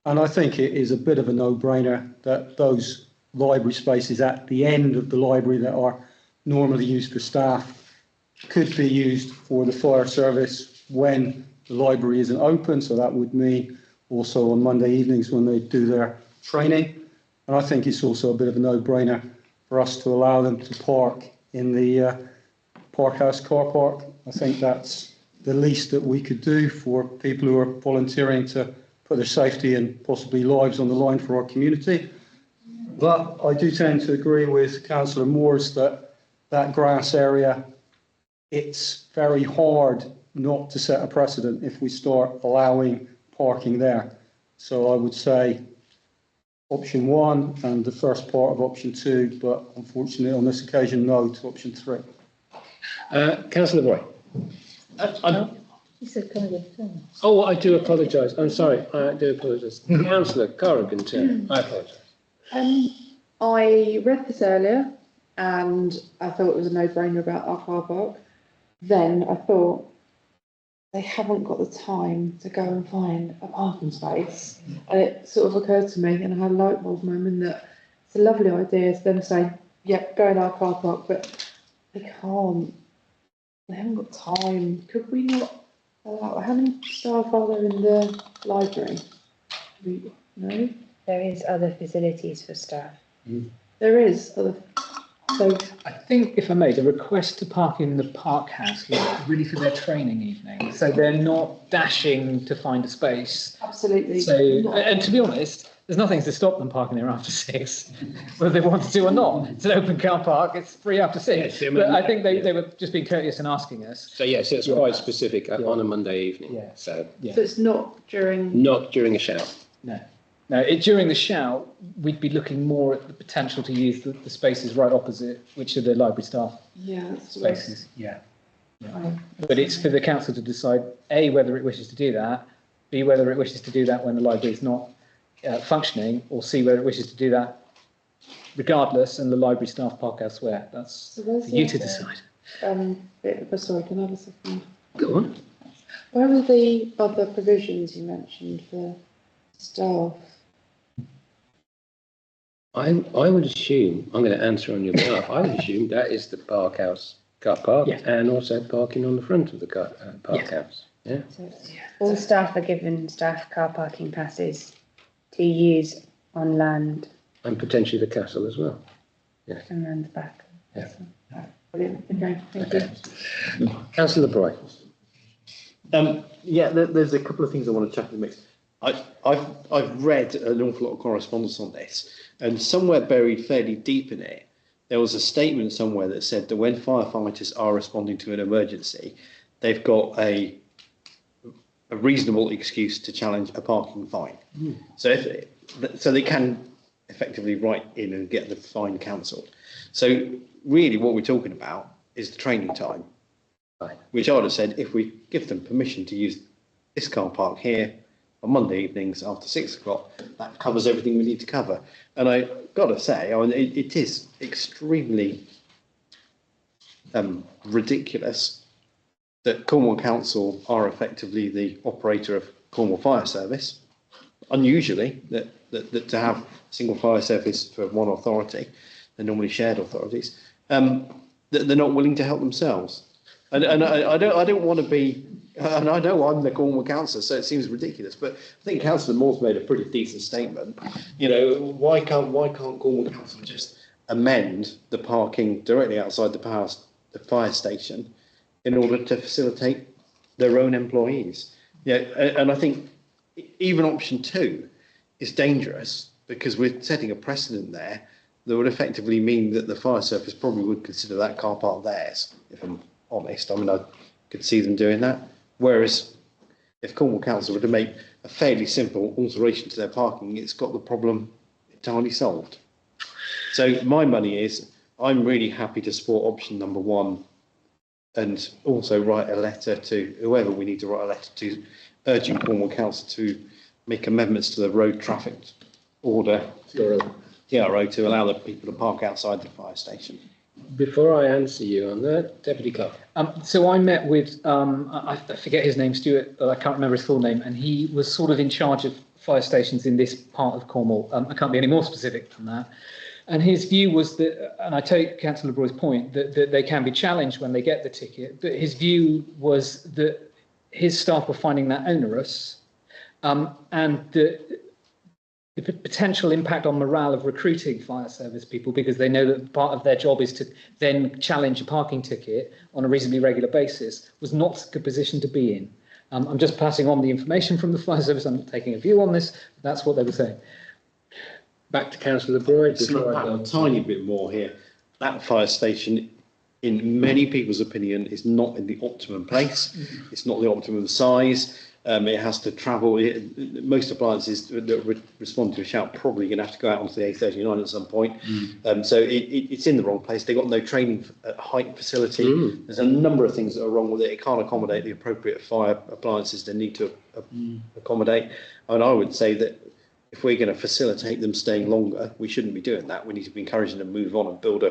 And I think it is a bit of a no-brainer that those library spaces at the end of the library that are normally used for staff could be used for the fire service when the library isn't open. So that would mean also on Monday evenings when they do their training. And I think it's also a bit of a no-brainer for us to allow them to park in the Park House car park. I think that's the least that we could do for people who are volunteering to put their safety and possibly lives on the line for our community. But I do tend to agree with Councillor Moores that that grass area, it's very hard not to set a precedent if we start allowing parking there. So I would say option 1 and the first part of option 2, but unfortunately on this occasion, no to option 3. Councillor Boy. You said Corrigan. Oh, I do apologise. I'm sorry. I do apologise. Councillor Corrigan, too. I apologise. I read this earlier and I thought it was a no-brainer about our car park. Then I thought they haven't got the time to go and find a parking space. And it sort of occurred to me, and I had a light bulb moment, that it's a lovely idea to them saying, yep, go in our car park, but they can't. They haven't got time. Could we not allow, how many staff are there in the library? No? There is other facilities for staff. There is other. So I think, if I may, the request to park in the Park House was really for their training evening, so they're not dashing to find a space. Absolutely. So, and to be honest, there's nothing to stop them parking there after 6, whether they want to or not. It's an open car park, it's free after 6. Yes, but I think they were just being courteous and asking us. So yes, it's quite specific on a Monday evening. Yeah. So it's not during. Not during a shout. No. No, during the shout, we'd be looking more at the potential to use the spaces right opposite, which are the library staff spaces. Yeah. But it's for the council to decide, A, whether it wishes to do that, B, whether it wishes to do that when the library is not functioning, or C, whether it wishes to do that regardless and the library staff park elsewhere. That's for you to decide. Sorry, can I have a second? Go on. Where are the other provisions you mentioned for staff? I would assume, I'm going to answer on your behalf, I would assume that is the Park House car park and also parking on the front of the Park House. Yeah. So all staff are given staff car parking passes to use on land. And potentially the castle as well. Yeah. And around the back. Yeah. Brilliant. Okay, thank you. Councillor Bright. Yeah, there's a couple of things I want to chuck in the mix. I've read an awful lot of correspondence on this, and somewhere buried fairly deep in it, there was a statement somewhere that said that when firefighters are responding to an emergency, they've got a reasonable excuse to challenge a parking fine. So they can effectively write in and get the fine cancelled. So really what we're talking about is the training time, which I would have said, if we give them permission to use this car park here on Monday evenings after 6 o'clock, that covers everything we need to cover. And I got to say, it is extremely ridiculous that Cornwall Council are effectively the operator of Cornwall Fire Service. Unusually, that to have a single fire service for one authority, they're normally shared authorities, that they're not willing to help themselves. And I don't want to be, and I know I'm the Cornwall councillor, so it seems ridiculous, but I think Councillor Moore's made a pretty decent statement. You know, why can't Cornwall Council just amend the parking directly outside the fire station in order to facilitate their own employees? Yeah, and I think even option 2 is dangerous because we're setting a precedent there that would effectively mean that the fire service probably would consider that car park theirs, if I'm honest. I mean, I could see them doing that. Whereas if Cornwall Council were to make a fairly simple alteration to their parking, it's got the problem entirely solved. So my money is, I'm really happy to support option number 1 and also write a letter to whoever we need to write a letter to, urging Cornwall Council to make amendments to the road traffic order, TRO, to allow the people to park outside the fire station. Before I answer you on that, Deputy Clerk. So I met with, I forget his name, Stuart, but I can't remember his full name, and he was sort of in charge of fire stations in this part of Cornwall. I can't be any more specific than that. And his view was that, and I take Councillor Broy's point, that they can be challenged when they get the ticket, but his view was that his staff were finding that onerous, and the potential impact on morale of recruiting fire service people, because they know that part of their job is to then challenge a parking ticket on a reasonably regular basis, was not a good position to be in. I'm just passing on the information from the fire service. I'm not taking a view on this. That's what they were saying. Back to Councillor Broy. A tiny bit more here. That fire station, in many people's opinion, is not in the optimum place. It's not the optimum size. It has to travel. Most appliances that respond to a shout probably going to have to go out onto the A39 at some point. So it's in the wrong place. They've got no training height facility. There's a number of things that are wrong with it. It can't accommodate the appropriate fire appliances they need to accommodate. And I would say that if we're going to facilitate them staying longer, we shouldn't be doing that. We need to be encouraging them to move on and build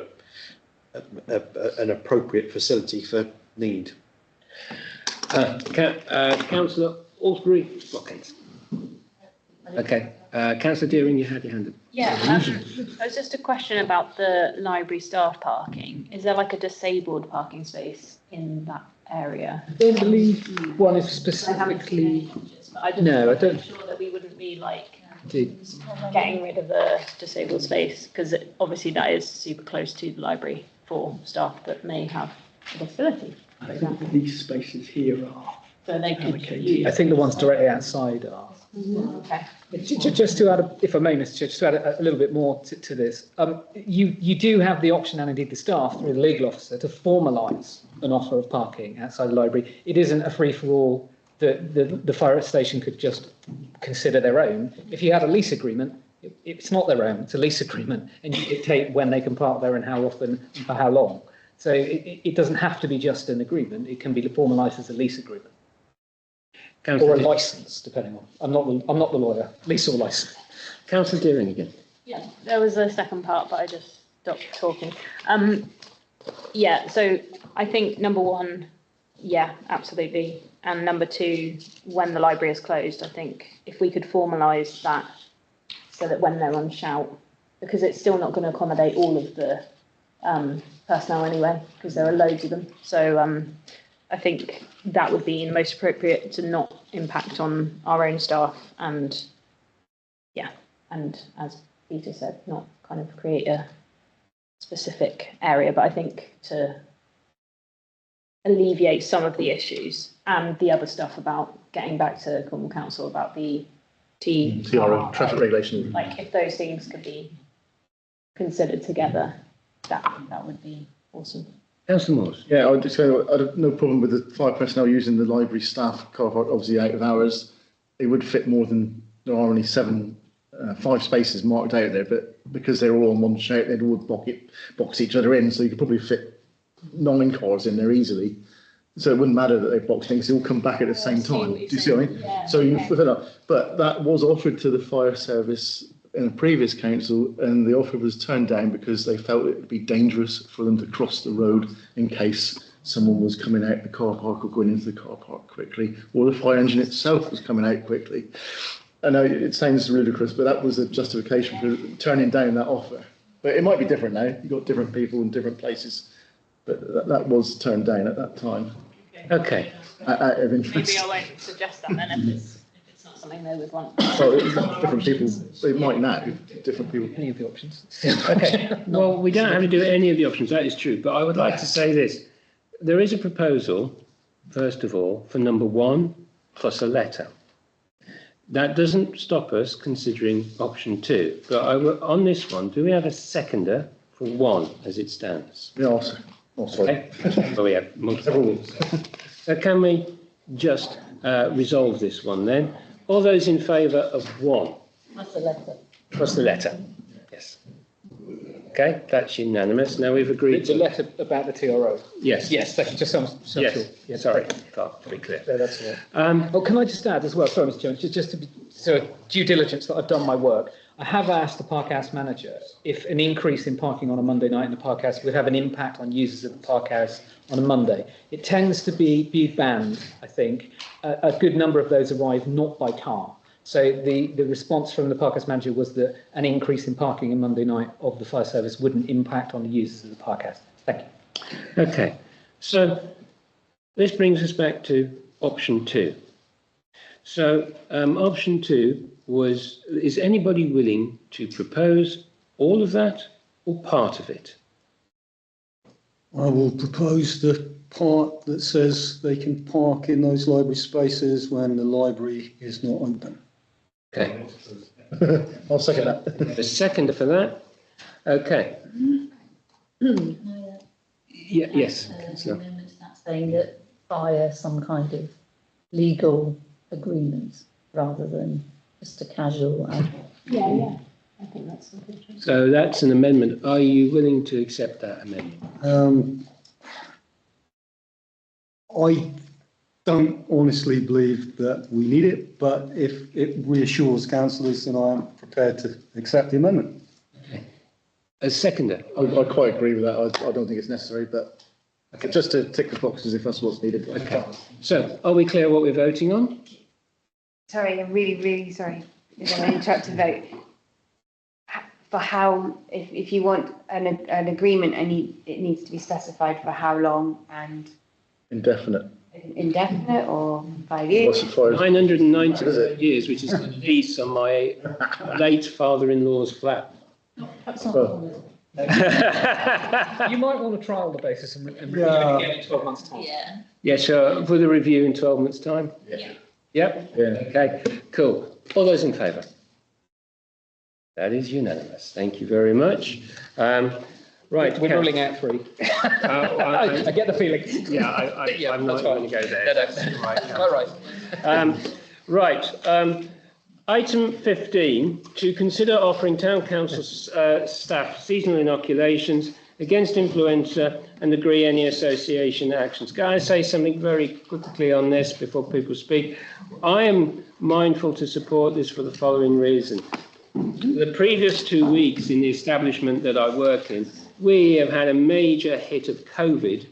an appropriate facility for need. Councillor Alsbury Watkins. Okay. Councillor Deering, you had your hand up. Yeah, it was just a question about the library staff parking. Is there like a disabled parking space in that area? I don't believe one is specifically. I don't I'm sure that we wouldn't be like getting rid of the disabled space, because obviously that is super close to the library for staff that may have a disability. I think these spaces here are. So they could I think the ones directly outside are. Okay. Just to add, if I may, Mr. Chair, just to add a little bit more to this, you do have the option, and indeed the staff, through the legal officer, to formalise an offer of parking outside the library. It isn't a free-for-all that the fire station could just consider their own. If you had a lease agreement, it's not their own, it's a lease agreement, and you dictate when they can park there and how often and for how long. So it doesn't have to be just an agreement, it can be formalised as a lease agreement. Or a licence, depending on. I'm not the lawyer. Lease or licence. Councillor Deering again. Yeah, there was a second part, but I just stopped talking. Yeah, so I think number 1, yeah, absolutely. And number 2, when the library is closed, I think if we could formalise that so that when they're on shout, because it's still not going to accommodate all of the personnel anyway, because there are loads of them. So I think that would be most appropriate to not impact on our own staff, and yeah, and as Peter said, not kind of create a specific area, but I think to alleviate some of the issues and the other stuff about getting back to Cornwall Council about the TRO, traffic regulation. Like if those things could be considered together, that would be awesome. Councillor Morse. Yeah, I would just say I have no problem with the fire personnel using the library staff car park, obviously out of hours. It would fit more than, there are only 5 spaces marked out there, but because they're all on one shout, they'd all box each other in, so you could probably fit 9 cars in there easily. So it wouldn't matter that they boxed in, because they all come back at the same time. Do you see what I mean? Yeah, so you fill it up. But that was offered to the fire service in a previous council, and the offer was turned down because they felt it would be dangerous for them to cross the road in case someone was coming out the car park or going into the car park quickly, or the fire engine itself was coming out quickly. I know it sounds ludicrous, but that was a justification for turning down that offer. But it might be different now. You've got different people in different places But that was turned down at that time. Okay. Out of interest. Maybe I won't suggest that then if it's not something they would want. Well, different people, they might now, different people. Any of the options. Okay. Well, we don't have to do any of the options, that is true. But I would like to say this. There is a proposal, first of all, for number 1 plus a letter. That doesn't stop us considering option 2. But on this one, do we have a seconder for 1 as it stands? Yeah, also. Okay. Well, we have multiple. So can we just resolve this one then? All those in favour of 1? That's a letter. Plus the letter. Yes. Okay, that's unanimous. Now we've agreed. The letter about the TRO. Yes. Yes, thank you. Just so yes. sure. Yes, Sorry, to be clear. No, that's all right. Oh, can I just add as well, sorry, Mr. Jones, just to be so due diligence that I've done my work. I have asked the Park House manager if an increase in parking on a Monday night in the Park House would have an impact on users of the Park House on a Monday. It tends to be banned, I think. A good number of those arrive not by car. So the response from the Park House manager was that an increase in parking on Monday night of the fire service wouldn't impact on the users of the Park House. Thank you. Okay, so this brings us back to option 2. So option 2 was, is anybody willing to propose all of that or part of it? I will propose the part that says they can park in those library spaces when the library is not open. Okay. I'll second that. A seconder for that? Okay. Yeah, yes. The amendment to that saying that via some kind of legal agreement rather than just a casual. Yeah. I think that's something. So that's an amendment. Are you willing to accept that amendment? I don't honestly believe that we need it, but if it reassures councillors, then I am prepared to accept the amendment. Okay. A seconder? I quite agree with that. I don't think it's necessary, but just to tick the boxes if that's what's needed. Okay. So are we clear what we're voting on? Sorry, I'm really sorry. If I'm interrupted vote. For how, if you want an agreement, it needs to be specified for how long and Indefinite. Indefinite or 5 years? 990 years, which is the lease on my late father-in-law's flat. That's not You might want to trial the basis and review it again in 12 months' time. Yeah. Yeah, sure. For the review in 12 months' time? Yeah. Yep? Yeah. Okay, cool. All those in favour? That is unanimous. Thank you very much. Right. We're ruling out 3. I get the feeling. Yeah, I'm not going to go there. No. Right. Quite right. Right. Item 15, to consider offering Town Council staff seasonal inoculations against influenza and agree any association actions. Can I say something very quickly on this before people speak? I am mindful to support this for the following reason. The previous 2 weeks in the establishment that I work in, we have had a major hit of COVID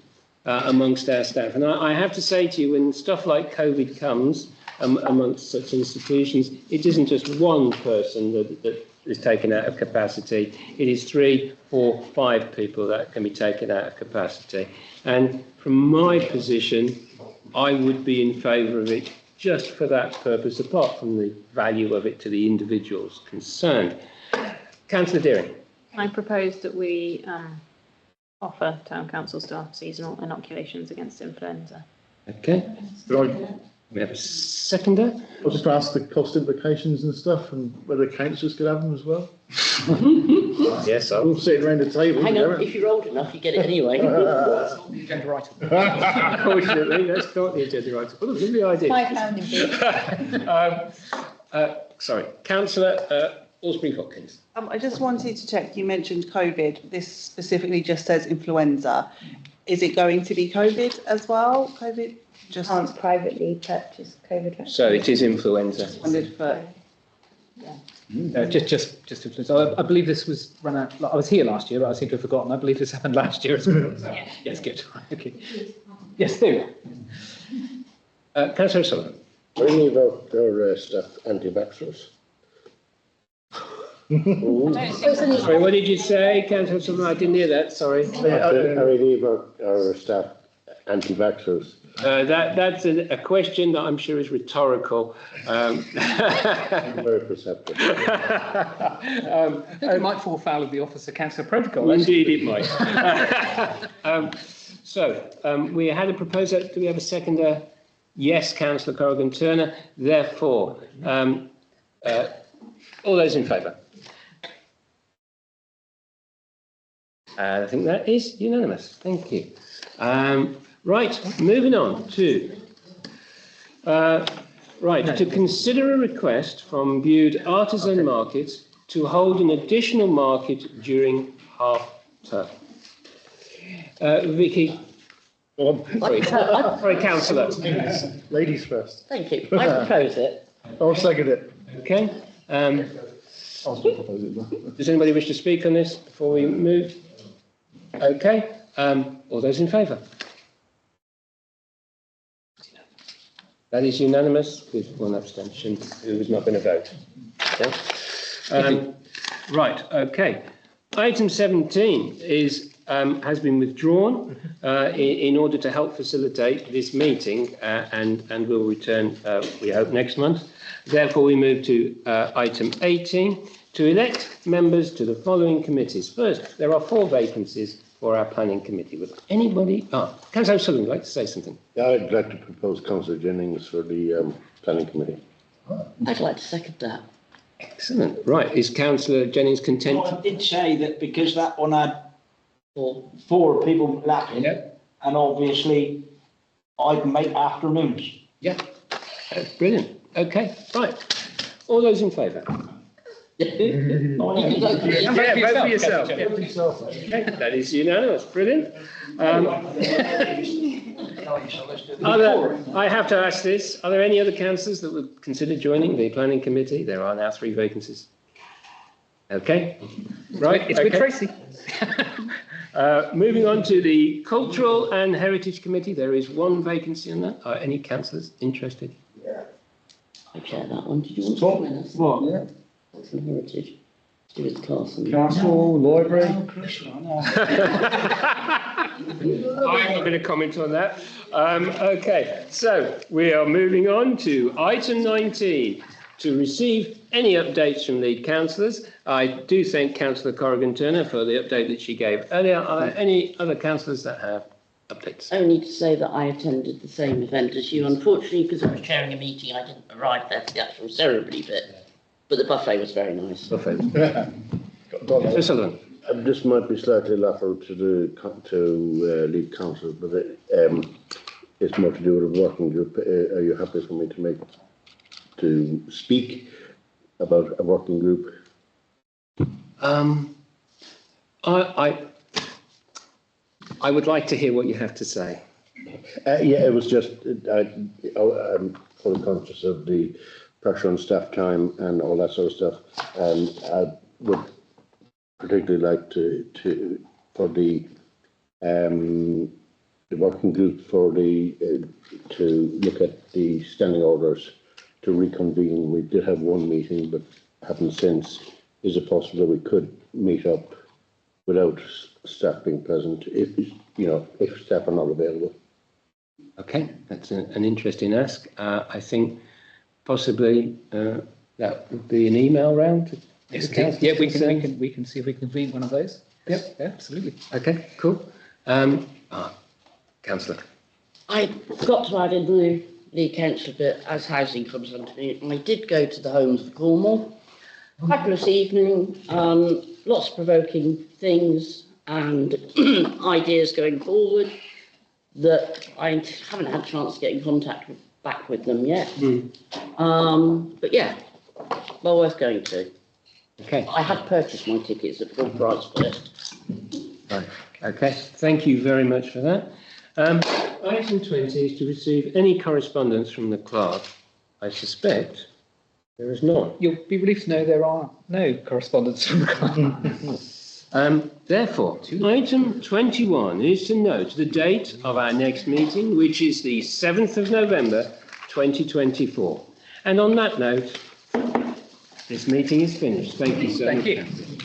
amongst our staff. And I have to say to you, when stuff like COVID comes amongst such institutions, it isn't just one person that is taken out of capacity. It is 3, 4, 5 people that can be taken out of capacity. And from my position, I would be in favour of it just for that purpose, apart from the value of it to the individuals concerned. Councillor Deering. I propose that we offer Town Council staff seasonal inoculations against influenza. Okay. We have a seconder. I was just going to ask the cost implications and stuff and whether councillors could have them as well. Yes, we're all sitting around the table. Hang on, if you're old enough, you get it anyway. Agenda item. Unfortunately, that's not the agenda item. What a lovely idea. Sorry, Councillor Alsbury-Hopkins. I just wanted to check, you mentioned COVID. This specifically just says influenza. Is it going to be COVID as well? COVID? Just can't privately purchase COVID vaccine. So it is influenza. Just influenza. I believe this was run out. I was here last year, but I seem to have forgotten. I believe this happened last year as well. Yes, good. Okay. Yes, do. Councillor Sullivan. Any of our staff anti-vaxxers? Sorry, what did you say, Councillor Sullivan? I didn't hear that, sorry. Are any of our staff anti-vaxxers? That's a question that I'm sure is rhetorical. Very perceptive. I think it might fall foul of the Office of Council Protocol. Indeed, it might. We had a proposal. Do we have a seconder? Yes, Councillor Corrigan Turner. Therefore, all those in favour? I think that is unanimous. Thank you. Right, moving on to to consider a request from Bude Artisan Market to hold an additional market during half term. Vicky. Sorry, Councillor. Ladies first. Thank you. I propose it. I'll second it. Okay. I'll still propose it. Does anybody wish to speak on this before we move? Okay. All those in favour? That is unanimous with one abstention who was not going to vote. Okay. Right. Okay. Item 17 is has been withdrawn in order to help facilitate this meeting and will return, we hope, next month. Therefore, we move to item 18 to elect members to the following committees. First, there are 4 vacancies for our planning committee. Would anybody? Councillor Sullivan would like to say something. Yeah, I'd like to propose Councillor Jennings for the planning committee. I'd like to second that. Excellent. Right. Is Councillor Jennings content? Well, I did say that because that one had 4 people lacking, and obviously I can make afternoons. Yeah. That's brilliant. Okay. Right. All those in favour? Vote for yourself. Okay, that is unanimous. Brilliant. I have to ask this. Are there any other councillors that would consider joining the planning committee? There are now 3 vacancies. Okay. Right. It's with Tracy. Moving on to the Cultural and Heritage Committee, there is 1 vacancy on that. Are any councillors interested? Yeah. I chair that one. Did you want to comment on that? What? Yeah. Cultural and Heritage. Do with castle. Castle, library. I'm not going to comment on that. Okay, so we are moving on to item 19. To receive any updates from lead councillors, I do thank Councillor Corrigan Turner for the update that she gave earlier. Are there any other councillors that have updates? Only to say that I attended the same event as you. Unfortunately, because I was chairing a meeting, I didn't arrive there for the actual ceremony bit. But the buffet was very nice. Buffet. Sullivan. This might be slightly lateral to lead council, but it's more to do with a working group. Are you happy for me to speak about a working group? I would like to hear what you have to say. Yeah, it was just I'm fully conscious of the pressure on staff time and all that sort of stuff, and I would particularly like for the working group to look at the standing orders to reconvene. We did have 1 meeting, but haven't since. Is it possible that we could meet up without staff being present, if staff are not available? Okay, that's an interesting ask. I think possibly that would be an email round. Yes, yeah, we can see if we can convene one of those. Yep, yeah, absolutely. Okay, cool. Councillor. I forgot to add in the lead council bit as housing comes under me. I did go to the Homes of Cornwall. Fabulous evening, lots of provoking things and ideas going forward that I haven't had a chance to get in contact back with them yet. But yeah, well worth going to. Okay. I had purchased my tickets at full price for it. Right. Okay. Thank you very much for that. Item 20 is to receive any correspondence from the clerk. I suspect there is none. You'll be relieved to know there are no correspondence from the clerk. Therefore, item 21 is to note the date of our next meeting, which is the 7th of November 2024. And on that note, This meeting is finished. Thank you so much. Thank you.